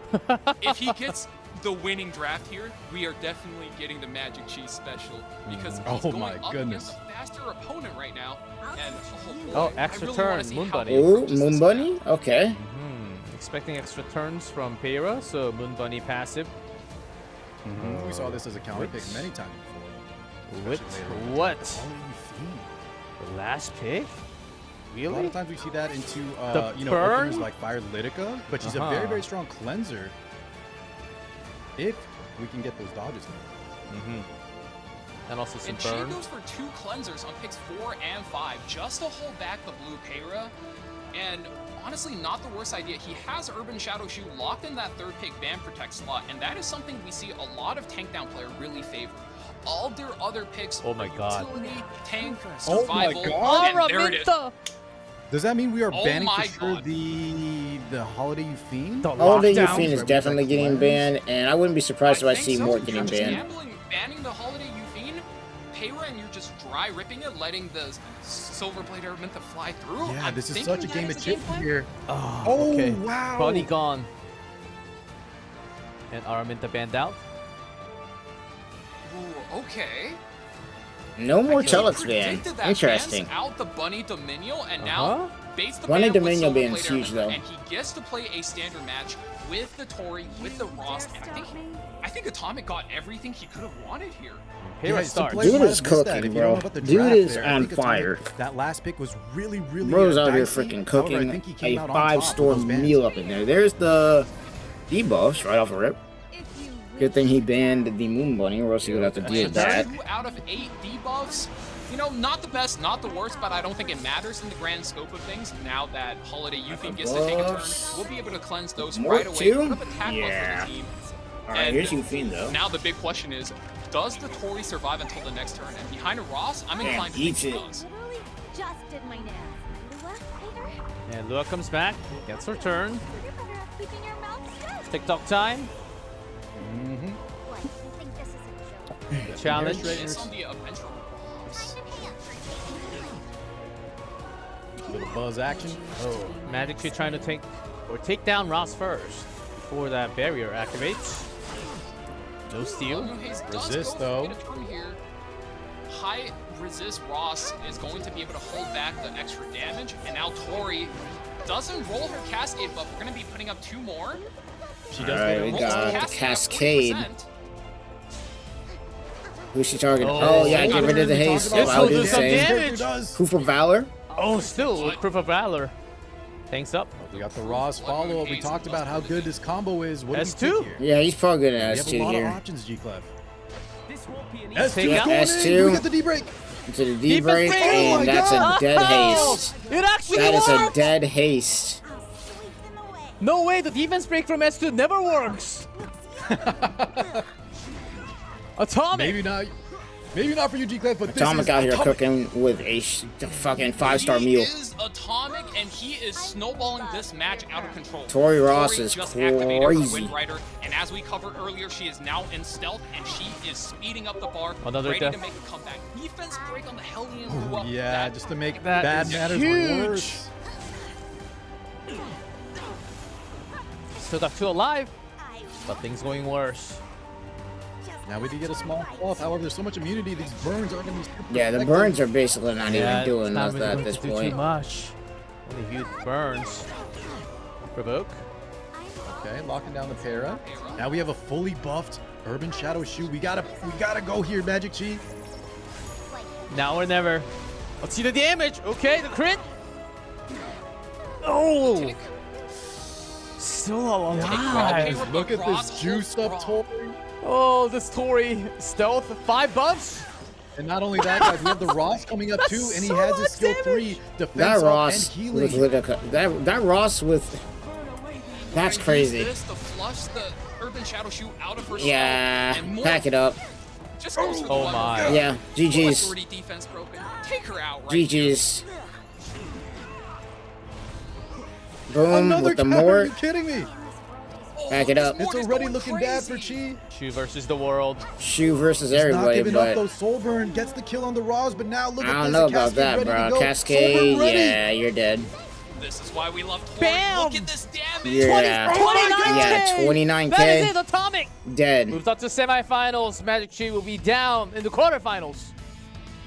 If he gets the winning draft here, we are definitely getting the Magic Chi special because he's going up against a faster opponent right now. And extra turn, Moon Bunny. Ooh, Moon Bunny? Okay. Expecting extra turns from Payra, so Moon Bunny passive. We saw this as a counter pick many times before. With what? The last pick? A Really? lot of times we see that into The you know, burn? openers like Fire Litica, but she's a very, very strong cleanser. If we can get those dodges in. And also some and she burn. goes for 2 cleansers on picks 4 and 5 just to hold back the blue Payra. And honestly, not the worst idea. He has Urban Shadow Shoe locked in that 3rd pick Band Protect slot, and that is something we see a lot of tank down player really favor. All their other picks, Oh my god. utility, tank, Oh my survival, god. and there it is. Does that mean we are Oh banning my for sure God. the Holiday Euphine? Holiday Lockdown. Euphine is definitely getting banned, and I wouldn't be surprised if I see more getting banned. Banning the Holiday Euphine, Payra, and you're just dry ripping it, letting the Silver Blade Araminta fly through. Yeah, I'm this is thinking such a that game is of the chip game plan. here. Oh, okay. Wow. Bunny gone. And Araminta banned out. Ooh, okay. No more He Telex ban. predicted that Interesting. bans out the Bunny Dominion, and now baits the Bunny ban with Dominion Silver ban Blade is huge, Araminta, though. and he gets to play a standard match with the Tori, with the Ross, and I think Atomic got everything he could have wanted here. Payra some starts. players Dude might is have missed that. cooking, If you don't know bro. about the Dude draft is there, I on think Atomic- fire. That last pick was really, really Bro's out here dicey. freaking However, I cooking think he a came out on top with 5-star those bans. meal up in there. There's the debuffs right off the rip. Good thing he banned the Moon Bunny, or else he would have to deal with that. 2 out of 8 debuffs. You know, not the best, not the worst, but I don't think it matters in the grand scope of things. Now that Holiday Euphine gets to take a turn, we'll be able to cleanse those More right away. too? Put up a tackle Yeah. for the team. Alright, here's Euphine though. Now the big question is, does the Tori survive until the next turn? And behind a Ross, I'm inclined to think eats he it. does. Literally just did my nails. Lua, later. And Lua comes back, gets her turn. You're better at keeping your mouth shut. TikTok time. What? You think this is a joke? Challenge. It's on the adventure Ross. Little buzz action. Oh, Magic Tree trying to take down Ross first before that barrier activates. No steal. Hayes does Resist, go for though. get a turn here. High resist Ross is going to be able to hold back the extra damage, and now Tori doesn't roll her cascade, but we're going to be putting up 2 more. She does Alright, get we a Rolls got the the at Cascade. 40%. Who's she targeting? Oh, Oh, yeah, get rid of the we haste. talked This I will was do just some saying. damage. Proof of Valor. Oh, still with Proof of Valor. Thanks up. We got the Ross follow-up. We talked about how good this combo is. What do we S2? pick here? Yeah, he's probably good We at have a S2 lot of here. options, G-Clef. Take S2 out going in. S2. Do we get the D-break? Into the Defense D-break, break. Oh my and that's a God. dead Oh, haste. it actually That is a worked. dead haste. I'll sweep them away. No way, the defense break from S2 never works. Atomic. Maybe not for you, G-Clef, but Atomic this is out here Atomic. cooking with a fucking 5-star meal. He is Atomic, and he is snowballing this match out of control. Tori Ross is just activated her crazy. Wind Rider, and as we covered earlier, she is now in stealth, and she is speeding up the bar, Another ready death. to make a comeback. Defense break on the Hellion Lua. Yeah, just to make That bad is matters huge. worse. Still got 2 alive. I but things going worse. Now we did get a small buff. However, there's so much immunity. These burns aren't going to be super Yeah, the effective. burns are basically not even doing not nothing really at going this to do point. Too much. Only huge burns. Provoke. Okay, locking down the para. Now we have a fully buffed Urban Shadow Shoe. We gotta go here, Magic Chi. Now or never. Let's see the damage. Okay, the crit. Oh! Still alive. Look at this juiced up Tori. Oh, this Tori stealth 5 buffs. And not only that, guys, we have the Ross coming up too, and he so has his much skill damage. 3 defense That up Ross and with healing. that Ross with that's crazy. This to flush the Urban Shadow Shoe out of her Yeah, skull, and more pack it up. just goes for the Oh one. my. Yeah, GG's. Authority defense broken. Take her out right GG's. Boom Another with the counter, are mort. you kidding me? now. Back it up. It's already looking bad for Chi. Shu versus the world. Shoe versus He's not everybody, giving up but those soul burn, gets the kill on the Ross, but now look I at don't this. know the about Cascade that, ready to bro. go. Soul Cascade, burn ready. yeah, you're dead. This is why we love Tori. Bam! Look at this damage. Yeah. 29K! Yeah, 29K. That is it, Atomic! Dead. Moves up to semifinals. Magic Chi will be down in the quarterfinals.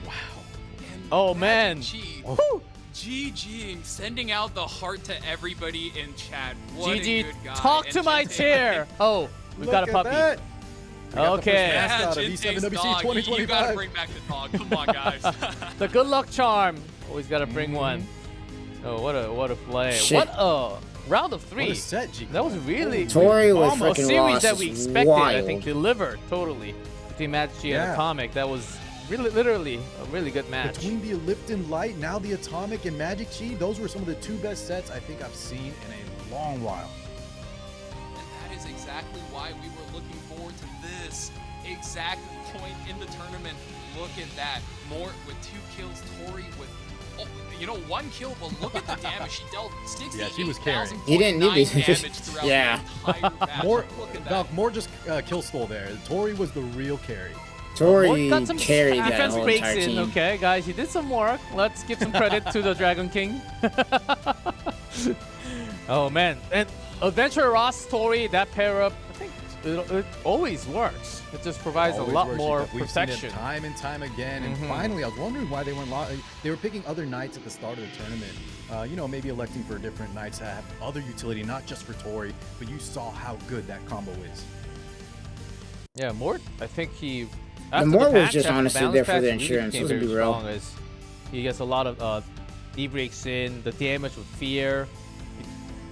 And Oh, Magic man. Chi, Woo. GG, sending out the heart to everybody in chat. What a GG, good guy. talk And to my Jinte- chair. Oh, we've Look got a at puppy. that. We got the first Okay. mascot Yeah, of Jinte's E7WC dog. You 2025. gotta bring back the dog. Come on, guys. The good luck charm. Always got to bring one. Oh, what a play. Shit. What a round of 3. What a set, G. That was really Tori with almost a freaking series Ross that we is expected. I wild. think delivered totally between Magic Chi and Yeah. Atomic. That was really, literally a really good match. Between the Lifton Light, now the Atomic and Magic Chi, those were some of the 2 best sets I think I've seen in a long while. And that is exactly why we were looking forward to this exact point in the tournament. Look at that. Mort with 2 kills, Tori with, 1 kill, but look at the damage. She dealt 68,000 Yeah, she was carrying. He didn't need to- damage throughout Yeah. the entire match. More, Look at that. Valk, more just kill stole there. Tori was the real carry. Tori Mort got some carried that defense whole breaks entire in. team. Okay, guys, you did some work. Let's give some credit to the Dragon King. Oh man, and Adventure Ross Tori, that pair up, I think it always works. It just provides a Always lot works, more because we've seen protection. it time and time again. And Mhm. finally, I was wondering why they weren't. They were picking other knights at the start of the tournament. Maybe electing for different knights that have other utility, not just for Tori. But you saw how good that combo is. Yeah, Mort, I think he. The after Mort was patch, just after honestly balance there for patch, the really insurance, became let's be very real. strong as he gets a lot of E-breaks in, the damage with fear.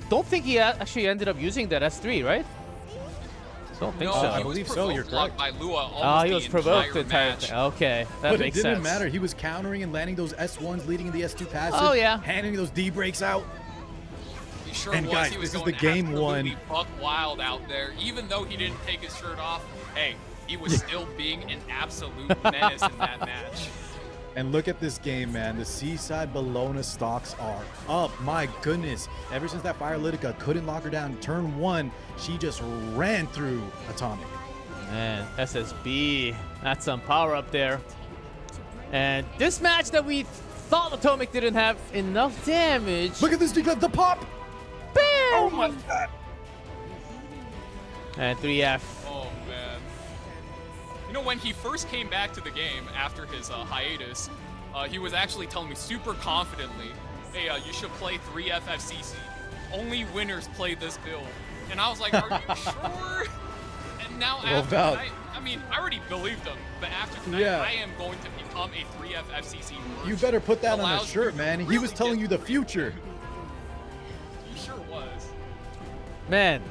Don't think he actually ended up using that S3, right? Don't think No, so. I he was believe so, you're provoked correct. by Lua Oh, he was provoked the entire entire match. thing. Okay, that But it makes didn't sense. matter. He was countering and landing those S1s, leading in the S2 passive. Oh, yeah. Handing those D breaks out. He sure And was. guys, He was this is going the game absolutely one. buck wild out there. Even though he didn't take his shirt off, hey, he was still being an absolute menace in that match. And look at this game, man. The Seaside Bologna stocks are up. My goodness. Ever since that Firelytica couldn't lock her down, turn 1, she just ran through Atomic. Man, SSB, that's some power up there. And this match that we thought Atomic didn't have enough damage. Look at this, the pop! Bam! Oh my god. And 3F. Oh, man. When he first came back to the game after his hiatus, he was actually telling me super confidently, hey, you should play 3FFCC. Only winners play this build. And I was like, are you sure? And now after tonight, I already believed him, but after tonight, Yeah. I am going to become a 3FFCC version. You better put that on a Allows shirt, you man. to He was really telling get you the free. future. He sure was. Man,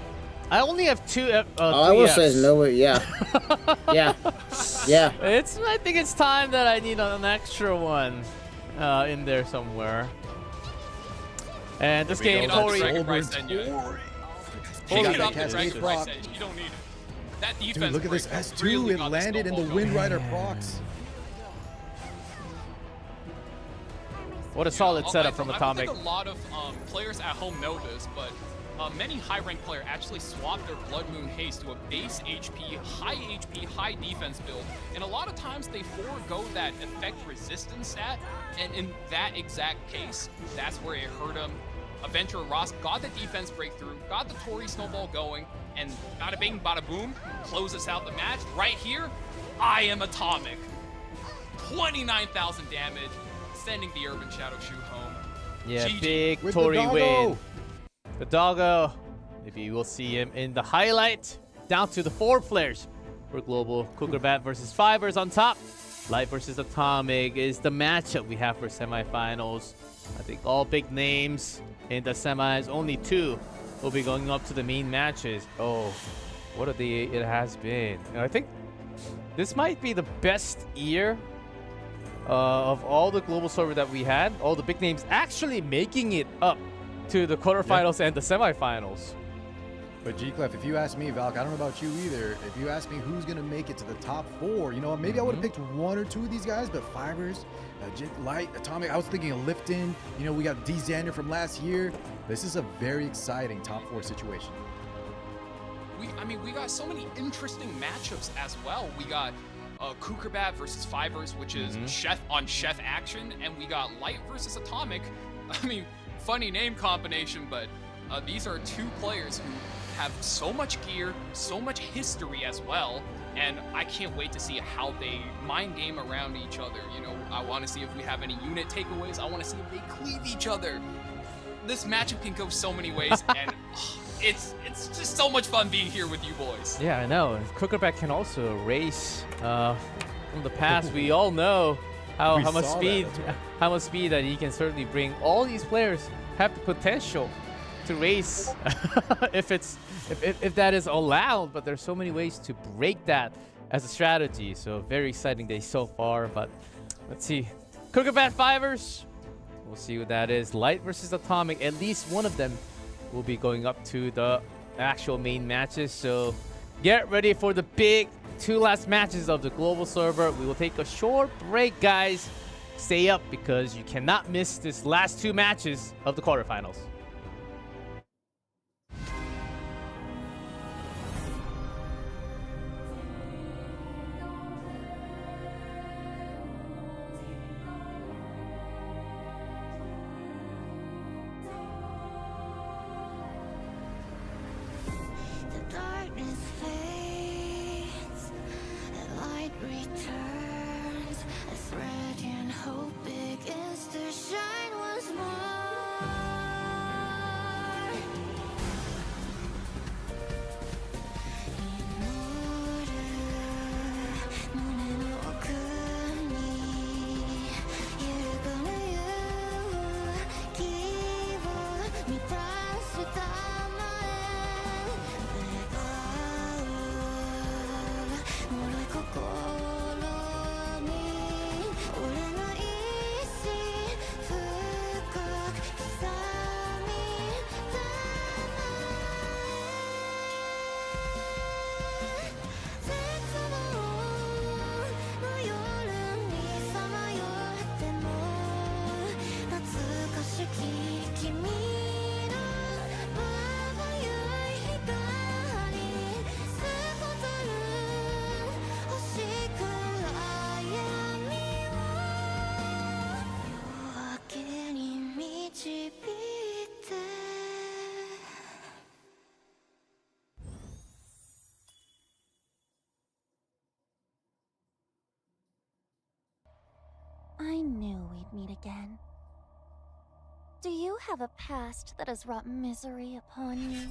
I only have two. All I will say is 3Fs. no way. Yeah. Yeah. Yeah. I think it's time that I need an extra one in there somewhere. And this game, Get off the Tori. second price then, yeah. He got Get that off the Cascade second price proc. then. You don't need it. That defense Dude, look at this break S2. really It got the landed in the snowball Wind going. Rider procs. What a solid Yeah, setup from I don't Atomic. think a lot of players at home know this, but many high-ranked players actually swap their Blood Moon Haste to a base HP, high defense build, and a lot of times they forego that effect resistance stat, and in that exact case, that's where it hurt them. Adventurer Ross got the defense breakthrough, got the Tori snowball going, and bada bing, bada boom, closes out the match. Right here, I am Atomic. 29,000 damage, sending the Urban Shadow Shoe home. Yeah, GG. big With the Tori doggo. win. The doggo. Maybe we'll see him in the highlight. Down to the 4 players for Global. Cuckerbat versus Fivers on top. Light versus Atomic is the matchup we have for semifinals. I think all big names in the semis. Only 2 will be going up to the main matches. Oh, what a day it has been. And I think this might be the best year of all the global server that we had. All the big names actually making it up to the quarterfinals and the semifinals. But G-Clef, if you ask me, Valk, I don't know about you either. If you ask me who's going to make it to the top 4, you know, maybe I would have picked 1 or 2 of these guys, but Fivers, Light, Atomic, I was thinking of Lifton. You know, we got D. Xander from last year. This is a very exciting top 4 situation. We got so many interesting matchups as well. We got Cuckerbat versus Fivers, which is Chef on Chef action, and we got Light versus Atomic. I mean, funny name combination, but these are 2 players who have so much gear, so much history as well, and I can't wait to see how they mind game around each other. You know, I want to see if we have any unit takeaways. I want to see if they cleave each other. This matchup can go so many ways, and it's just so much fun being here with you boys. Yeah, I know. Cuckerbat can also race. From the past, we all know how much speed that he can certainly bring. All these players have the potential to race if that is allowed, but there's so many ways to break that as a strategy. So very exciting day so far, but let's see. Cuckerbat Fivers, we'll see what that is. Light versus Atomic, at least one of them will be going up to the actual main matches. So get ready for the big 2 last matches of the global server. We will take a short break, guys. Stay up because you cannot miss this last 2 matches of the quarterfinals. I knew we'd meet again. Do you have a past that has wrought misery upon you?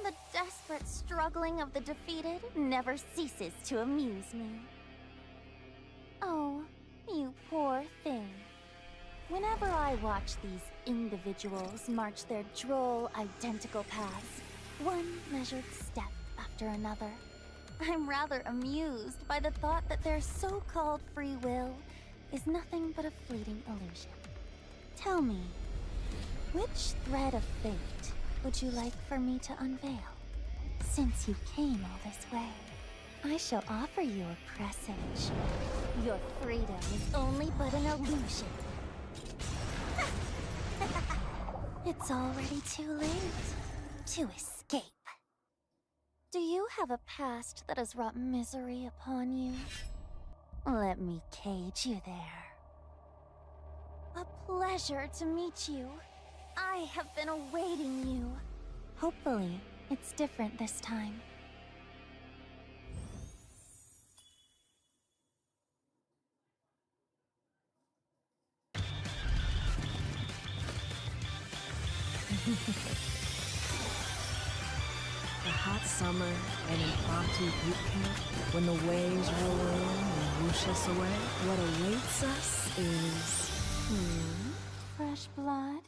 The desperate struggling of the defeated never ceases to amuse me. Oh, you poor thing. Whenever I watch these individuals march their droll, identical paths, one measured step after another, I'm rather amused by the thought that their so-called free will is nothing but a fleeting illusion. Tell me, which thread of fate would you like for me to unveil? Since you came all this way, I shall offer you a presage. Your freedom is only but an illusion. It's already too late to escape. Do you have a past that has wrought misery upon you? Let me cage you there. A pleasure to meet you. I have been awaiting you. Hopefully, it's different this time. A hot summer, an impromptu boot camp, when the waves roll in and whoosh us away, what awaits us is... Fresh blood?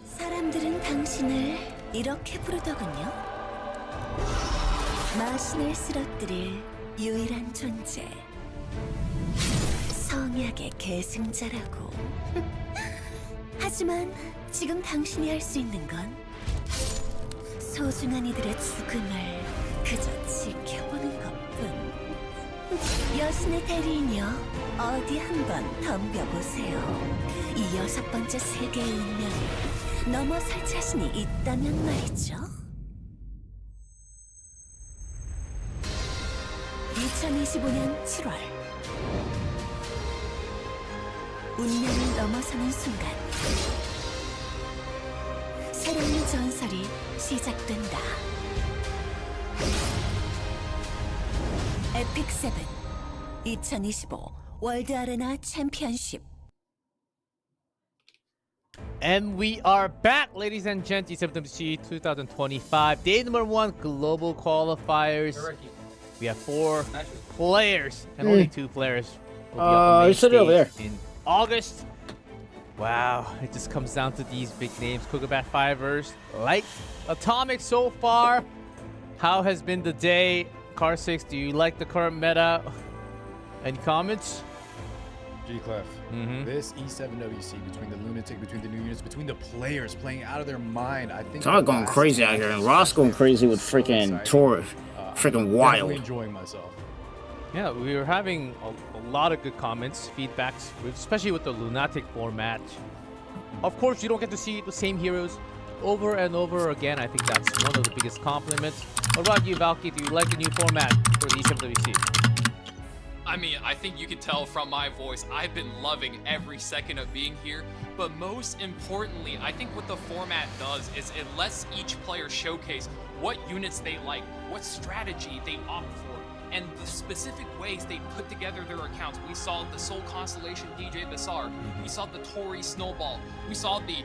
사람들은 당신을 이렇게 부르더군요. 마신을 쓰러뜨릴 유일한 존재. 성약의 계승자라고. 하지만 지금 당신이 할 수 있는 건 소중한 이들의 죽음을 그저 지켜보는 것뿐. 여신의 대리인이여, 어디 한번 덤벼보세요. 이 6번째 세계의 운명을 넘어설 자신이 있다면 말이죠. 2025년 7월 운명을 넘어서는 순간 새로운 전설이 시작된다. 에픽 세븐 2025 월드 아레나 챔피언십. And we are back, ladies and gents. E7WC 2025 day number 1 global qualifiers. We have 4 players and only 2 players will be on the main sit over stage in August. Wow, it just comes down to these big names. Kugabat Fivers, Light, Atomic so far. How has been the day? Car 6, do you like the current meta? Any comments? G-Clef. This E7WC, between the Lunatic, between the new units, between the players playing out of their mind, I think... Todd going crazy out here, and Ross going crazy with freaking Tor. Freaking wild. Definitely enjoying myself. Yeah, we were having a lot of good comments, feedbacks, especially with the Lunatic format. Of course, you don't get to see the same heroes over and over again. I think that's one of the biggest compliments. What about you, Valky? Do you like the new format for the E7WC? I mean, I think you can tell from my voice, I've been loving every second of being here. But most importantly, I think what the format does is it lets each player showcase what units they like, what strategy they opt for, and the specific ways they put together their accounts. We saw the Soul Constellation DJ Bassar, we saw the Tori Snowball, we saw the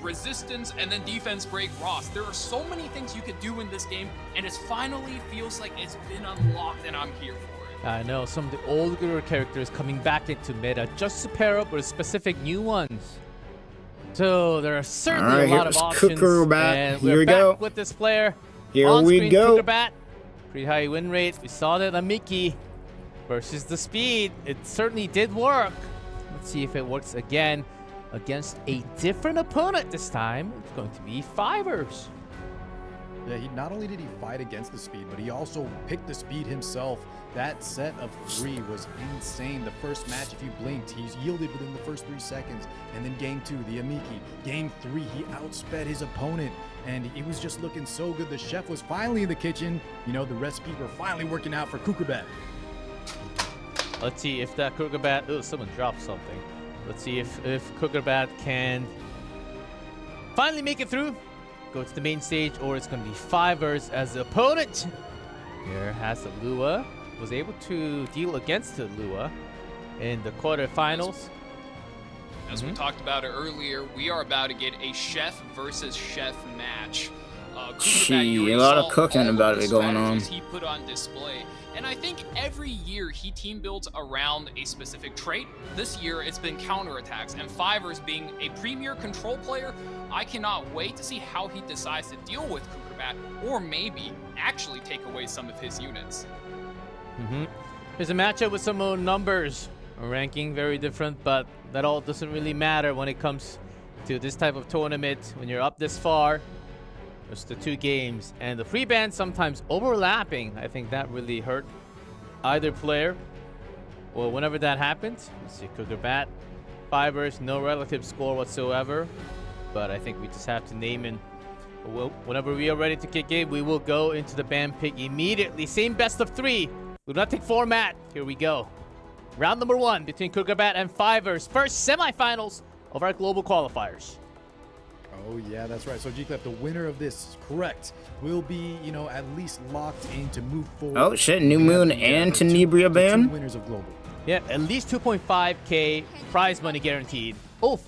Resistance and then Defense Break Ross. There are so many things you could do in this game, and it finally feels like it's been unlocked, and I'm here for it. I know, some of the older characters coming back into meta just to pair up with specific new ones. So there are certainly a lot of options. And here we back go with this player. Here on we screen, go. Kugabat. Pretty high win rate. We saw that on Mickey versus the speed. It certainly did work. Let's see if it works again against a different opponent this time. It's going to be Fivers. Yeah, not only did he fight against the speed, but he also picked the speed himself. That set of 3 was insane. The first match, if you blinked, he's yielded within the first 3 seconds. And then game 2, the Amiki. Game 3, he outsped his opponent. And it was just looking so good. The chef was finally in the kitchen. You know, the recipes were finally working out for Kukerbat. Let's see if that Kukerbat... Oh, someone dropped something. Let's see if Kukerbat can finally make it through. Go to the main stage, or it's going to be Fivers as the opponent. Here has the Lua. Was able to deal against the Lua in the quarterfinals. As we talked about it earlier, we are about to get a chef versus chef match. Gee, a lot of cooking about it going on. He put on display. And I think every year he team builds around a specific trait. This year it's been counterattacks, and Fivers being a premier control player, I cannot wait to see how he decides to deal with Kukerbat, or maybe actually take away some of his units. There's a matchup with some own numbers. A ranking very different, but that all doesn't really matter when it comes to this type of tournament. When you're up this far, there's the 2 games, and the free bans sometimes overlapping. I think that really hurt either player. Well, whenever that happens, let's see, Kukerbat, Fivers, no relative score whatsoever. But I think we just have to name it. Well, whenever we are ready to kick in, we will go into the ban pick immediately. Same best of 3. Lunatic format. Here we go. Round number 1 between Kukerbat and Fivers. First semifinals of our global qualifiers. Oh, yeah, that's right. So, G-Clip, the winner of this, correct, will be, you know, at least locked in to move forward. Oh, shit. New Moon and Tenebria ban? 2 winners of Global. Yeah, at least 2.5k prize money guaranteed. Oh,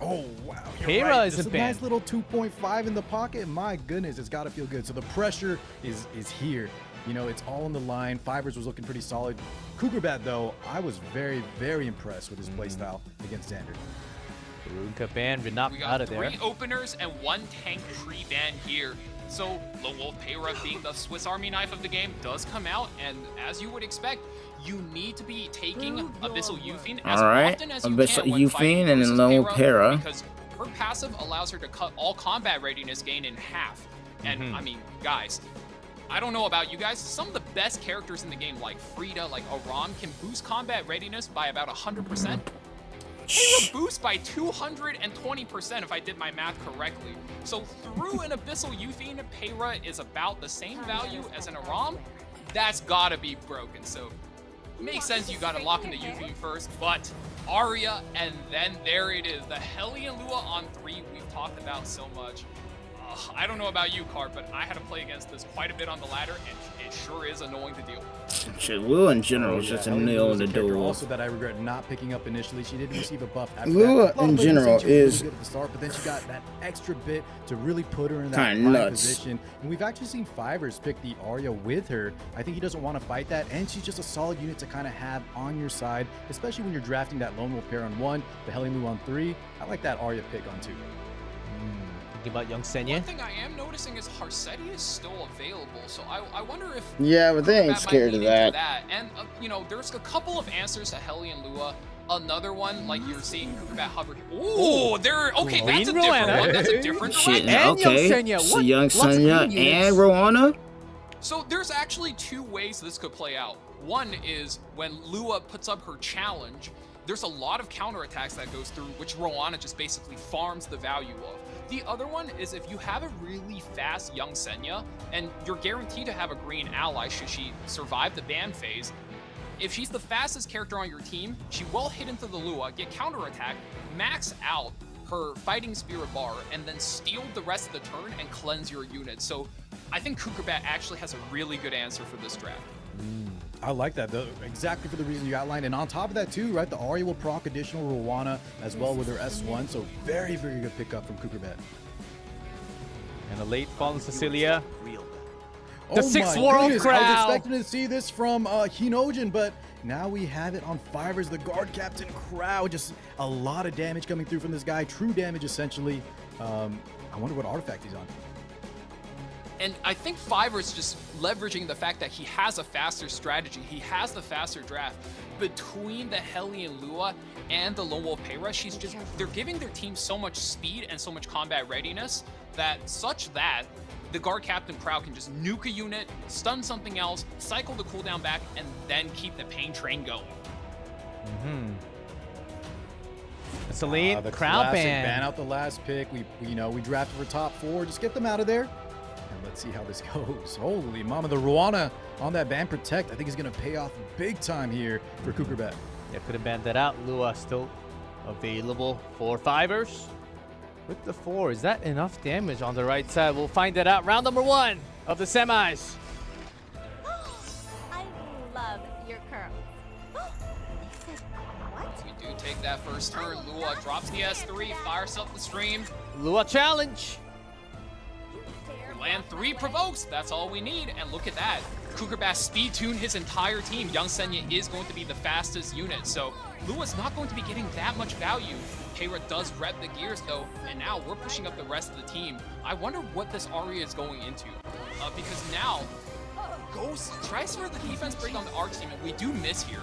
wow. Pera right. isn't Just a banned. nice little 2.5 in the pocket. My goodness, it's got to feel good. So, the pressure is here. You know, it's all on the line. Fivers was looking pretty solid. Kukerbat, though, I was very, very impressed with his playstyle against Xander. Runka ban, but not We out got of there. 3 openers and 1 tank pre-ban here. So Lone Wolf Pera, being the Swiss Army knife of the game, does come out, and as you would expect, you need to be taking Abyssal Euphine as often as you Abyssal can when Euphine fighting and versus then Lone Wolf Pera. because her passive allows her to cut all combat readiness gain in half. And I mean, guys, I don't know about you guys, some of the best characters in the game, like Frida, like Aram, can boost combat readiness by about 100%. Pera boost by 220% if I did my math correctly. So through an Abyssal Euphine, Pera is about the same value as an Aram. That's gotta be broken. So makes sense you gotta lock in the Euphine first, but Arya, and then there it is. The Hellion Lua on 3 we've talked about so much. I don't know about you, Cart, but I had to play against this quite a bit on the ladder, and it sure is annoying to deal with. Shit, Lua in general is just a nail in the door. Also, that I regret not picking up initially. She did receive a buff after Lua that. in general is really good at the start, but then she got that extra bit to really put her in that kinda prime nuts. position. And we've actually seen Fivers pick the Arya with her. I think he doesn't want to fight that, and she's just a solid unit to kind of have on your side, especially when you're drafting that Lone Wolf pair on 1, the Hellion Lua on 3. I like that Arya pick on 2. About young Senya. One thing I am noticing is Harsetti is still available, so I wonder if yeah, but they ain't Kukerbat scared might of lean into that. And you know, there's a couple of answers to Hellion Lua. Another one, like you're seeing Kukerbat hover. Ooh, there. Okay, that's a Green different Rowana. one. That's a different Shit, one. And young okay. Senya. So What? young Lots of Senya green units. and Rowana? So there's actually 2 ways this could play out. One is when Lua puts up her challenge, there's a lot of counterattacks that goes through, which Rowana just basically farms the value of. The other one is if you have a really fast young Senya, and you're guaranteed to have a green ally should she survive the ban phase. If she's the fastest character on your team, she will hit into the Lua, get counterattack, max out her Fighting Spirit bar, and then steal the rest of the turn and cleanse your unit. So I think Kukerbat actually has a really good answer for this draft. I like that, though, exactly for the reason you outlined. And on top of that, too, right, the Arya will proc additional Rowana as well with her S1. So very, very good pickup from Kukerbat. And a late Fallen Cecilia. Oh The Sixth my World goodness, I was Crowd. expecting to see this from Hinojin, but now we have it on Fivers, the guard captain Crow. Just a lot of damage coming through from this guy. True damage, essentially. I wonder what artifact he's on. And I think Fivers just leveraging the fact that he has a faster strategy, he has the faster draft. Between the Hellion Lua and the Lone Wolf Pera, they're giving their team so much speed and so much combat readiness that the guard captain Proud can just nuke a unit, stun something else, cycle the cooldown back, and then keep the pain train going. Celine, The crowd classic ban. out the last pick. We drafted for top 4. Just get them out of there. And let's see how this goes. Holy mama, the Ruana on that ban protect, I think is going to pay off big time here for Kukerbat. Yeah, could have banned that out. Lua still available for fivers. With the 4, is that enough damage on the right side? We'll find that out. Round number 1 of the semis. I love your curls. They said what? We do take that first turn. Lua drops the S3, fires up the stream. Lua challenge. We land 3 provokes. That's all we need. And look at that. Kukerbat speed tuned his entire team. Young Senya is going to be the fastest unit. So Lua's not going to be getting that much value. Keira does rep the gears though, and now we're pushing up the rest of the team. I wonder what this Aria is going into. Because now, Ghost tries for the defense break on the Arc team, and we do miss here.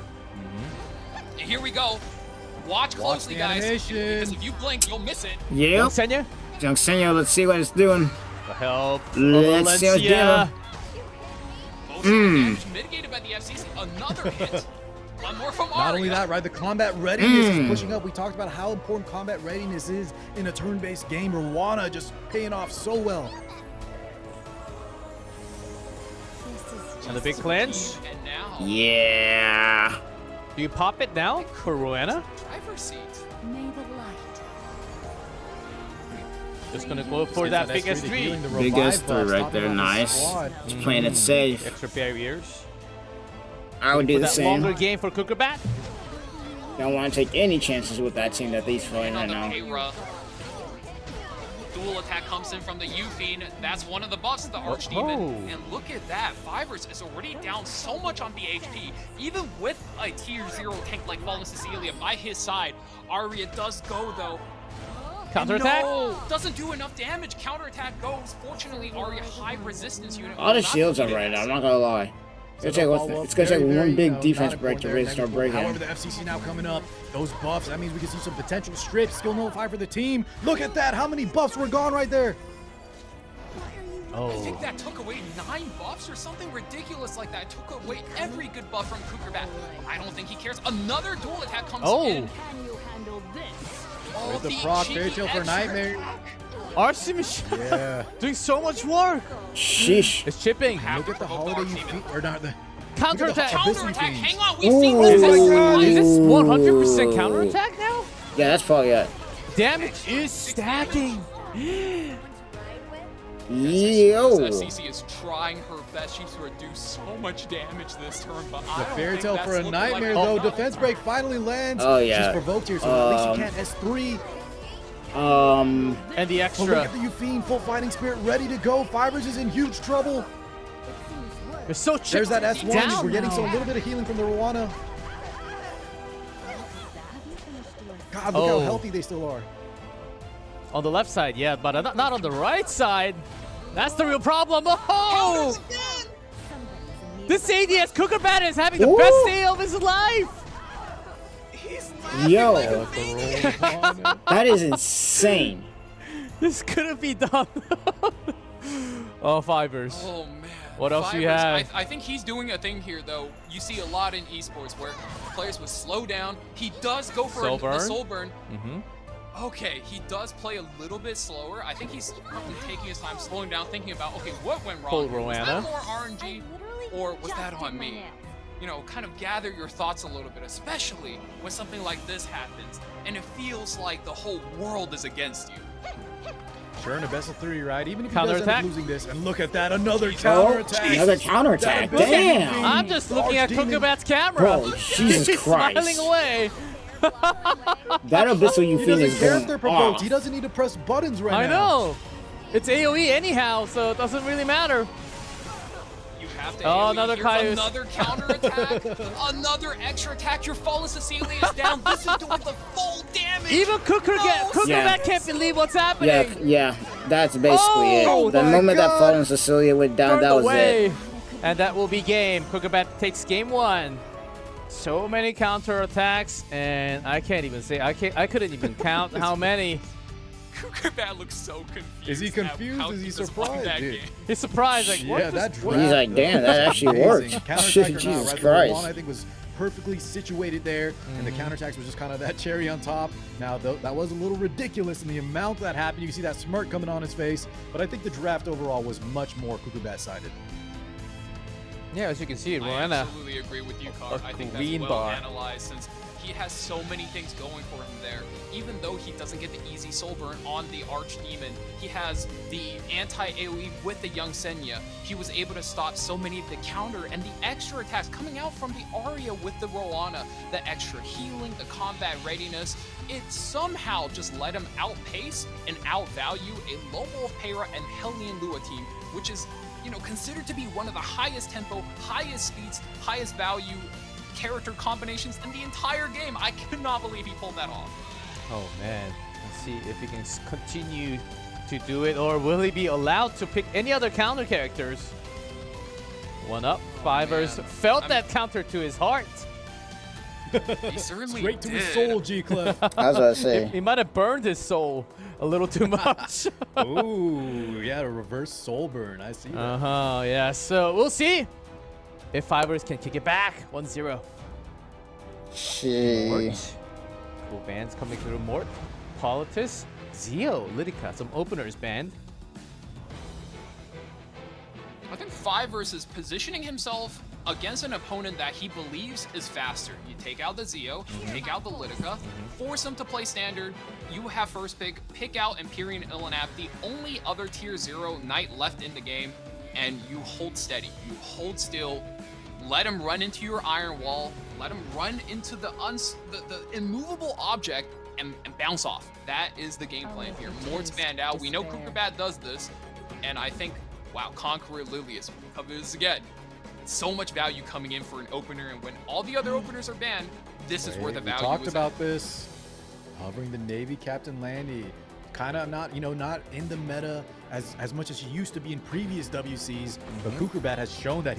And here we go. Watch closely, guys. animation. Because if you blink, you'll miss it. Young Yep. Senya. Young Senya, let's see what it's doing. The help. Let's see what's Valencia. Most of the damage mitigated by the FCC. Another hit. One more from Aria. Not only that, right? The combat readiness is pushing up. We talked about how important combat readiness is in a turn-based game. Ruana just paying off so well. And the big clinch. And now, Yeah. Do you pop it now for Ruana? driver's seat. May the light. Just gonna go for that big S3. Big S3 right there, nice. Just playing it safe. Extra barriers. I would do For the that same. longer game for Kukerbat. Don't want to take any chances with that team that he's playing right On the now. Keira. Dual attack comes in from the Yuffie. That's one of the buffs, the Archdemon. And look at that. Fivers is already down so much on BHP. Even with a tier 0 tank like Fallen Cecilia by his side, Aria does go though. Counterattack? No, doesn't do enough damage. Counterattack goes. Fortunately, Aria high resistance unit. All the will not shields be are right needed. now, I'm not gonna lie. It's gonna take one big defense break to really start breaking. However, the FCC now coming up. Those buffs, that means we can see some potential strips. Skill nullify for the team. Look at that. How many buffs were gone right there? Oh. I think that took away 9 buffs or something ridiculous like that. It took away every good buff from Kukerbat. I don't think he cares. Another dual attack comes in. Can you handle this? Oh, There's the proc cheeky fairy tale for extra Nightmare. attack. RC Michelle Yeah. doing so much work. Sheesh. It's chipping. Look at the holiday you feet, or not the Counterattack. Counterattack. Fiends. Hang on, we've seen this. Is this 100% counterattack now? Yeah, that's probably it. Damage is stacking. Yo. SCC is trying her best. She's to reduce so much damage this turn, but I The don't fairy think tale that's for a looking nightmare, like though. enough. Defense break finally lands. Oh, yeah. She's provoked here, so at least you can't S3. And the But look extra. at the Euphine, full fighting spirit, ready to go. Fivers is in huge trouble. They're so chipped There's that S1. down We're getting now. some a little bit of healing from the Ruana. God, look how healthy they still are. On the left side, yeah, but not on the right side. That's the real problem. Oh! This ADS Kukerbat is having the Ooh. best day of his life. Yo. That is insane. This couldn't be done. Oh, Fivers. Oh man. What else do you Fivers, have? I think he's doing a thing here though. You see a lot in esports where players would slow down. He does go for Soul the burn? soul burn. Mm-hmm. Okay, he does play a little bit slower. I think he's taking his time, slowing down, thinking about, okay, what went wrong? Pull here? Was Roanna. that more RNG, or was that on me? You know, kind of gather your thoughts a little bit, especially when something like this happens, and it feels like the whole world is against you. Sure, in a best of 3, right? Even if he does end up Counterattack? losing this, and look at that, another Oh, counterattack. another counterattack. That Damn. I'm just looking at Archdemon. Kukerbat's camera. Bro, Jesus He's Christ. smiling away. That Abyssal He Euphine doesn't is care if they're going provoked. off. He doesn't need to press buttons right I now. know. It's AoE anyhow, so it doesn't really matter. You have to Oh, AoE another here, Caius. another counterattack, another extra attack. Your Fallen Cecilia is down. This is doing the full damage. Even Kukerbat Yeah. can't believe what's happening. Yeah, that's basically Oh, it. The my moment that God. Fallen Cecilia went down, Turned that was away. it. And that will be game. Kukerbat takes game 1. So many counterattacks, and I can't even say I couldn't even count how many. Kukurbat looks so confused. Is he confused? How Is he just won surprised, that dude? game. He's surprised, like, what Yeah, was- that He's draft, like, damn, that actually amazing. worked. Counterattack or not, Jesus right? The Christ. Rowan, I think, was perfectly situated there, and the counterattacks was just kind of that cherry on top. Now, that was a little ridiculous in the amount that happened. You can see that smirk coming on his face, but I think the draft overall was much more Kukurbat-sided. Yeah, as you can see, I Rowana. absolutely agree with you, Car. I think green that's well bar. analyzed since he has so many things going for him there. Even though he doesn't get the easy soul burn on the Archdemon, he has the anti-AoE with the young Senya. He was able to stop so many of the counter and the extra attacks coming out from the Arya with the Rowana. The extra healing, the combat readiness. It somehow just let him outpace and outvalue a Low Wolf Para and Hellion Lua team, which is, you know, considered to be one of the highest tempo, highest speeds, highest value character combinations in the entire game. I could not believe he pulled that off. Oh man, let's see if he can continue to do it, or will he be allowed to pick any other counter characters? One up, Fivers man. felt that counter to his heart. He certainly Straight to did. his soul, G-Clef. I was about to say. He might have burned his soul a little too much. Ooh, yeah, a reverse soul burn. I see that. Yeah, so we'll see if Fivers can kick it back. 1-0. Shit. Mort. Cool bands coming through. Mort, Politis, Zio, Lidica, some openers banned. I think Fivers is positioning himself against an opponent that he believes is faster. You take out the Zio, take out the Lidica, force him to play standard. You have first pick out Empyrean Illinap, the only other tier 0 knight left in the game, and you hold steady. You hold still. Let him run into your iron wall. Let him run into the immovable object and bounce off. That is the game plan here. Mort's banned out. We know Kukurbat does this, and I think, wow, Conqueror Lilius covers again. So much value coming in for an opener, and when all the other openers are banned, this is where the We value talked is about this. Hovering the Navy Captain Landy. Kind of not, not in the meta as much as she used to be in previous WCs. But Kukurbat has shown that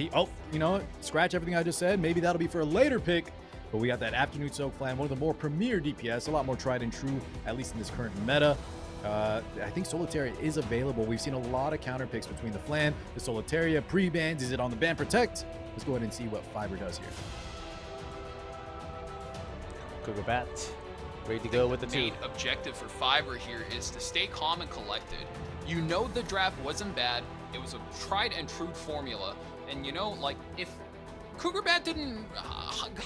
scratch everything I just said. Maybe that'll be for a later pick. But we got that Afternoon Soak Clan, one of the more premier DPS, a lot more tried and true, at least in this current meta. I think Solitaria is available. We've seen a lot of counter picks between the Flan, the Solitaria, pre-bans. Is it on the ban protect? Let's go ahead and see what Fiverr does here. Kukurbat, ready to go with the main team. objective for Fiverr here is to stay calm and collected. You know the draft wasn't bad. It was a tried and true formula. And if Kukurbat didn't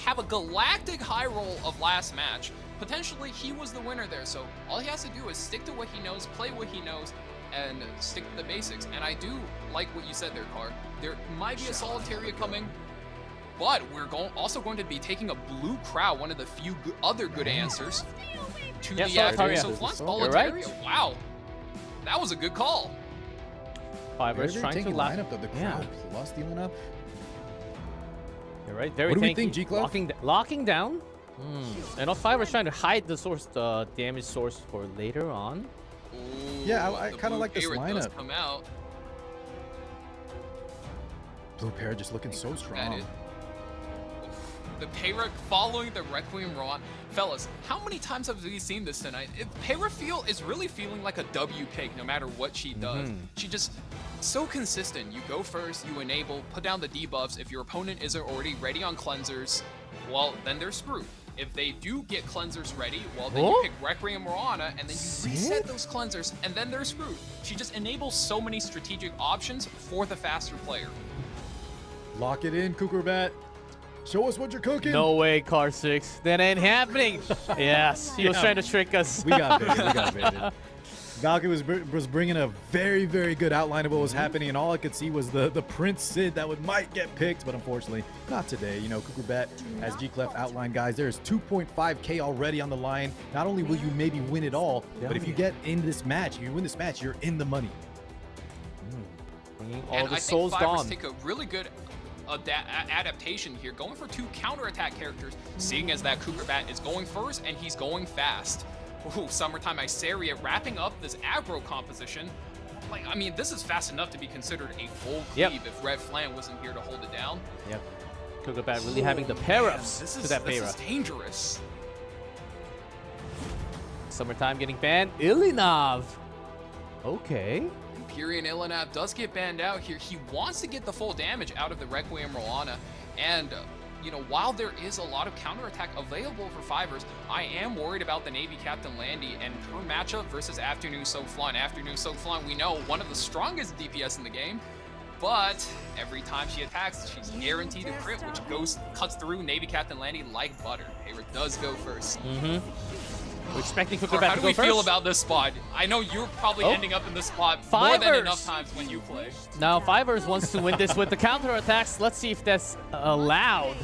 have a galactic high roll of last match, potentially he was the winner there. So all he has to do is stick to what he knows, play what he knows, and stick to the basics. And I do like what you said there, Car. There might be a Solitaria coming, but we're also going to be taking a blue Crow, one of the few other good answers to the Solitaria. So You're Solitaria, right. wow, that was a good call. Fivers Very trying to tanky lock. lineup though. The crowd plus the lineup. You're right. Very What do we tanky. think, G-Clef? Locking down. And Fivers trying to hide the source, the damage source for later on. Ooh, Yeah, I the kinda blue like this Parrot does lineup. come out. Blue Pair just looking so strong. The Parrot following the Requiem Ron. Fellas, how many times have we seen this tonight? Parrot is really feeling like a W pick no matter what she does. She just so consistent. You go first, you enable, put down the debuffs. If your opponent isn't already ready on cleansers, well, then they're screwed. If they do get cleansers ready, well, then you pick Requiem Morana, and then you reset those cleansers, and then they're screwed. She just enables so many strategic options for the faster player. Lock it in, Kukurbat. Show us what you're cooking. No way, Car 6. That ain't happening. Yes, he was trying to trick us. We got baited. Valky was bringing a very, very good outline of what was happening, and all I could see was the Prince Sid that might get picked, but unfortunately, not today. Kukurbat, as G-Clef outlined, guys, there's 2.5K already on the line. Not only will you maybe win it all, but if you get in this match, if you win this match, you're in the money. All And the I souls think Fivers gone. take a really good adaptation here, going for 2 counterattack characters, seeing as that Kukurbat is going first and he's going fast. Ooh, Summertime Iceria wrapping up this aggro composition. This is fast enough to be considered a full cleave if Red Flan wasn't here to hold it down. Yep. Kukurbat really having the pair-ups This to that is pair-up. dangerous. Summertime getting banned. Ilinov. Okay. Empyrean Ilinav does get banned out here. He wants to get the full damage out of the Requiem Roana, and you know, while there is a lot of counterattack available for Fivers, I am worried about the Navy Captain Landy and her matchup versus Afternoon So Flun. Afternoon So Flun, we know, one of the strongest DPS in the game, but every time she attacks, she's guaranteed a crit, which cuts through Navy Captain Landy like butter. Hayra does go first. We're expecting Cooker How Bat do to go we first. feel about this spot? I know you're probably ending up in this spot more Fivers. than enough times when you play. Now Fivers wants to win this with the counterattacks. Let's see if that's allowed.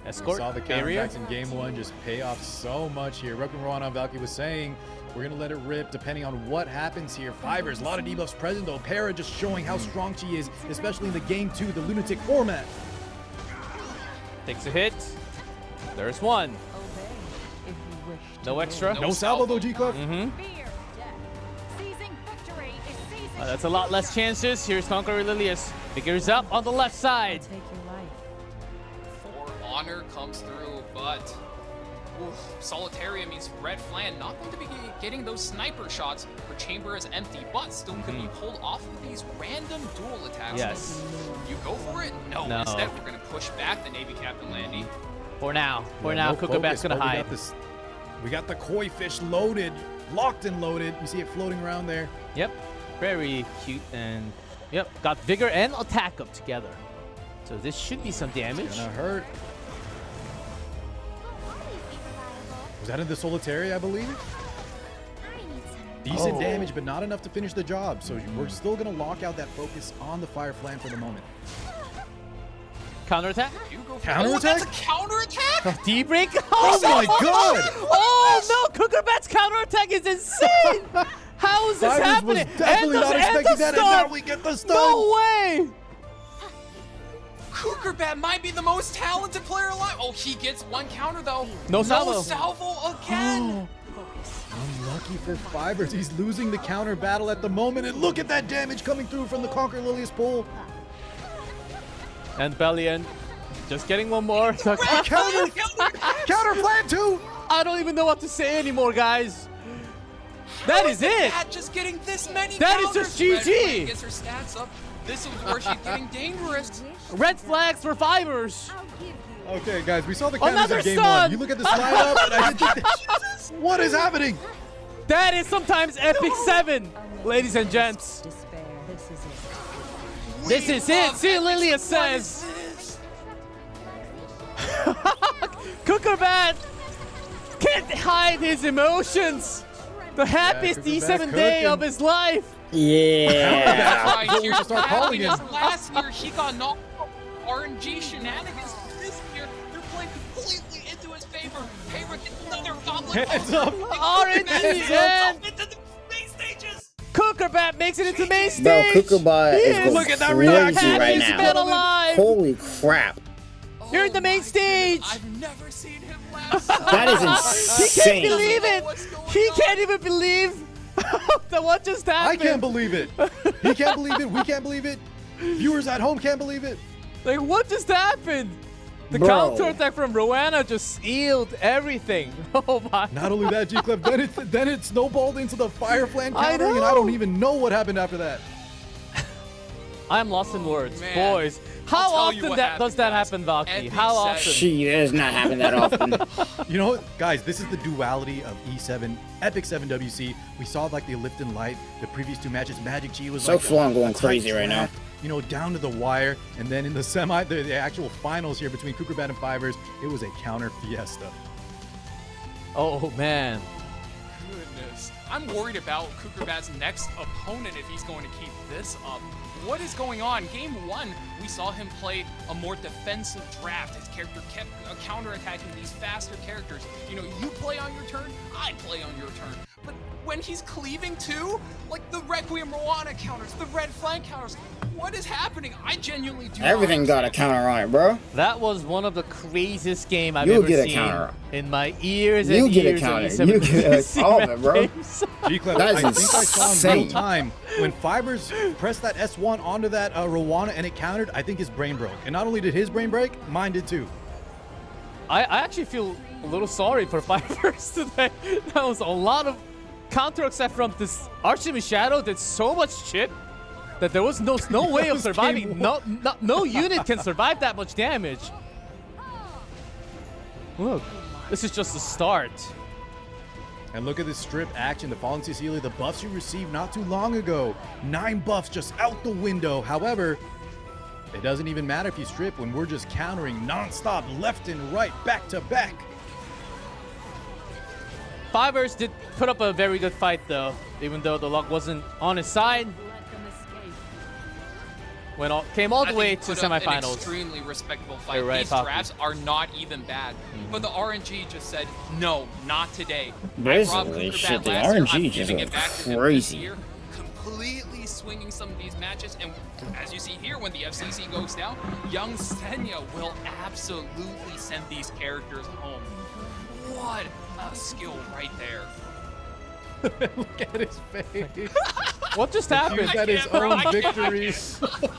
We Escort saw the area. counterattacks in game 1 just pay off so much here. Requiem Roana Valky was saying, we're going to let it rip depending on what happens here. Fivers, a lot of debuffs present though. Para just showing how strong she is, especially in the game 2, the Lunatic format. Takes a hit. There's one. No extra. No salvo though, G-Club. That's a lot less chances. Here's Conqueror Lilius. Figures up on the left side. Take your life. For Honor comes through, but Solitaria means Red Flan not going to be getting those sniper shots. Her chamber is empty, but still could be pulled off of these random dual attacks. Yes. You go for it? No. No. Instead, we're going to push back the Navy Captain Landy. For now. For Yeah, now, no Cooker Bat's focus, gonna but hide. We got the koi fish loaded, locked and loaded. You see it floating around there. Yep. Very cute and yep. Got vigor and attack up together. So this should be some damage. Gonna hurt. Was that in the Solitaria, I believe? Decent damage, but not enough to finish the job. So we're still gonna lock out that focus on the Fire Flan for the moment. Counterattack. You go for Counterattack? Oh, that's a counterattack? D-break. Oh my god! Oh no! Cooker Bat's counterattack is insane! How is this Fivers happening? was definitely not expecting that, and now we get the stun! No way! Cooker Bat might be the most talented player alive. Oh, he gets one counter though. No salvo. No salvo again. Unlucky for Fivers. He's losing the counter battle at the moment, and look at that damage coming through from the Conquer Lilius pull. And Bellion just getting one more. Counter Flan too! I don't even know what to say anymore, guys. That is it. Bat just getting this many That is counters. just GG. Red Flag gets her stats up. This is where she's getting dangerous. Red flags for Fivers. Okay, guys, we saw the counters Another in game stun! 1. You look at the slide up, and I didn't think that... What is happening? That is sometimes epic 7, ladies and gents. Despair. This is it. This is it. See, Lilia says. Cooker Bat can't hide his emotions. The happiest Cooker Bat's E7 day cooking. of his life. Yeah. Right Before we here, start calling his him. last year, he got knocked out. RNG shenanigans. This year, they're playing completely into his favor. Hayra gets another goblet. Hands up. RNG and Into the main stages. Cooker Bat makes it into main Bro, stage. Cooker Bat is going Look at that crazy reaction. right Happiest man now. alive. Holy crap. You're in the main my stage. goodness, I've never seen him laugh. That is He can't insane. believe it. What's going He on? can't even believe that what just I happened. can't believe it. He can't believe it. We can't believe it. Viewers at home can't believe it. Like, what just happened? The Bro. counterattack from Roana just sealed everything. Oh my. Not only that, G-Clip, then it snowballed into the Fire Flan I countering, and I don't know. even know what happened after that. I'm lost in words. man. Boys, how tell you often what does happened, that guys. happen, Valky? Epic How set. often? She does not happen that often. You know what, guys, this is the duality of E7, Epic 7WC. We saw like the Lift and Light, the previous 2 matches. Magic G was So like Flon going tight crazy right now. draft, you know, down to the wire. And then in the the actual finals here between Cooker Bat and Fivers, it was a counter fiesta. Oh man. Goodness. I'm worried about Cooker Bat's next opponent if he's going to keep this up. What is going on? Game 1, we saw him play a more defensive draft. His character kept counterattacking these faster characters. You know, you play on your turn, I play on your turn. But when he's cleaving too, like the Requiem Roana counters, the Red Flank counters, what is happening? I genuinely do Everything not got a counter on it, bro. That was one of the craziest game I've You'll ever get a seen counter. in my ears You and get a years counter. of E7 You get all of it, bro. games. G-Clip, That I is think I saw in real insane. time when Fivers pressed that S1 onto that Rowana and it countered. I think his brain broke. And not only did his brain break, mine did too. I actually feel a little sorry for Fibers today. That was a lot of counter except from this Archimage Shadow did so much chip that there was no way of surviving. No unit can survive that much damage. Look, this is just the start. And look at this strip action, the Fallen Cecilia, the buffs you received not too long ago. 9 buffs just out the window. However, it doesn't even matter if you strip when we're just countering non-stop left and right, back to back. Fibers did put up a very good fight though, even though the luck wasn't on his side. Came all the way to semifinals. An extremely respectable fight. Right, These drafts are not even bad. But the RNG just said, no, not today. Basically, shit, the RNG just went crazy. Completely swinging some of these matches. And as you see here, when the FCC goes down, young Senya will absolutely send these characters home. What a skill right there. Look at his face. What just happened? He's at his own victory.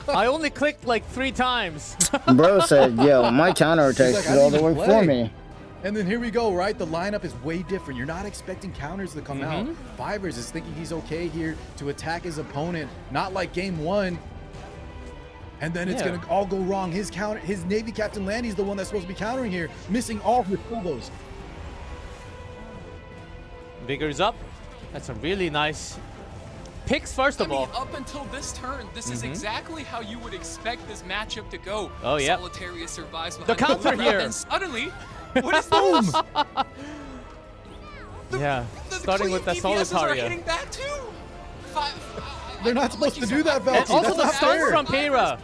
I only clicked like 3 times. Bro said, yo, my counterattack He's like, did all the work for me. And then here we go, right? The lineup is way different. You're not expecting counters to come out. Fibers is thinking he's okay here to attack his opponent, not like game 1. And then it's gonna all go wrong. His Navy Captain Landy's the one that's supposed to be countering here, missing all his combos. Vigor's up. That's a really nice picks, first of all. Up until this turn, this is exactly how you would expect this matchup to go. Oh, yeah. Solitarius survives The counter here. And suddenly, what is this? Yeah, starting with that DPSs are Solitaria. hitting back too. They're not supposed to do that, Velty. And also That's the not stun fair. from Pera.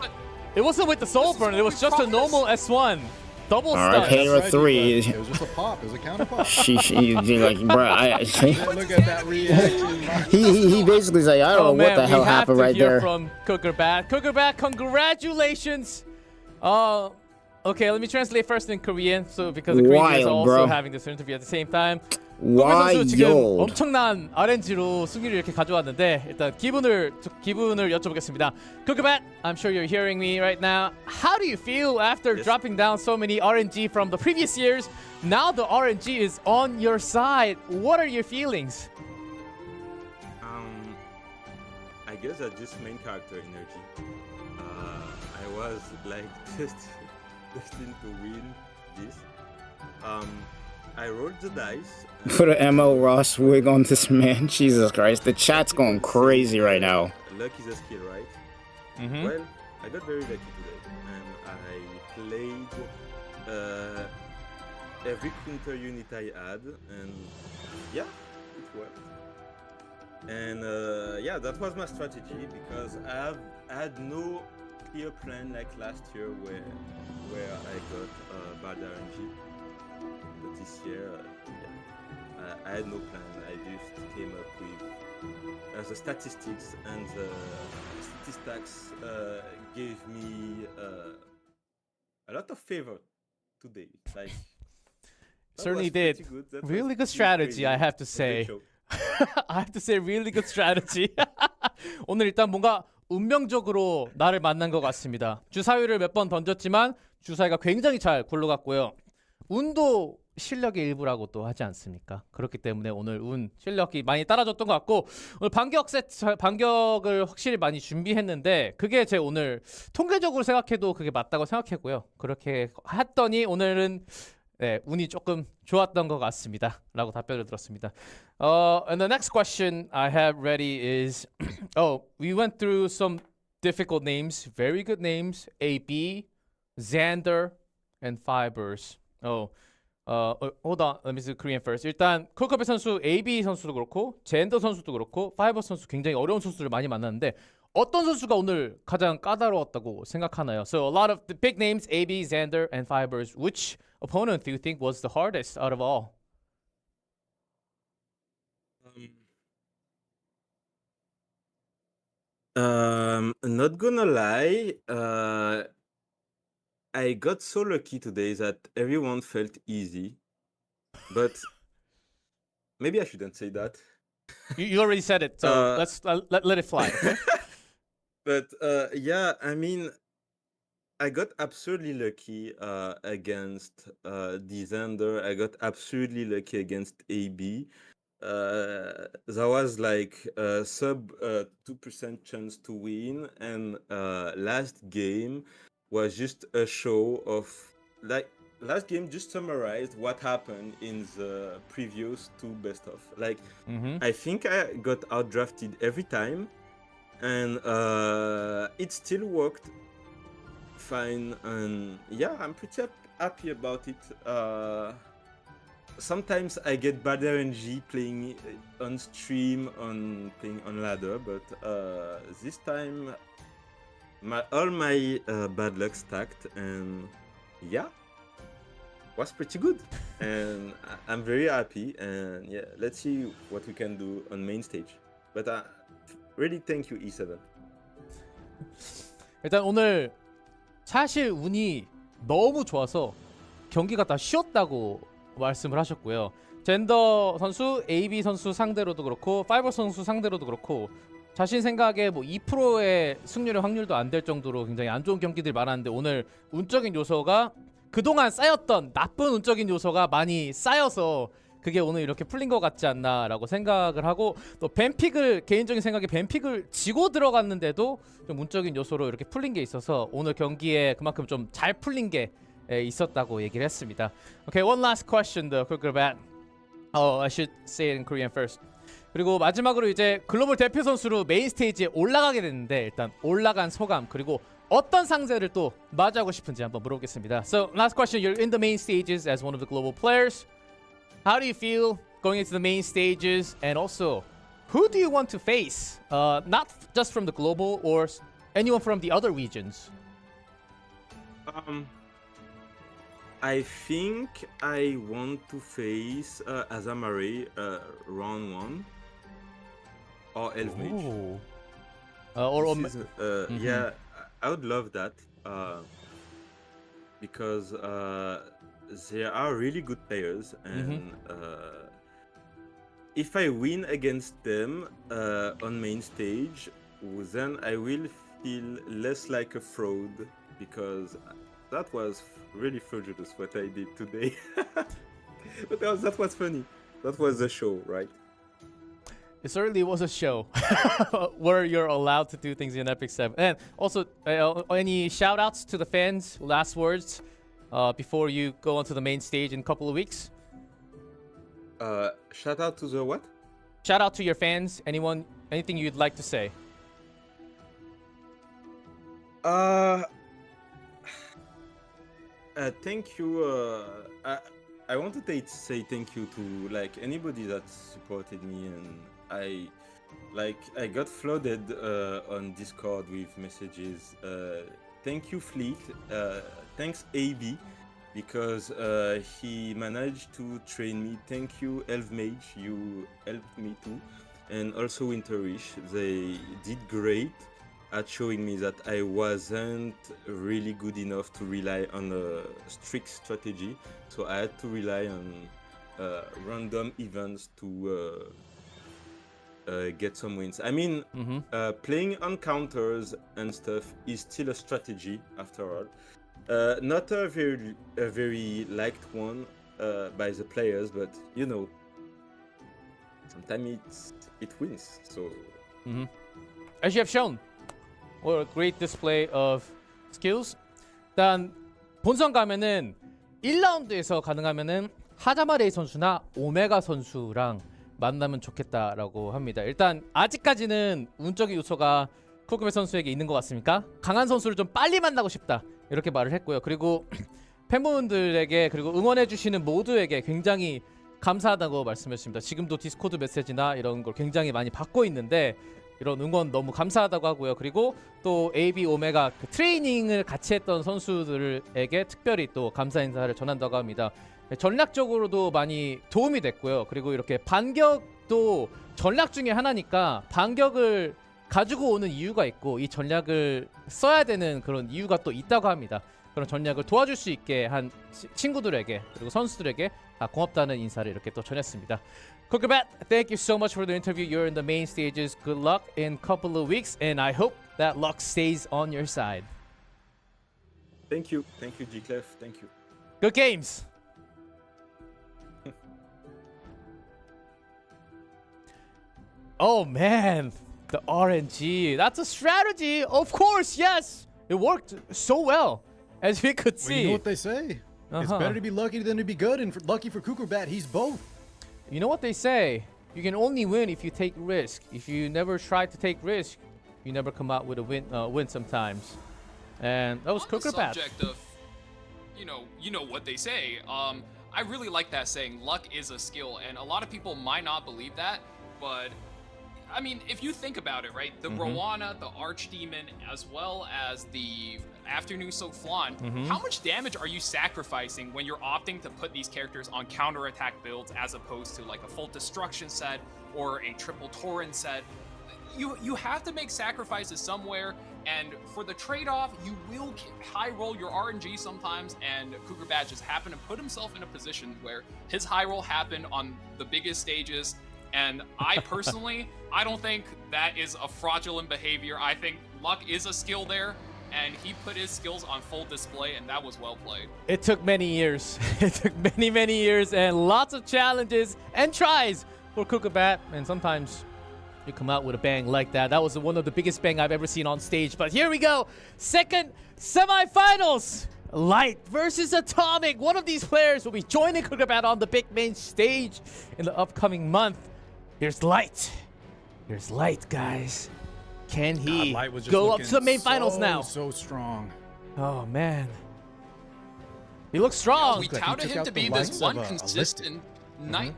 It wasn't with the Soul Burn, it was just a normal S1. Double Alright, stun. Pera 3. It was just a pop. It was a counter pop. She like, bro, Look at that reaction. he basically like, I don't know what the hell happened right there. From Cookerbat. Cookerbat, congratulations. Okay, let me translate first in Korean, so because the Koreans are Wild, also bro. having this interview at the same time. Wild. 선수 지금 엄청난 RNG로 승리를 이렇게 가져왔는데 일단 기분을 여쭤보겠습니다. Cookerbat, I'm sure you're hearing me right now. How do you feel after dropping down so many RNG from the previous years? Now the RNG is on your side. What are your feelings? I guess that's just main character energy. I was like destined to win this. I rolled the dice. Put an MO Ross wig on this man. Jesus Christ, the chat's going crazy right now. Luck is a skill, right? Well, I got very lucky today, and I played every counter unit I had, and yeah, it worked. And yeah, that was my strategy because I had no clear plan like last year where I got bad RNG. But this year, yeah, I had no plan. I just came up with the statistics, and the statistics gave me a lot of favor today. Like, Certainly did. Really good strategy, I have to say. I have to say, really good strategy. 오늘 일단 뭔가 운명적으로 나를 만난 것 같습니다. 주사위를 몇 번 던졌지만 주사위가 굉장히 잘 굴러갔고요. 운도 실력의 일부라고 또 하지 않습니까? 그렇기 때문에 오늘 운 실력이 많이 따라줬던 것 같고 오늘 반격을 확실히 많이 준비했는데 그게 제 오늘 통계적으로 생각해도 그게 맞다고 생각했고요. 그렇게 했더니 오늘은 운이 조금 좋았던 것 같습니다. 라고 답변을 들었습니다. And the next question I have ready is we went through some difficult names, very good names, AB, Xander, and Fibers. Hold on, let me see Korean first. 일단 콜컵의 선수 AB 선수도 그렇고 젠더 선수도 그렇고 파이버 선수 굉장히 어려운 선수를 많이 만났는데 어떤 선수가 오늘 가장 까다로웠다고 생각하나요? So a lot of the big names, AB, Xander, and Fibers. Which opponent do you think was the hardest out of all? Not gonna lie, I got so lucky today that everyone felt easy, but maybe I shouldn't say that. You already said it, so let it fly. Okay? But yeah, I mean, I got absolutely lucky against the Xander. I got absolutely lucky against AB. There was like a sub 2% chance to win, and last game was just a show of like last game just summarized what happened in the previous two best of. Like I think I got outdrafted every time, and it still worked fine, and yeah, I'm pretty happy about it. Sometimes I get bad RNG playing on stream, on playing on ladder, but this time all my bad luck stacked, and yeah, was pretty good, and I'm very happy. And yeah, let's see what we can do on main stage. But really, thank you E7. 일단 오늘 사실 운이 너무 좋아서 경기가 다 쉬웠다고 말씀을 하셨고요. 젠더 선수, AB 선수 상대로도 그렇고 파이버 선수 상대로도 그렇고 자신 생각에 뭐 2%의 승률의 확률도 안 될 정도로 굉장히 안 좋은 경기들이 많았는데 오늘 운적인 요소가 그동안 쌓였던 나쁜 운적인 요소가 많이 쌓여서 그게 오늘 이렇게 풀린 것 같지 않나라고 생각을 하고 또 뱀픽을 개인적인 생각에 뱀픽을 지고 들어갔는데도 좀 운적인 요소로 이렇게 풀린 게 있어서 오늘 경기에 그만큼 좀 잘 풀린 게 있었다고 얘기를 했습니다. Okay, one last question though, quick about. I should say it in Korean first. 그리고 마지막으로 이제 글로벌 대표 선수로 메인 스테이지에 올라가게 됐는데 일단 올라간 소감 그리고 어떤 상대를 또 맞이하고 싶은지 한번 물어보겠습니다. So last question, you're in the main stages as one of the global players. How do you feel going into the main stages, and also who do you want to face? Not just from the global or anyone from the other regions. I think I want to face Azamare round 1 or Elf Mage. Yeah, I would love that because there are really good players, and if I win against them on main stage, then I will feel less like a fraud, because that was really fraudulent what I did today. But that was funny. That was the show, right? It certainly was a show where you're allowed to do things in Epic 7. And also, any shout outs to the fans, last words before you go onto the main stage in a couple of weeks? Shout out to the what? Shout out to your fans. Anything you'd like to say? Thank you. I want to say thank you to like anybody that supported me, and I got flooded on Discord with messages. Thank you, Fleet. Thanks, AB, because he managed to train me. Thank you, Elf Mage. You helped me too, and also Winterish. They did great at showing me that I wasn't really good enough to rely on a strict strategy, so I had to rely on random events to get some wins. I mean, playing on counters and stuff is still a strategy after all. Not a very liked one by the players, but you know, sometimes it wins. So, as you have shown, what a great display of skills. 일단 본선 가면은 1라운드에서 가능하면은 하자마레이 선수나 오메가 선수랑 만나면 좋겠다라고 합니다. 일단 아직까지는 운적인 요소가 쿠크베 선수에게 있는 것 같습니까? 강한 선수를 좀 빨리 만나고 싶다 이렇게 말을 했고요. 그리고 팬분들에게 그리고 응원해주시는 모두에게 굉장히 감사하다고 말씀했습니다. 지금도 디스코드 메시지나 이런 걸 굉장히 많이 받고 있는데 이런 응원 너무 감사하다고 하고요. 그리고 또 AB 오메가 그 트레이닝을 같이 했던 선수들에게 특별히 또 감사 인사를 전한다고 합니다. 전략적으로도 많이 도움이 됐고요. 그리고 이렇게 반격도 전략 중에 하나니까 반격을 가지고 오는 이유가 있고 이 전략을 써야 되는 그런 이유가 또 있다고 합니다. 그런 전략을 도와줄 수 있게 한 친구들에게 그리고 선수들에게 다 고맙다는 인사를 이렇게 또 전했습니다. Kukubat, thank you so much for the interview. You're in the main stages. Good luck in a couple of weeks, and I hope that luck stays on your side. Thank you, G-Clef, thank you. Good games. Oh man, the RNG. That's a strategy. Of course, yes. It worked so well, as we could see. Well, you know what they say. It's better to be lucky than to be good, and lucky for Cucurbat, he's both. You know what they say. You can only win if you take risk. If you never try to take risk, you never come out with a win sometimes. And that was Cucurbat. Subject of, you know what they say. I really like that saying. Luck is a skill, and a lot of people might not believe that, but I mean, if you think about it, right? The Rowana, the Archdemon, as well as the Afternoon Soak Flan, how much damage are you sacrificing when you're opting to put these characters on counterattack builds as opposed to like a full destruction set or a triple Tauren set? You have to make sacrifices somewhere, and for the trade-off, you will high roll your RNG sometimes, and Cucurbat just happened to put himself in a position where his high roll happened on the biggest stages. And I personally, I don't think that is a fraudulent behavior. I think luck is a skill there, and he put his skills on full display, and that was well played. It took many years. It took many years and lots of challenges and tries for Cucurbat, and sometimes you come out with a bang like that. That was one of the biggest bang I've ever seen on stage. But here we go. Second semifinals. Light versus Atomic. One of these players will be joining Cucurbat on the big main stage in the upcoming month. Here's Light. Here's Light, guys. Can he go up to the main finals now? So strong. Oh, man. He looks strong. Yeah, we touted him to be this one consistent night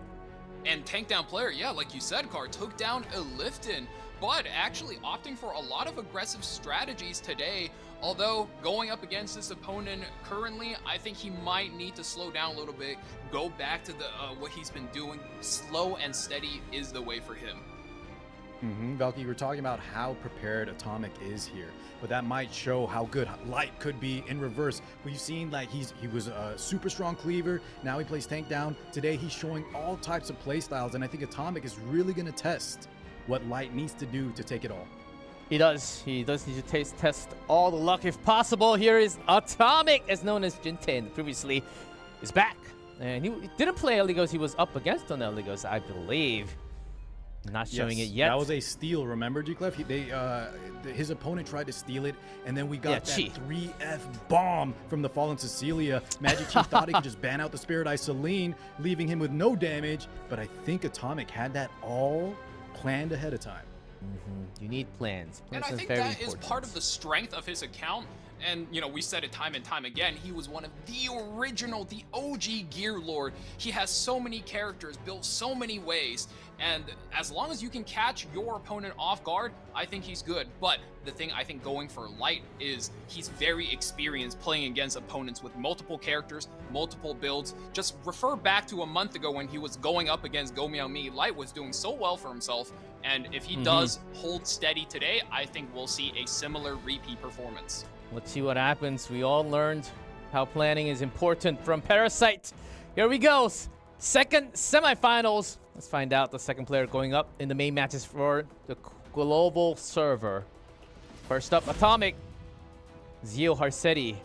and tank down player. Yeah, like you said, Car took down a Lifton, but actually opting for a lot of aggressive strategies today. Although going up against this opponent currently, I think he might need to slow down a little bit, go back to the what he's been doing. Slow and steady is the way for him. Valky, you were talking about how prepared Atomic is here, but that might show how good Light could be in reverse. We've seen like he was a super strong cleaver. Now he plays tank down. Today he's showing all types of play styles, and I think Atomic is really going to test what Light needs to do to take it all. He does. He does need to test all the luck if possible. Here is Atomic, as known as Jinten previously, is back. And he didn't play Eligos. He was up against on Eligos, I believe. Not showing it yet. That was a steal, remember, G-Clef? His opponent tried to steal it, and then we got that 3F bomb from the Fallen Cecilia. Magic Chief thought he could just ban out the Spirit Eye Celine, leaving him with no damage, but I think Atomic had that all planned ahead of time. You need plans. And I think that is part of the strength of his account. And, you know, we said it time and time again, he was one of the original, the OG Gear Lord. He has so many characters, built so many ways. And as long as you can catch your opponent off guard, I think he's good. But the thing I think going for Light is he's very experienced playing against opponents with multiple characters, multiple builds. Just refer back to a month ago when he was going up against Go Meow Me. Light was doing so well for himself. And if he does hold steady today, I think we'll see a similar repeat performance. Let's see what happens. We all learned how planning is important from Parasite. Here we go. Second semifinals. Let's find out the second player going up in the main matches for the global server. First up, Atomic. Zio Harsetti.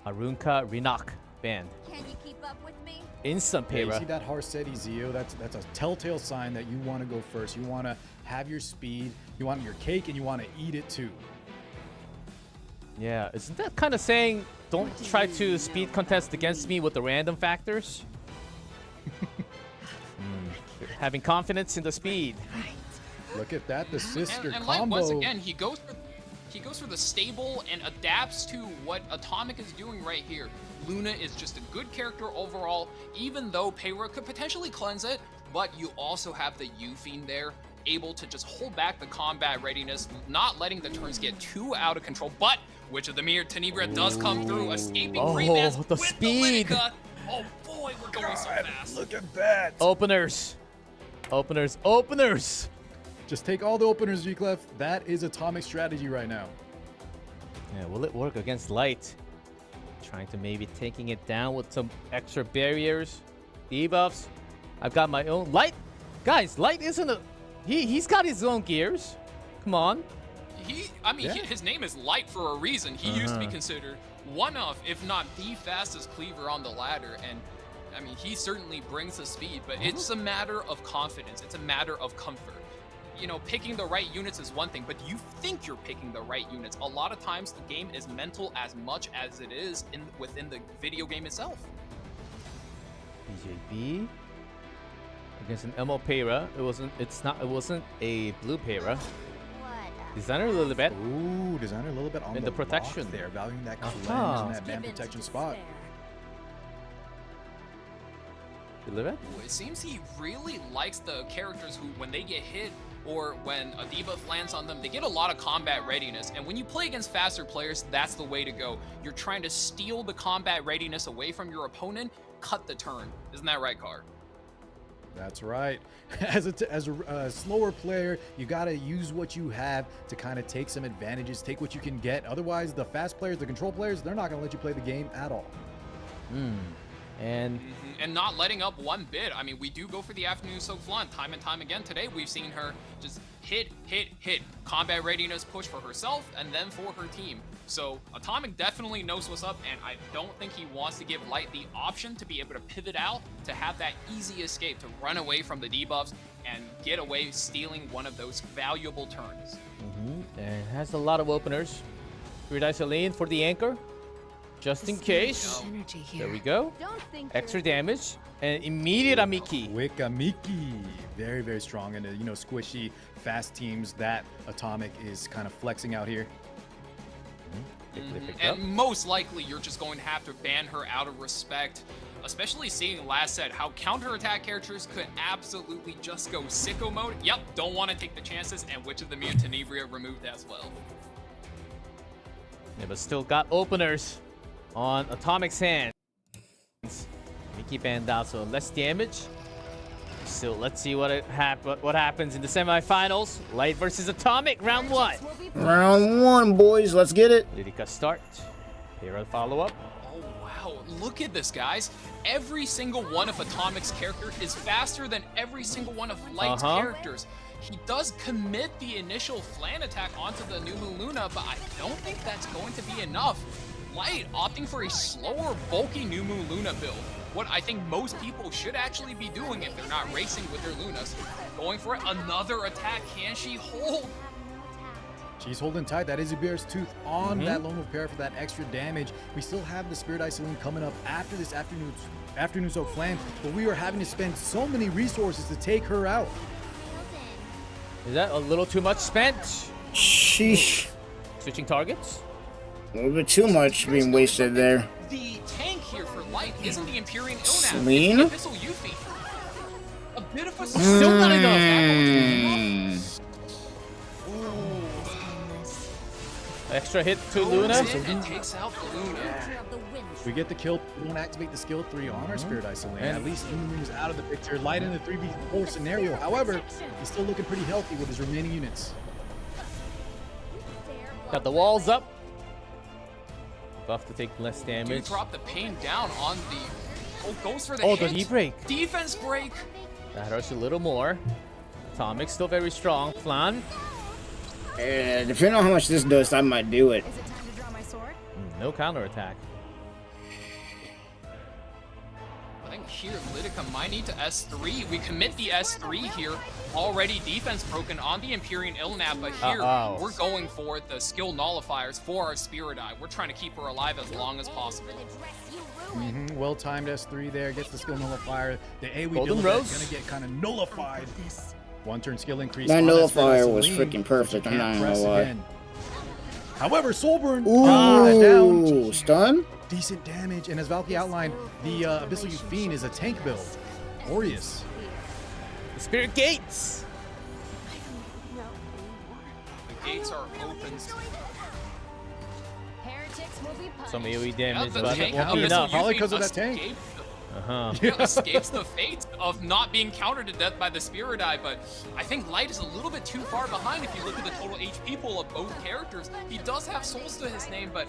Arunka Rinak band. Can you keep up with me? Instant Yeah, you Payra. see that Harsetti Zio? That's a telltale sign that you want to go first. You want to have your speed. You want your cake, and you want to eat it too. Yeah, isn't that kind of saying don't try to speed contest against me with the random factors? Having confidence in the speed. Look at that, the sister and combo. Like, once again, he goes for the stable and adapts to what Atomic is doing right here. Luna is just a good character overall, even though Payra could potentially cleanse it, but you also have the U-Fiend there, able to just hold back the combat readiness, not letting the turns get too out of control. But Witch of the Mirror, Tenebria does come through, escaping Rayman's the with speed. The Litica. Oh boy, we're going so fast. Look at that. Openers. Openers. Openers. Just take all the openers, G-Clef. That is Atomic strategy right now. Yeah, will it work against Light? Trying to maybe taking it down with some extra barriers, debuffs. I've got my own Light. Guys, Light isn't a... He's got his own gears. Come on. his name is Light for a reason. He used to be considered one of, if not the fastest cleaver on the ladder, and I mean, he certainly brings the speed, but it's a matter of confidence. It's a matter of comfort. You know, picking the right units is one thing, but you think you're picking the right units. A lot of times the game is mental as much as it is within the video game itself. BJB against an Elmo Pera. It wasn't a blue Pera. Designer Lilibet. Ooh, Designer Lilibet on the protection there, valuing that cleanse Uh-huh. and that man protection spot. Lilibet? It seems he really likes the characters who, when they get hit or when a debuff lands on them, they get a lot of combat readiness. And when you play against faster players, that's the way to go. You're trying to steal the combat readiness away from your opponent, cut the turn. Isn't that right, Car? That's right. As a slower player, you got to use what you have to kind of take some advantages, take what you can get. Otherwise, the fast players, the control players, they're not going to let you play the game at all. And not letting up one bit. I mean, we do go for the afternoon soak flan time and time again. Today, we've seen her just hit. Combat readiness push for herself and then for her team. So Atomic definitely knows what's up, and I don't think he wants to give Light the option to be able to pivot out, to have that easy escape, to run away from the debuffs and get away stealing one of those valuable turns. And has a lot of openers. Spirit Isolane for the anchor, just in case. There we go. Extra damage and immediate Amiki. Quick Amiki, very, very strong, and you know, squishy, fast teams that Atomic is kind of flexing out here. And most likely, you're just going to have to ban her out of respect, especially seeing last set how counterattack characters could absolutely just go sicko mode. Yep, don't want to take the chances, and Witch of the Mute Tenebria removed as well. Yeah, but still got openers on Atomic's hands. Mickey banned out, so less damage. So let's see what happens in the semifinals. Light versus Atomic, round 1. Round 1, boys. Let's get it. Lyrica start. Hero follow-up. Oh, wow. Look at this, guys. Every single one of Atomic's characters is faster than every single one of Light's characters. He does commit the initial flan attack onto the Numu Luna, but I don't think that's going to be enough. Light opting for a slower, bulky Numu Luna build. What I think most people should actually be doing if they're not racing with their Lunas. Going for another attack. Can she hold? She's holding tight. That is a Bear's Tooth on that Lone Wolf Pair for that extra damage. We still have the Spirit Isolane coming up after this afternoon soak flan, but we are having to spend so many resources to take her out. Is that a little too much spent? Sheesh. Switching targets? A little bit too much being wasted there. The tank here for Light isn't the Empyrean Ilnap. Celine? It's the Abyssal Yuffie. A bit of a Still not enough. Extra hit to Luna. And takes out the Luna. We get the kill. We don't activate the skill 3 on our Spirit Isolane. At least Luna is out of the picture. Light in the 3v4 scenario. However, he's still looking pretty healthy with his remaining units. Got the walls up. Buff to take less damage. Dude, drop the pain down on the... Oh, goes for the Oh, hit. the E-break. Defense break. That hurts a little more. Atomic still very strong. Flan. Depending on how much this does, I might do it. Is it time to draw my sword? No counterattack. I think here Lytica might need to S3. We commit the S3 here. Already defense broken on the Empyrean Ilnap, but here we're going for the skill nullifiers for our Spirit Eye. We're trying to keep her alive as long as possible. Well-timed S3 there. Gets the skill nullifier. The AoE Golden is Rose. going to get kind of nullified. One-turn skill increase. That on nullifier Spirit was Isolane, freaking perfect. I'm not can't gonna press lie. again. However, Soulburn that down. Ooh, stun? Decent damage, and as Valky outlined, the Abyssal Euphine is a tank build. Aureus. The Spirit Gates. The gates are open. Some AoE damage, the but tank it won't be Abyssal enough. Probably Euphine 'cause of that tank. Escapes the fate of not being countered to death by the Spirit Eye, but I think Light is a little bit too far behind if you look at the total HP pool of both characters. He does have souls to his name, but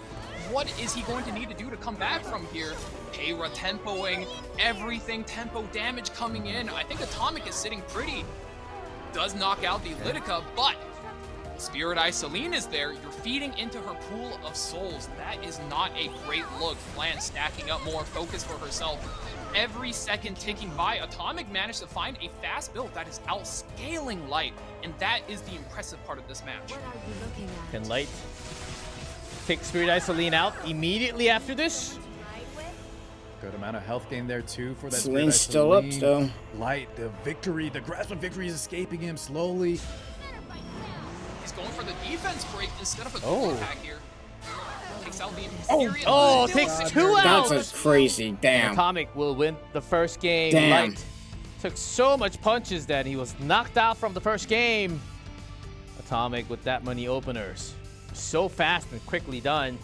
what is he going to need to do to come back from here? Peyra tempoing, everything tempo damage coming in. I think Atomic is sitting pretty. Does knock out the Lytica, but Spirit Eye Celine is there. You're feeding into her pool of souls. That is not a great look. Flan stacking up more focus for herself. Every second ticking by, Atomic managed to find a fast build that is outscaling Light, and that is the impressive part of this match. What are you looking at? Can Light take Spirit Eye Celine out immediately after this? Good amount of health gain there too for that. Celine's still up, though. Light, the victory, the grasp of victory is escaping him slowly. He's going for the defense break instead of a dual attack here. Takes out the Imperial. Oh, takes 2 out. That's a crazy. Damn. Atomic will win the first game. Damn. Light took so much punches that he was knocked out from the first game. Atomic with that many openers. So fast and quickly done.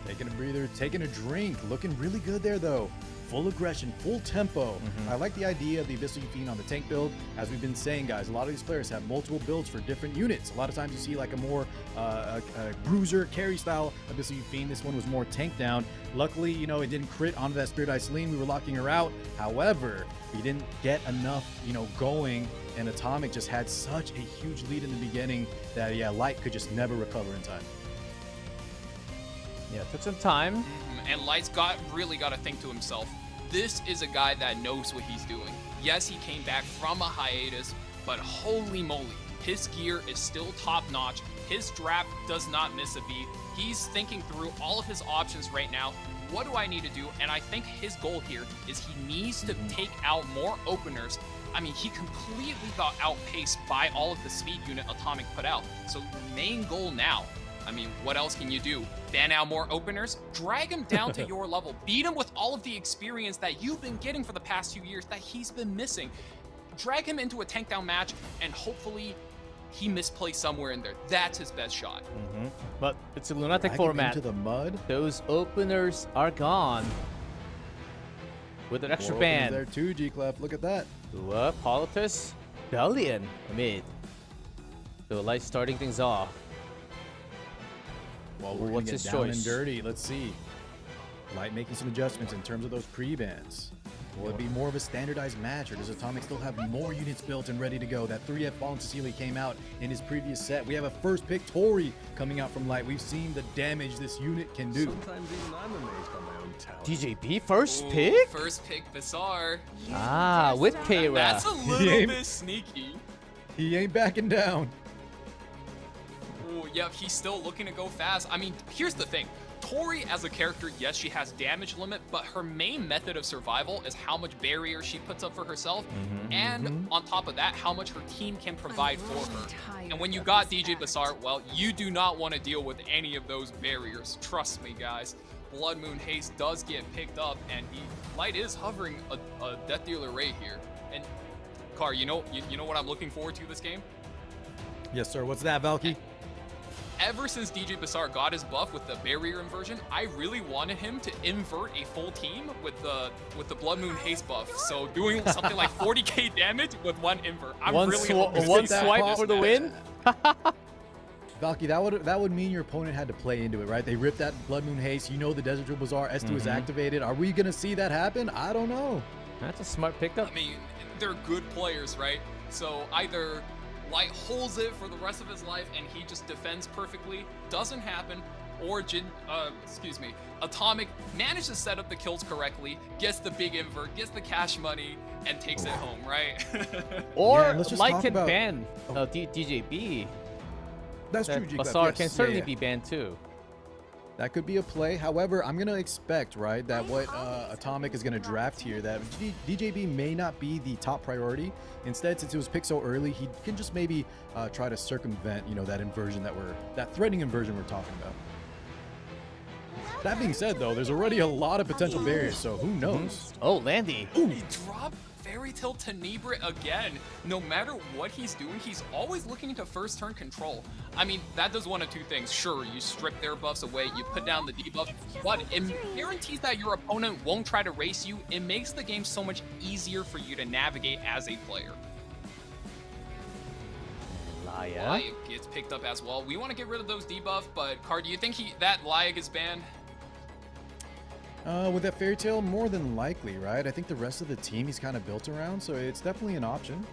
Taking a breather, taking a drink. Looking really good there, though. Full aggression, full tempo. I like the idea of the Abyssal Fiend on the tank build. As we've been saying, guys, a lot of these players have multiple builds for different units. A lot of times you see like a more a bruiser, carry style Abyssal Fiend. This one was more tank down. Luckily, you know, it didn't crit onto that Spirit Eye Celine. We were locking her out. However, we didn't get enough, you know, going. And Atomic just had such a huge lead in the beginning that, yeah, Light could just never recover in time. Yeah, took some time. And Light's really got to think to himself, this is a guy that knows what he's doing. Yes, he came back from a hiatus, but holy moly, his gear is still top-notch. His draft does not miss a beat. He's thinking through all of his options right now. What do I need to do? And I think his goal here is he needs to take out more openers. I mean, he completely got outpaced by all of the speed unit Atomic put out. So your main goal now, I mean, what else can you do? Ban out more openers? Drag him down to your level. Beat him with all of the experience that you've been getting for the past 2 years that he's been missing. Drag him into a tank down match, and hopefully he misplays somewhere in there. That's his best shot. But it's a lunatic Drag him format. into the mud. Those openers are gone. With an extra More openers ban. there too, G-Clef. Look at that. Politis, Bellion mid. So Light starting things off. Well, we're What's gonna his get down choice? and dirty. Let's see. Light making some adjustments in terms of those pre-bans. Will it be more of a standardized match, or does Atomic still have more units built and ready to go? That 3F Fallen Cecilia came out in his previous set. We have a first pick Tori coming out from Light. We've seen the damage this unit can do. Sometimes even I'm amazed by my own talent. DJB first Ooh, pick? First pick, Bizarre. Ah, with K-Ra. That's a little bit sneaky. He ain't backing down. Ooh, yep, he's still looking to go fast. I mean, here's the thing. Tori as a character, yes, she has damage limit, but her main method of survival is how much barrier she puts up for herself, and on top of that, how much her team can provide for her. And when you got DJ Basar, well, you do not want to deal with any of those barriers. Trust me, guys. Blood Moon Haste does get picked up, and Light is hovering a Death Dealer Ray here. And Car, you know what I'm looking forward to this game? Yes, sir. What's that, Valky? Ever since DJ Basar got his buff with the barrier inversion, I really wanted him to invert a full team with the Blood Moon Haste buff. So doing something like 40k damage with one invert. I'm One really hoping to one see that swipe this for the match. win? Valky, that would mean your opponent had to play into it, right? They ripped that Blood Moon Haste. You know the Desert Drill Bazaar S2 is activated. Are we gonna see that happen? I don't know. That's a smart pickup. I mean, they're good players, right? So either Light holds it for the rest of his life and he just defends perfectly, doesn't happen, or Atomic manages to set up the kills correctly, gets the big invert, gets the cash money, and takes it home, right? Or Yeah, let's just Light talk can about- ban DJB. That's true, That G-Clef. Basar Yes. can certainly Yeah. be banned too. That could be a play. However, I'm going to expect, right, that what Atomic is going to draft here, that DJB may not be the top priority. Instead, since it was picked so early, he can just maybe try to circumvent, you know, that inversion that threatening inversion we're talking about. That being said, though, there's already a lot of potential barriers, so who knows? Oh, Landy. He dropped Fairy Tale Tenebra again. No matter what he's doing, he's always looking into first turn control. I mean, that does one of two things. Sure, you strip their buffs away, you put down the debuff, but it guarantees that your opponent won't try to race you. It makes the game so much easier for you to navigate as a player. Laya. Layak gets picked up as well. We want to get rid of those debuffs, but Car, do you think that Layak is banned? With that Fairy Tale, more than likely, right? I think the rest of the team he's kind of built around, so it's definitely an option.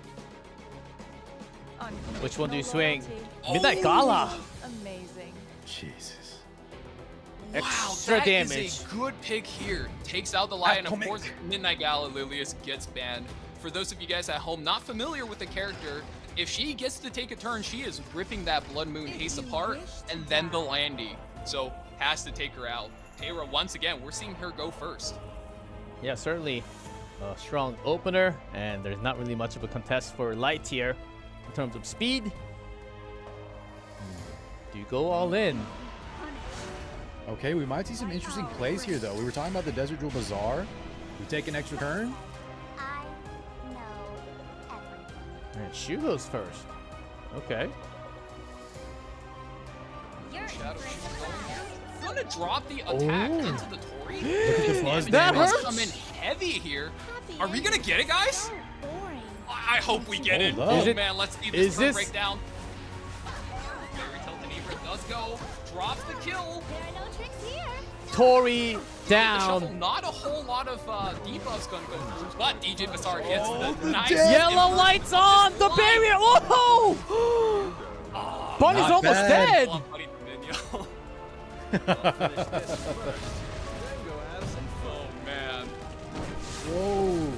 Which one do you swing? Oh! Midnight Gala. Amazing. Jesus. Wow, Extra that is damage. a good pick here. Takes out the Lion. Of Atomic. course, Midnight Gala Lilius gets banned. For those of you guys at home not familiar with the character, if she gets to take a turn, she is ripping that Blood Moon Haste apart, and then the Landy. So, has to take her out. Tayra, once again, we're seeing her go first. Yeah, certainly a strong opener, and there's not really much of a contest for Light here in terms of speed. Do you go all in? Okay, we might see some interesting plays here, though. We were talking about the Desert Jewel Bazaar. We take an extra turn. I know everything. And Shu goes first. Okay. Shadow Shoe gonna drop the attack into the Tori. Look at the buzz That damage. hurts. Come in heavy here. Are we gonna get it, guys? Boring. I hope we get it. Hold up. Is it- Man, let's see is this turn this- break down. Fairy Tilted Ebra does go. Drops the kill. There are no tricks here. Tori The shuffle, down. not a whole lot of debuffs gonna go through, but DJ Bazaar gets the nice Yellow lights on the barrier. Whoa! Bunny's Not almost bad. dead. Oh, Buddy Dominion. Oh man. Whoa.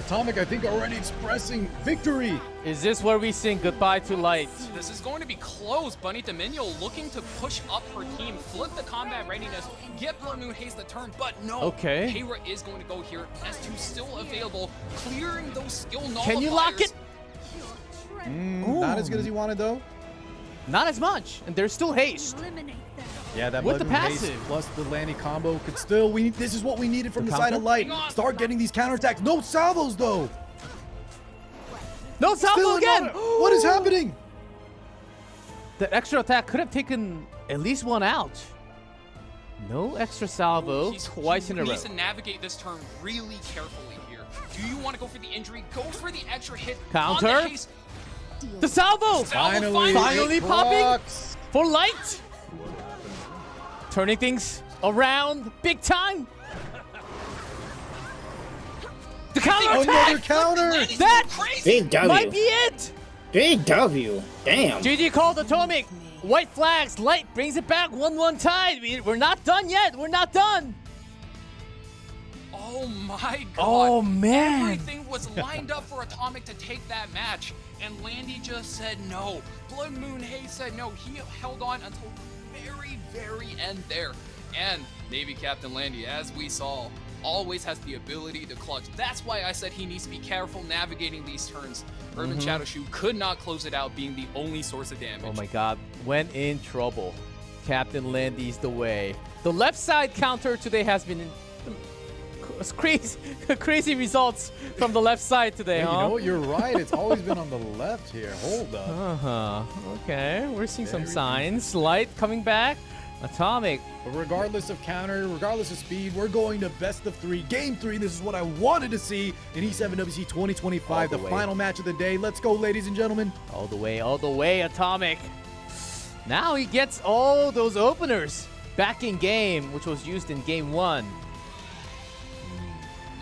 Atomic, I think, already expressing victory. Is this where we sing goodbye to Light? This is going to be close. Bunny Dominion looking to push up her team, flip the combat readiness, get Blood Moon Haste the turn, but no. Okay. Tayra is going to go here. S2 still available, clearing those skill nullifiers. Can you lock it? Not as good as he wanted, though. Not as much, and there's still haste. Yeah, that With Blood the Moon Haste passive. plus the Lanny combo could still. This is what we needed from The the side counter? of Light. Hang on. Start getting these counterattacks. No salvos, though. No salvo Still again. another- What is happening? The extra attack could have taken at least one out. No extra salvo twice in a He row. needs to navigate this turn really carefully here. Do you want to go for the injury? Go for the extra hit. On Counter. the haste. The salvo! Salvo Finally it popping rocks. for Light. Turning things around big time. The counter Another attack counter. Lanny's That- going crazy. Big W. might be it. Big W. Damn. GG called Atomic. White flags. Light brings it back 1-1 tied. We're not done yet. We're not done. Oh my god. Oh, man. Everything was lined up for Atomic to take that match, and Landy just said no. Blood Moon Haze said no. He held on until the very, very end there. And Navy Captain Landy, as we saw, always has the ability to clutch. That's why I said he needs to be careful navigating these turns. Urban Shadow Shoe could not close it out, being the only source of damage. Oh my god. When in trouble, Captain Landy's the way. The left side counter today has been crazy results from the left side today, Hey, huh? you know what? You're right. It's always been on the left here. Hold up. Uh-huh. Okay, we're seeing some Very signs. Light coming back. Atomic. But regardless of counter, regardless of speed, we're going to best of 3. Game 3. This is what I wanted to see in E7WC 2025, All the the way. final match of the day. Let's go, ladies and gentlemen. All the way, Atomic. Now he gets all those openers back in game, which was used in game 1.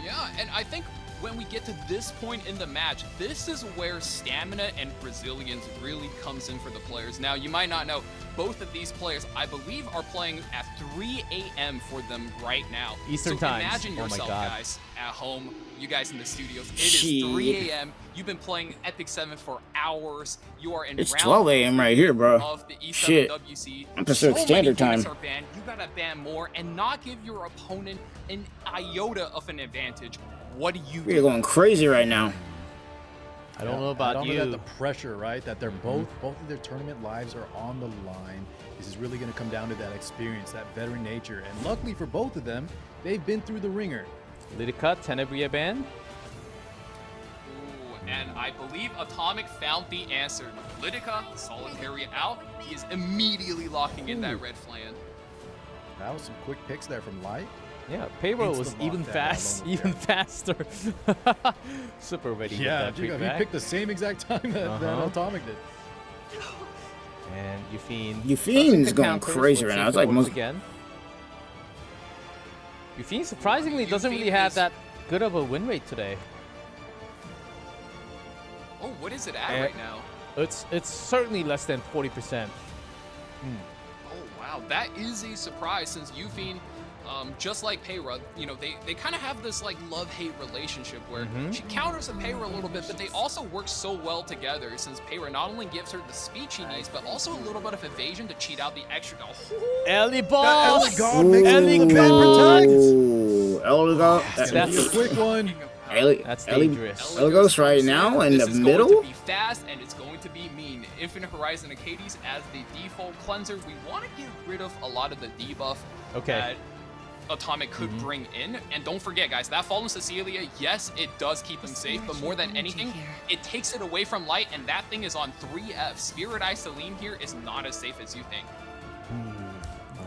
Yeah, and I think when we get to this point in the match, this is where stamina and resilience really comes in for the players. Now, you might not know, both of these players, I believe, are playing at 3 a.m. for them right now. Eastern so times. imagine Oh my yourself, God. guys, at home, you guys in the studios. It Shit. is 3 a.m. You've been playing Epic 7 for hours. You are in It's round 12 a.m. right here, bro. of the Shit. E7WC. I'm Pacific Standard many units Time. are banned. You gotta ban more and not give your opponent an iota of an advantage. What do you We're do? going crazy right now. I don't know about Add you. on to that the pressure, right? That they're both of their tournament lives are on the line. This is really going to come down to that experience, that veteran nature. And luckily for both of them, they've been through the ringer. Lidica, Tenebria ban. Ooh, and I believe Atomic found the answer. Lidica, solitary out. He is immediately locking in that red flan. That was some quick picks there from Light. Yeah, payroll was Instant even lockdown fast, alone even faster. Super ready. Yeah, with that he pick picked the same exact time that Atomic did. And Yufine. Yufine's going crazy right now. It's like most. again. Yufine surprisingly doesn't really Yufine have is- that good of a win rate today. Oh, what is it at Eh, right now? It's certainly less than 40%. Oh wow, that is a surprise since Yufine, just like Peyra, you know, they kind of have this like love-hate relationship where she counters a Peyra a little bit, but they also work so well together since Peyra not only gives her the speed she needs, but also a little bit of evasion to cheat out the extra. Ellie boss! Ellie Elgo. That's a quick one. That's dangerous. Elgo's right now in the middle. Going to be fast and it's going to be mean. Infinite Horizon Acades as the default cleanser. We want to get rid of a lot of the debuff that Atomic could bring in. And don't forget, guys, that Fallen Cecilia, yes, it does keep him safe, but more than anything, it takes it away from Light, and that thing is on 3F. Spirit Eye Celine here is not as safe as you think.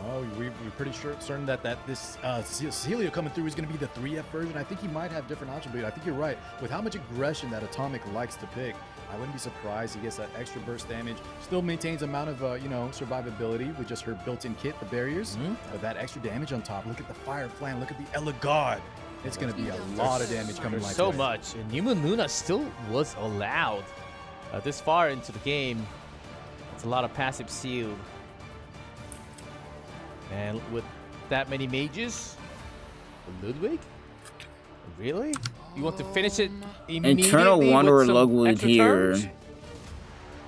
Oh, we're pretty certain that this Cecilia coming through is going to be the 3F version. I think he might have different options, but I think you're right. With how much aggression that Atomic likes to pick, I wouldn't be surprised he gets that extra burst damage. Still maintains amount of, survivability with just her built-in kit, the barriers. But that extra damage on top, look at the Fire Flan, look at the Ello God. It's going to be a lot of damage coming like so much. And New Moon Luna still was allowed this far into the game. It's a lot of passive seal. And with that many mages, Ludwig? Really? You want to finish it immediately? Internal Wanderer Ludwig here.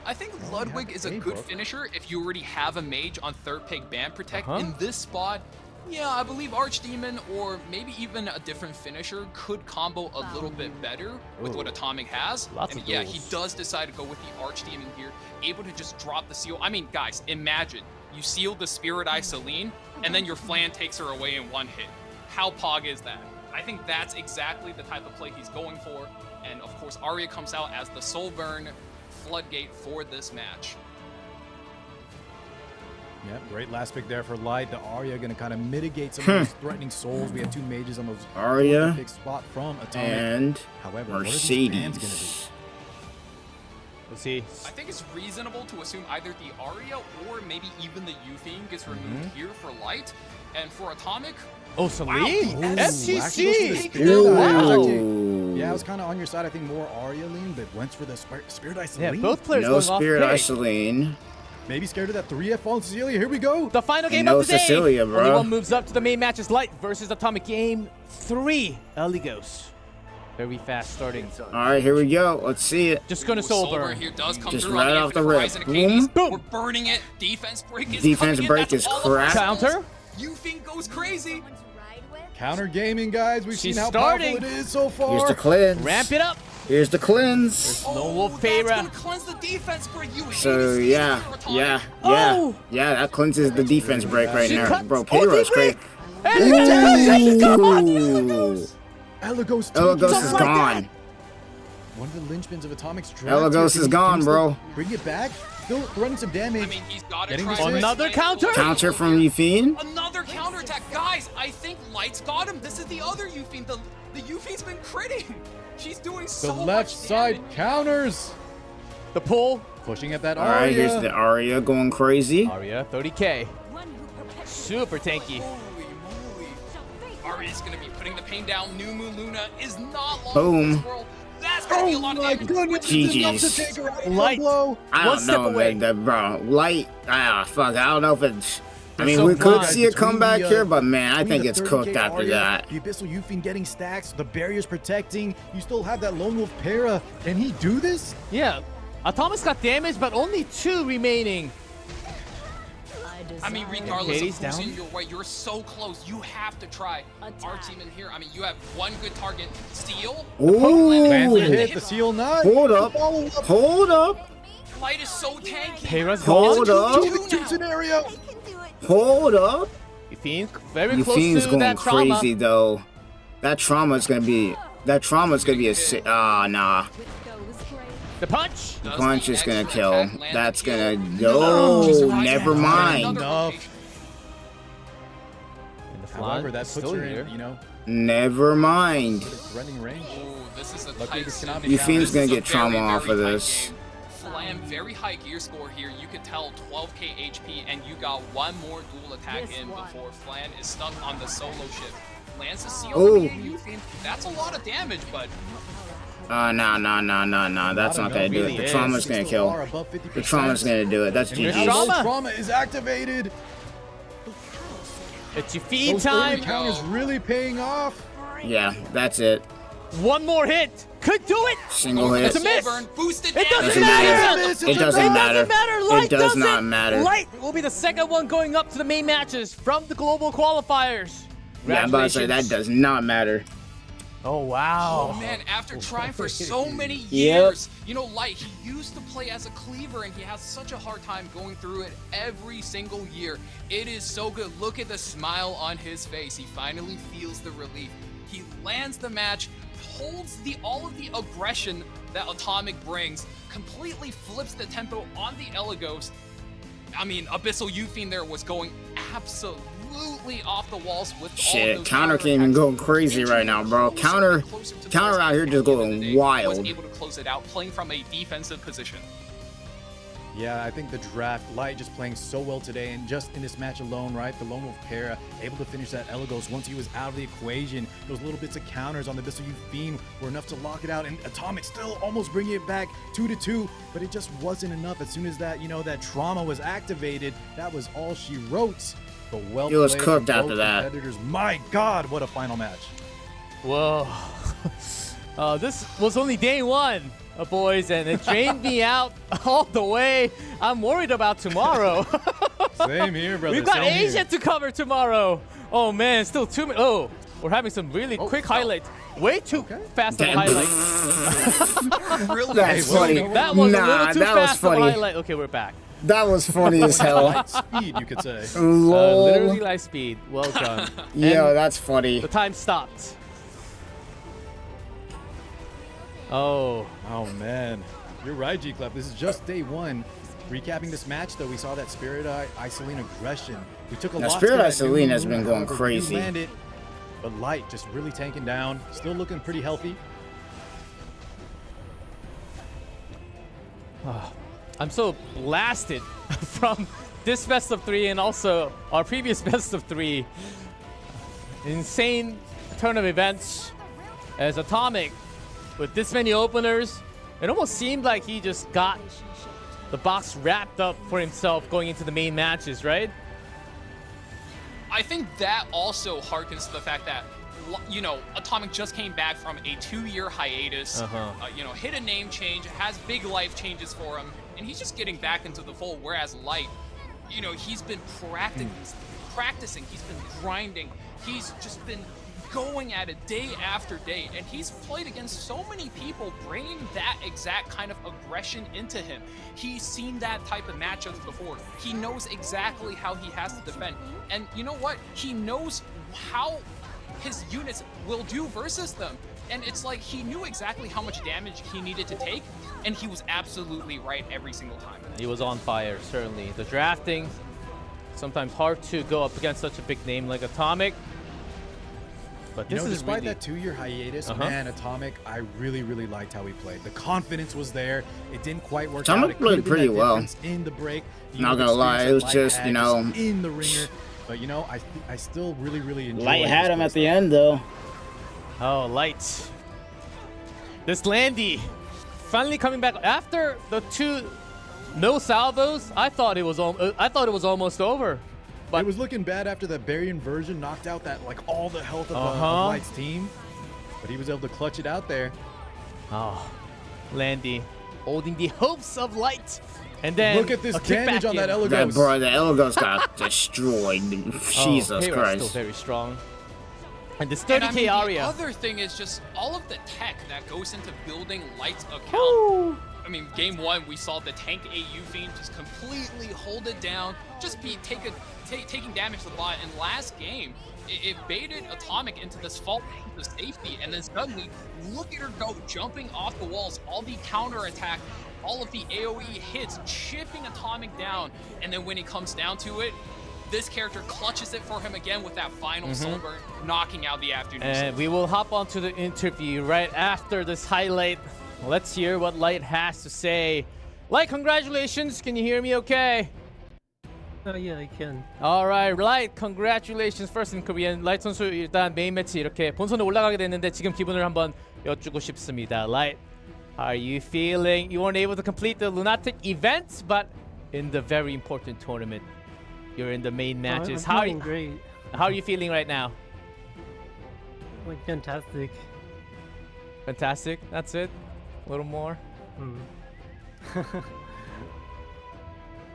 I think Ludwig is a good finisher if you already have a mage on third pick Band Protect. In this spot, yeah, I believe Archdemon or maybe even a different finisher could combo a little bit better with what Atomic has. And yeah, he does decide to go with the Archdemon here, able to just drop the seal. I mean, guys, imagine you seal the Spirit Eye Celine, and then your Flan takes her away in one hit. How pog is that? I think that's exactly the type of play he's going for. And of course, Arya comes out as the Soul Burn floodgate for this match. Yep, great last pick there for Light. The Arya going to kind of mitigate some of those threatening souls. We have two mages on those Arya pick spot from Atomic. And however, Mercedes. What are these bans going to be? We'll see. I think it's reasonable to assume either the Arya or maybe even the Euthane gets removed here for Light. And for Atomic, oh, Celine? Wow. FTC! Wow. Yeah, I was kind of on your side. I think more Arya lean, but went for the Spirit Eye Celine. Yeah, both players no going Spirit off Eye pick. Celine. Maybe scared of that 3F on Cecilia. Here we go. The final game no of the day. Cecilia, bro. Only one moves up to the main match is Light versus Atomic. Game 3. Eligos. Very fast starting. All right, here we go. Let's see it. Just gonna soul burn. here does come Just through right on off the Horizon rip. Acades. Boom. We're burning it. Defense break is Defense coming in. break That's is all of our crap. souls. Counter. Euthane goes crazy. Counter gaming, guys. We've She's seen how starting. powerful it is so far. Here's the cleanse. Ramp it up. Here's the cleanse. No Wolf That's Peyra. gonna cleanse the defense break. You So hate yeah, it, Atomic. Oh. yeah, that cleanses the defense break right She now, cuts. bro. Oh, Peyro's deep crazy. Elagos Elagos is gone. One of the linchpins of Atomic's draft. Elagos is gone, bro. Bring it back. Still running some damage. I mean, he's got to Getting try the assist. Another counter? Counter from Euthane. Another counterattack. Guys, I think Light's got him. This is the other Euthane. The Euphane's been critting. She's doing so The much left side damage. counters. The pull. Pushing at that All Arya. right, here's the Arya going crazy. Arya, 30k. Super tanky. Holy moly. Arya's going to be putting the pain down. New Moon Luna is not long Boom. in this world. That's going to be a lot of my damage. goodness. GG's. To take her out of Light. one blow. I One don't step know, away. man, bro. Light. Fuck. I don't know if it's. I mean, so we could blind. see a Between comeback the, here, but man, I between think the it's 30K cooked after Arya, that. The Abyssal Euthane getting stacks, the barriers protecting. You still have that Lone Wolf Peyra. Can he do this? Yeah. Atomic's got damage, but only 2 remaining. I mean, regardless Katie's of who's down. in your way, you're so close. You have to try Archdemon here. I mean, you have one good target. Steal. Lands the Ooh. hit, the seal not. Hold up. Follow up. Hold up. Light is so tanky. Peyra's Hold gone. up. 2v2 scenario. Hold up. Euthane very close Euphane's to going that trauma. crazy though. That trauma's gonna be a nah. The punch. The punch is gonna extra kill. attack land That's the gonna kill? She's no. surprised Never at mind. another Enough. rotation. And the However, flan that is puts still her here. in, Never mind. threatening range. Oh, this is a Luckily, tight this cannot sim. be Euphane's This gonna is a get trauma very, off very of tight this. game. Flam, very high gear score here. You could tell 12k HP, and you got one more dual attack in before Flan is stuck on the solo ship. Lands a seal. Oh. That's a lot of damage, but No. That's not gonna do it. The trauma's gonna kill. The trauma's gonna do it. That's And GG. trauma is activated. It's your feed Those time. early counters really paying off. Yeah, that's it. One more hit. Could do it. Single hit. It's a miss. Boosted It doesn't Doesn't matter. matter. It doesn't matter. Light It does doesn't. not matter. Light will be the second one going up to the main matches from the global qualifiers. Yeah, I'm about to say that Congratulations. does not matter. Oh, wow. Oh man, after trying for so many Yep. years, you know, Light, he used to play as a cleaver and he has such a hard time going through it every single year. It is so good. Look at the smile on his face. He finally feels the relief. He lands the match, holds all of the aggression that Atomic brings, completely flips the tempo on the Elagos. I mean, Abyssal Euphine there was going absolutely off the walls with all Shit, those counter counterattacks. came going crazy right now, bro. Counter out here just going wild. Was able to close it out, playing from a defensive position. Yeah, I think the draft, Light just playing so well today, and just in this match alone, right? The Lone Wolf Para able to finish that Elagos once he was out of the equation. Those little bits of counters on the Abyssal Euphine were enough to lock it out, and Atomic still almost bringing it back 2-2, but it just wasn't enough. As soon as that, that trauma was activated, that was all she wrote. But well It was played cooked from after both that. competitors. My God, what a final match! Whoa. This was only day one, boys, and it drained me out all the way. I'm worried about tomorrow. Same here, brother. We've got same here. Asia to cover tomorrow. Oh, man, still 2 minutes. Oh, we're having some really quick highlights. Way too fast of a Damn. highlight. Really? That's funny. That was a little too that was fast of a funny. highlight. Okay, we're back. That was funny as hell. Light speed, you could say. Lol. Literally light speed. Well done. Yo, And that's funny. the time stopped. Oh. Oh man, you're right, G-Clef. This is just day one. Recapping this match, though, we saw that Spirit Eye Isoline aggression. We took a Now, loss. Spirit to that Isoline new has been move, going however, we crazy. landed, but Light just really tanking down. Still looking pretty healthy. I'm so blasted from this best of 3 and also our previous best of 3. Insane turn of events as Atomic, with this many openers, it almost seemed like he just got the box wrapped up for himself going into the main matches, right? I think that also harkens to the fact that, Atomic just came back from a 2-year hiatus, hit a name change, has big life changes for him, and he's just getting back into the fold, whereas Light, he's been practicing, he's been grinding, he's just been going at it day after day, and he's played against so many people bringing that exact kind of aggression into him. He's seen that type of matchups before. He knows exactly how he has to defend, and you know what? He knows how his units will do versus them, and it's like he knew exactly how much damage he needed to take, and he was absolutely right every single time. He was on fire, certainly. The drafting, sometimes hard to go up against such a big name like Atomic. But this is despite really... that 2-year hiatus, man, Atomic, I really, really liked how he played. The confidence was there. It didn't quite work out. Atomic It could have played pretty been that well. difference in the break. Not gonna lie, it was just, in the ringer. But I still really, really enjoy. Light had him at the end, though. Oh, Light. This Landy finally coming back after the 2 no salvos. I thought it was almost over. But it was looking bad after that Barry inversion knocked out that all the health of Light's team. But he was able to clutch it out there. Oh, Landy holding the hopes of Light. And then look at this damage on that Elagos. That bro, the Elagos got destroyed. Jesus Payro's Christ. still very strong. And this 30k Aria. The other thing is just all of the tech that goes into building Light's account. I mean, game 1, we saw the tank AU Fiend just completely hold it down, just be taking damage to the bot. And last game, it baited Atomic into this fault of safety, and then suddenly, look at her go, jumping off the walls, all the counter attack, all of the AoE hits, chipping Atomic down, and then when it comes down to it, this character clutches it for him again with that final soul burn, knocking out the afternoon. And we will hop onto the interview right after this highlight. Let's hear what Light has to say. Light, congratulations. Can you hear me okay? Yeah, I can. Alright, Light, congratulations first in Korean. Light 선수 일단 메인 매치 이렇게 본선에 올라가게 됐는데 지금 기분을 한번 여쭈고 싶습니다. Light, how are you feeling? You weren't able to complete the Lunatic event, but in the very important tournament, you're in the main matches. I'm feeling great. How are you feeling right now? Like fantastic. Fantastic. That's it. A little more.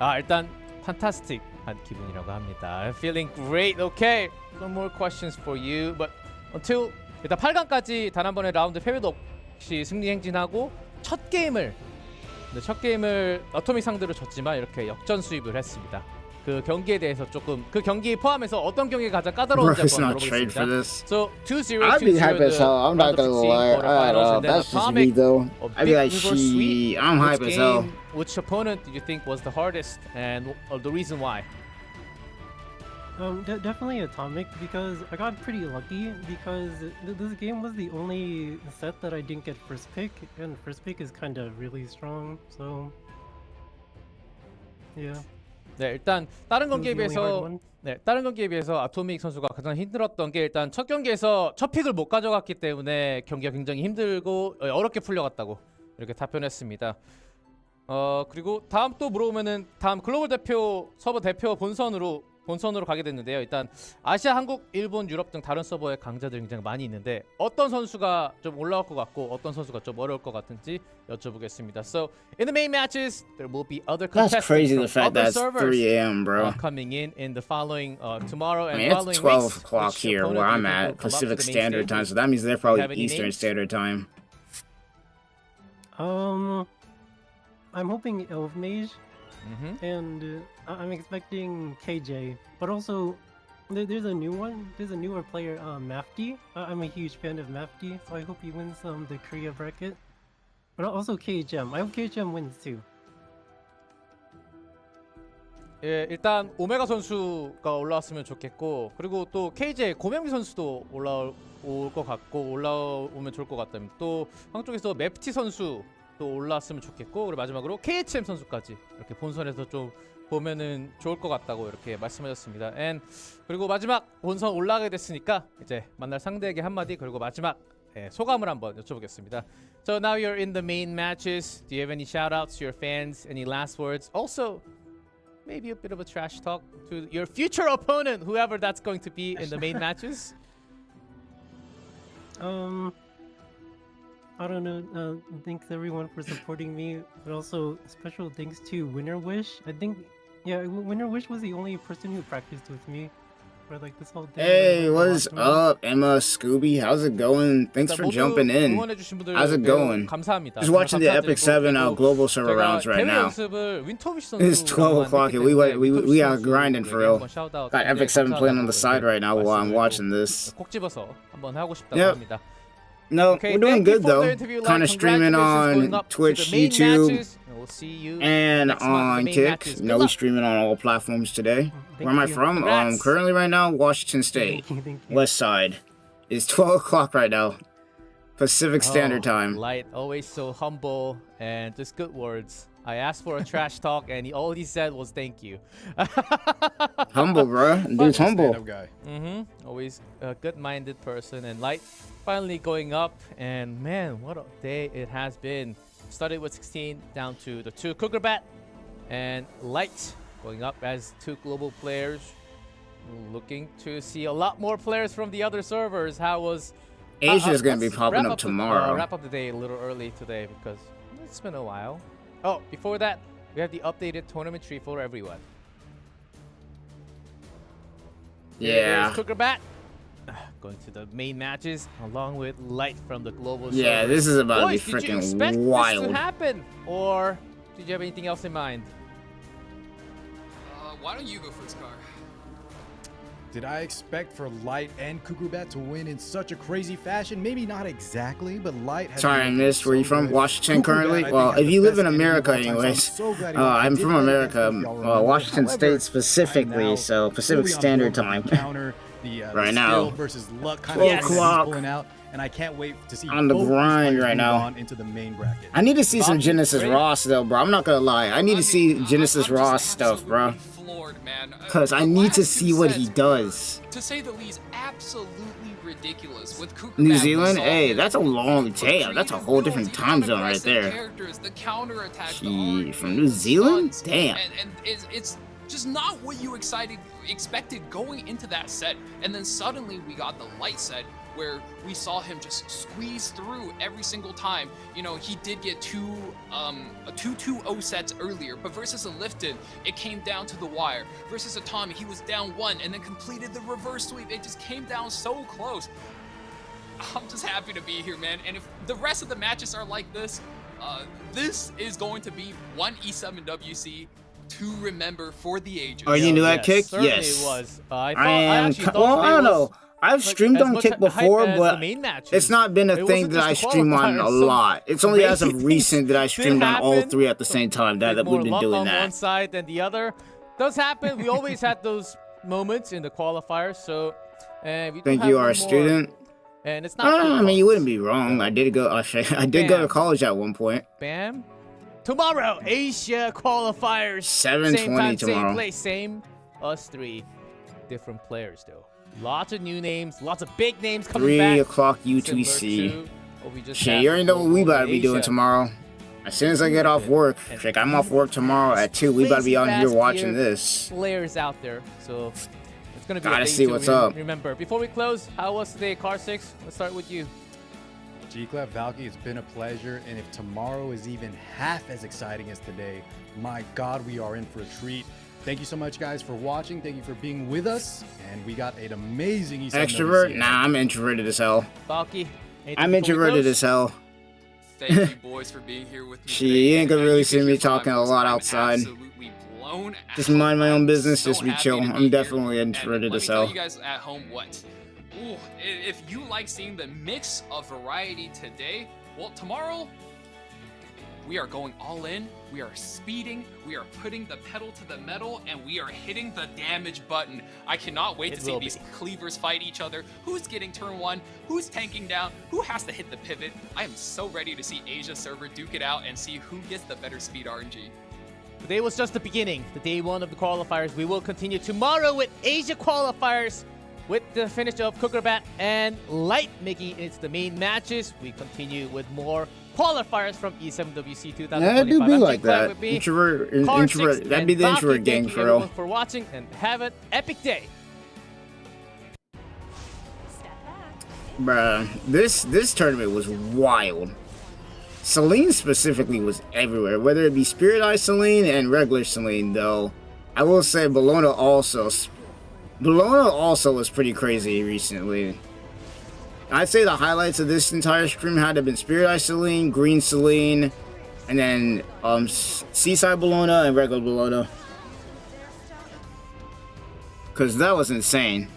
일단 fantastic 한 기분이라고 합니다. I'm feeling great. Okay. No more questions for you. But until 일단 8강까지 단 한 번의 라운드 패배도 없이 승리 행진하고 첫 게임을 어토믹 상대로 졌지만 이렇게 역전 수입을 했습니다. 그 경기에 대해서 조금 그 경기 포함해서 어떤 경기가 가장 까다로운지 한번 물어보겠습니다. So 2-0. I'd be hype as hell. I'm not gonna lie. That's just me though. I'd be like, I'm hype as hell. Which opponent did you think was the hardest, and the reason why? Definitely Atomic, because I got pretty lucky because this game was the only set that I didn't get first pick, and first pick is kind of really strong. So yeah. 네, 일단 다른 경기에 비해서 아토믹 선수가 가장 힘들었던 게 일단 첫 경기에서 첫 픽을 못 가져갔기 때문에 경기가 굉장히 힘들고 어렵게 풀려갔다고 이렇게 답변했습니다. 그리고 다음 또 물어보면은 다음 글로벌 대표 서버 대표 본선으로 가게 됐는데요. 일단 아시아, 한국, 일본, 유럽 등 다른 서버의 강자들이 굉장히 많이 있는데 어떤 선수가 좀 올라올 것 같고 어떤 선수가 좀 어려울 것 같은지 여쭤보겠습니다. So in the main matches, there will be other contestants. That's crazy. The fact other that it's 3 a.m., bro. Coming in the following tomorrow and it's following 12 weeks. o'clock here where I'm at, Pacific Standard Time, so that means they're probably Eastern Standard Time. I'm hoping Elf Mage. And I'm expecting KJ, but also there's a new one. There's a newer player, Mafty. I'm a huge fan of Mafty, so I hope he wins the Korea bracket. But also KHM. I hope KHM wins too. 예, 일단 오메가 선수가 올라왔으면 좋겠고, 그리고 또 KJ 고명기 선수도 올라올 것 같고, 올라오면 좋을 것 같다면 또 한쪽에서 맵티 선수 또 올라왔으면 좋겠고, 그리고 마지막으로 KHM 선수까지 이렇게 본선에서 좀 보면은 좋을 것 같다고 이렇게 말씀하셨습니다. 그리고 마지막 본선 올라가게 됐으니까 이제 만날 상대에게 한마디, 그리고 마지막 소감을 한번 여쭤보겠습니다. So now you're in the main matches. Do you have any shout-outs to your fans? Any last words? Also, maybe a bit of a trash talk to your future opponent, whoever that's going to be in the main matches. I don't know. Thanks everyone for supporting me, but also special thanks to Winner Wish. I think, yeah, Winner Wish was the only person who practiced with me for like this whole thing. Hey, what's up, Emma, Scooby? How's it going? Thanks for jumping in. How's it going? Just watching the Epic 7 global server rounds right now. It's 12 o'clock here. We are grinding for real. Got Epic 7 playing on the side right now while I'm watching this. Yep. No, we're doing good though. Kind of streaming on Twitch, YouTube, and on Kick. You know, we're streaming on all platforms today. Where am I from? Currently right now, Washington State, West Side. It's 12 o'clock right now, Pacific Standard Time. Light, always so humble and just good words. I asked for a trash talk, and all he said was thank you. Humble, bro. Dude's humble. Always a good-minded person, and Light finally going up, and man, what a day it has been. Started with 16 down to the 2 Cougarbat, and Light going up as 2 global players. Looking to see a lot more players from the other servers. How was Asia's gonna be popping up tomorrow. Wrap up the day a little early today because it's been a while. Oh, before that, we have the updated tournament tree for everyone. Yeah. Cougarbat going to the main matches along with Light from the global. Yeah, server. this is about to be Boys, did you freaking expect wild. this to happen, or did you have anything else in mind? Why don't you go first, Car? Did I expect for Light and Cougarbat to win in such a crazy fashion? Maybe not exactly, but Light has... Sorry, I missed. Where you from? Washington currently? Well, if you live in America anyways. I'm from America, Washington State specifically, so Pacific Standard Time. Right now. 12 o'clock. And I can't wait to see on the grind right now. Into the main bracket. I need to see some Genesis Ross though, bro. I'm not gonna lie. I need to see Genesis Ross stuff, bro. lord, man. Because I The need to last see two what he sets does. were, to say the least, absolutely ridiculous. With Kukubat, New we Zealand? saw Hey, him that's a long put tail. That's a creative whole builds, different even time on zone right aggressive there. characters, the counterattacks, the Gee, RNG, from New the Zealand? stuns, Damn. And it's just not what you expected going into that set. And then suddenly we got the light set where we saw him just squeeze through every single time. You know, he did get two 2-2-0 sets earlier, but versus a Lifton, it came down to the wire. Versus a Tommy, he was down 1 and then completed the reverse sweep. It just came down so close. I'm just happy to be here, man. And if the rest of the matches are like this, this is going to be one E7WC to remember for the ages. Oh, you knew that kick? Certainly Yes. it was. I well, thought I don't know. I've streamed as on much Kick before, hype as but the main matches. it's not been a It thing wasn't that just I the stream on a qualifiers. Some lot. It's only as of crazy recent that I things streamed did on all happen. three at the same time. That Bit we've more been luck doing on that. one side than the other. Does happen. We always had those moments in the qualifiers. So, we do Think have you are one a more. student? And it's not. I mean, you wouldn't be wrong. So, I did go. I did go to college at one point. Bam. Tomorrow, Asia qualifiers. 7:20 Same time, tomorrow. same place, same us three. Different players though. Lots of new names, lots of big names coming 3 back. o'clock similar UTC. to what we just Shit, had you already know what we for about to be doing Asia. tomorrow. As soon as I get off work, Shit, I'm off work tomorrow at 2. We about to be on here watching this. Players out there, so it's gonna be. Gotta a day see to what's up. Remember, before we close, how was today, Car 6? Let's start with you. G-Clap Valky, it's been a pleasure, and if tomorrow is even half as exciting as today, my God, we are in for a treat. Thank you so much, guys, for watching. Thank you for being with us, and we got an amazing E7WC. Extrovert? Nah, I'm introverted as hell. Valky, I'm introverted as hell. Thank you, boys, for being here with me. Shit, today. you ain't gonna And really you see can me hear from talking a voice, lot I'm outside. absolutely blown Just out. mind my own I'm business, so just be happy chill. to be I'm here. definitely And introverted let as me tell hell. you guys at home what. Ooh, if you like seeing the mix of variety today, well, tomorrow we are going all in. We are speeding. We are putting the pedal to the metal, and we are hitting the damage button. I cannot wait to see these cleavers fight each other. Who's getting turn 1? Who's tanking down? Who has to hit the pivot? I am so ready to see Asia server duke it out and see who gets the better speed RNG. Today was just the beginning, the day 1 of the qualifiers. We will continue tomorrow with Asia qualifiers with the finish of Kukurbat and Light making it the main matches. We continue with more qualifiers from E7WC 2025. Yeah, it do be I'm like G-Clap that. with me, Introvert, Car introvert. 6 That'd be and the Valky. introvert gang Thank for you real. everyone for watching, and have an epic day. Bruh, this tournament was wild. Celine specifically was everywhere, whether it be Spirit Eye Celine and regular Celine, though. I will say Bologna also was pretty crazy recently. I'd say the highlights of this entire stream had to have been Spirit Eye Celine, Green Celine, and then Seaside Bologna and regular Bologna. Cause that was insane.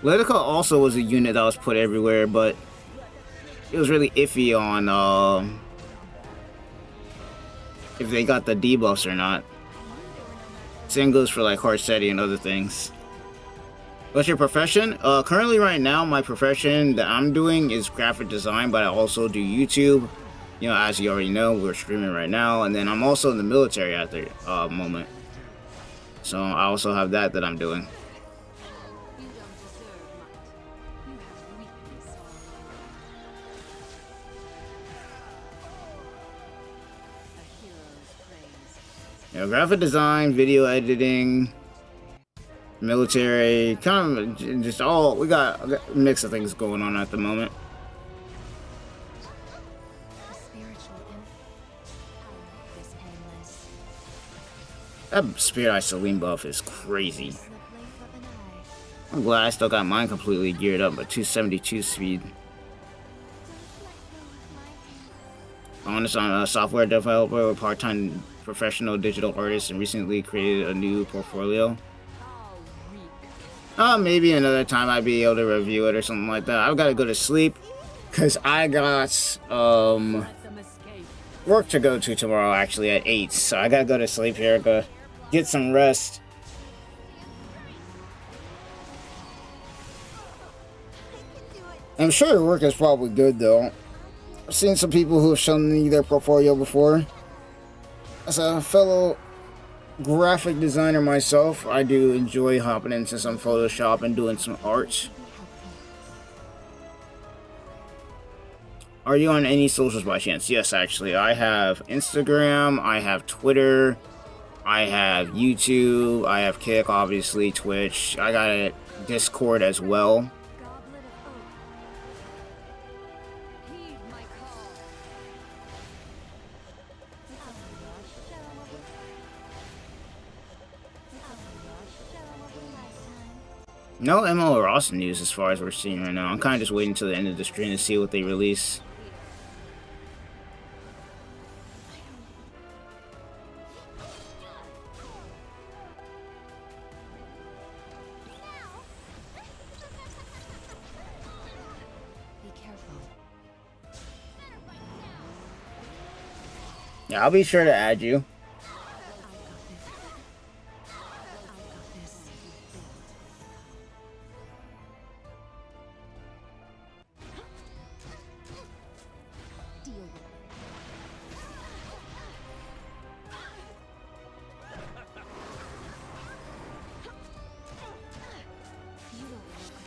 Litica also was a unit that was put everywhere, but it was really iffy on if they got the debuffs or not. Same goes for like Harsetti and other things. What's your profession? Currently right now, my profession that I'm doing is graphic design, but I also do YouTube. You know, as you already know, we're streaming right now, and then I'm also in the military at the moment. So I also have that I'm doing. You know, graphic design, video editing, military, kind of just all, we got a mix of things going on at the moment. That Spirit Eye Celine buff is crazy. I'm glad I still got mine completely geared up, but 272 speed. Honest, I'm a software developer, a part-time professional digital artist, and recently created a new portfolio. Maybe another time I'd be able to review it or something like that. I've got to go to sleep because I got work to go to tomorrow actually at 8, so I gotta go to sleep here, go get some rest. I'm sure your work is probably good though. I've seen some people who have shown me their portfolio before. as a fellow graphic designer myself, I do enjoy hopping into some Photoshop and doing some art. Are you on any socials by chance? Yes, actually. I have Instagram, I have Twitter, I have YouTube, I have Kick, obviously, Twitch. I got a Discord as well. No ML Ross news as far as we're seeing right now. I'm kind of just waiting till the end of the stream to see what they release. Yeah, I'll be sure to add you.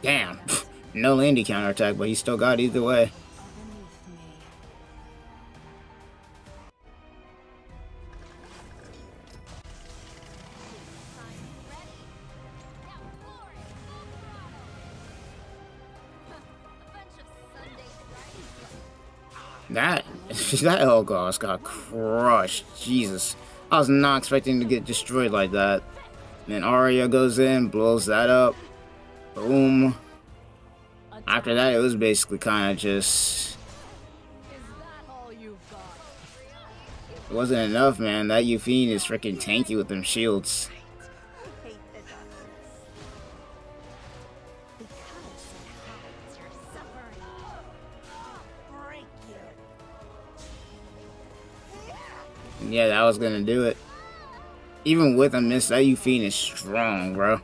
Damn. No Landy counterattack, but he still got either way. That Elgos got crushed. Jesus. I was not expecting to get destroyed like that. Then Arya goes in, blows that up. Boom. After that, it was basically kind of just... It wasn't enough, man. That Euphine is freaking tanky with them shields. Yeah, that was gonna do it. Even with a miss, that Euphine is strong, bro.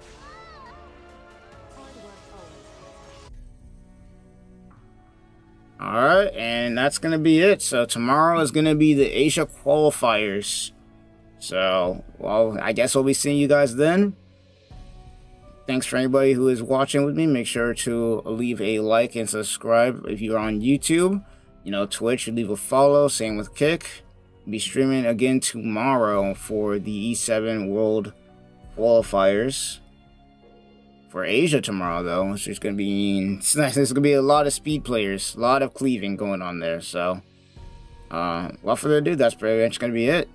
Alright, and that's gonna be it. So tomorrow is gonna be the Asia qualifiers. So, well, I guess we'll be seeing you guys then. Thanks for anybody who is watching with me. Make sure to leave a like and subscribe if you're on YouTube. You know, Twitch, leave a follow. Same with Kick. Be streaming again tomorrow for the E7 World qualifiers. For Asia tomorrow, though, it's just gonna be there's gonna be a lot of speed players, a lot of cleaving going on there. So, without further ado, that's pretty much gonna be it.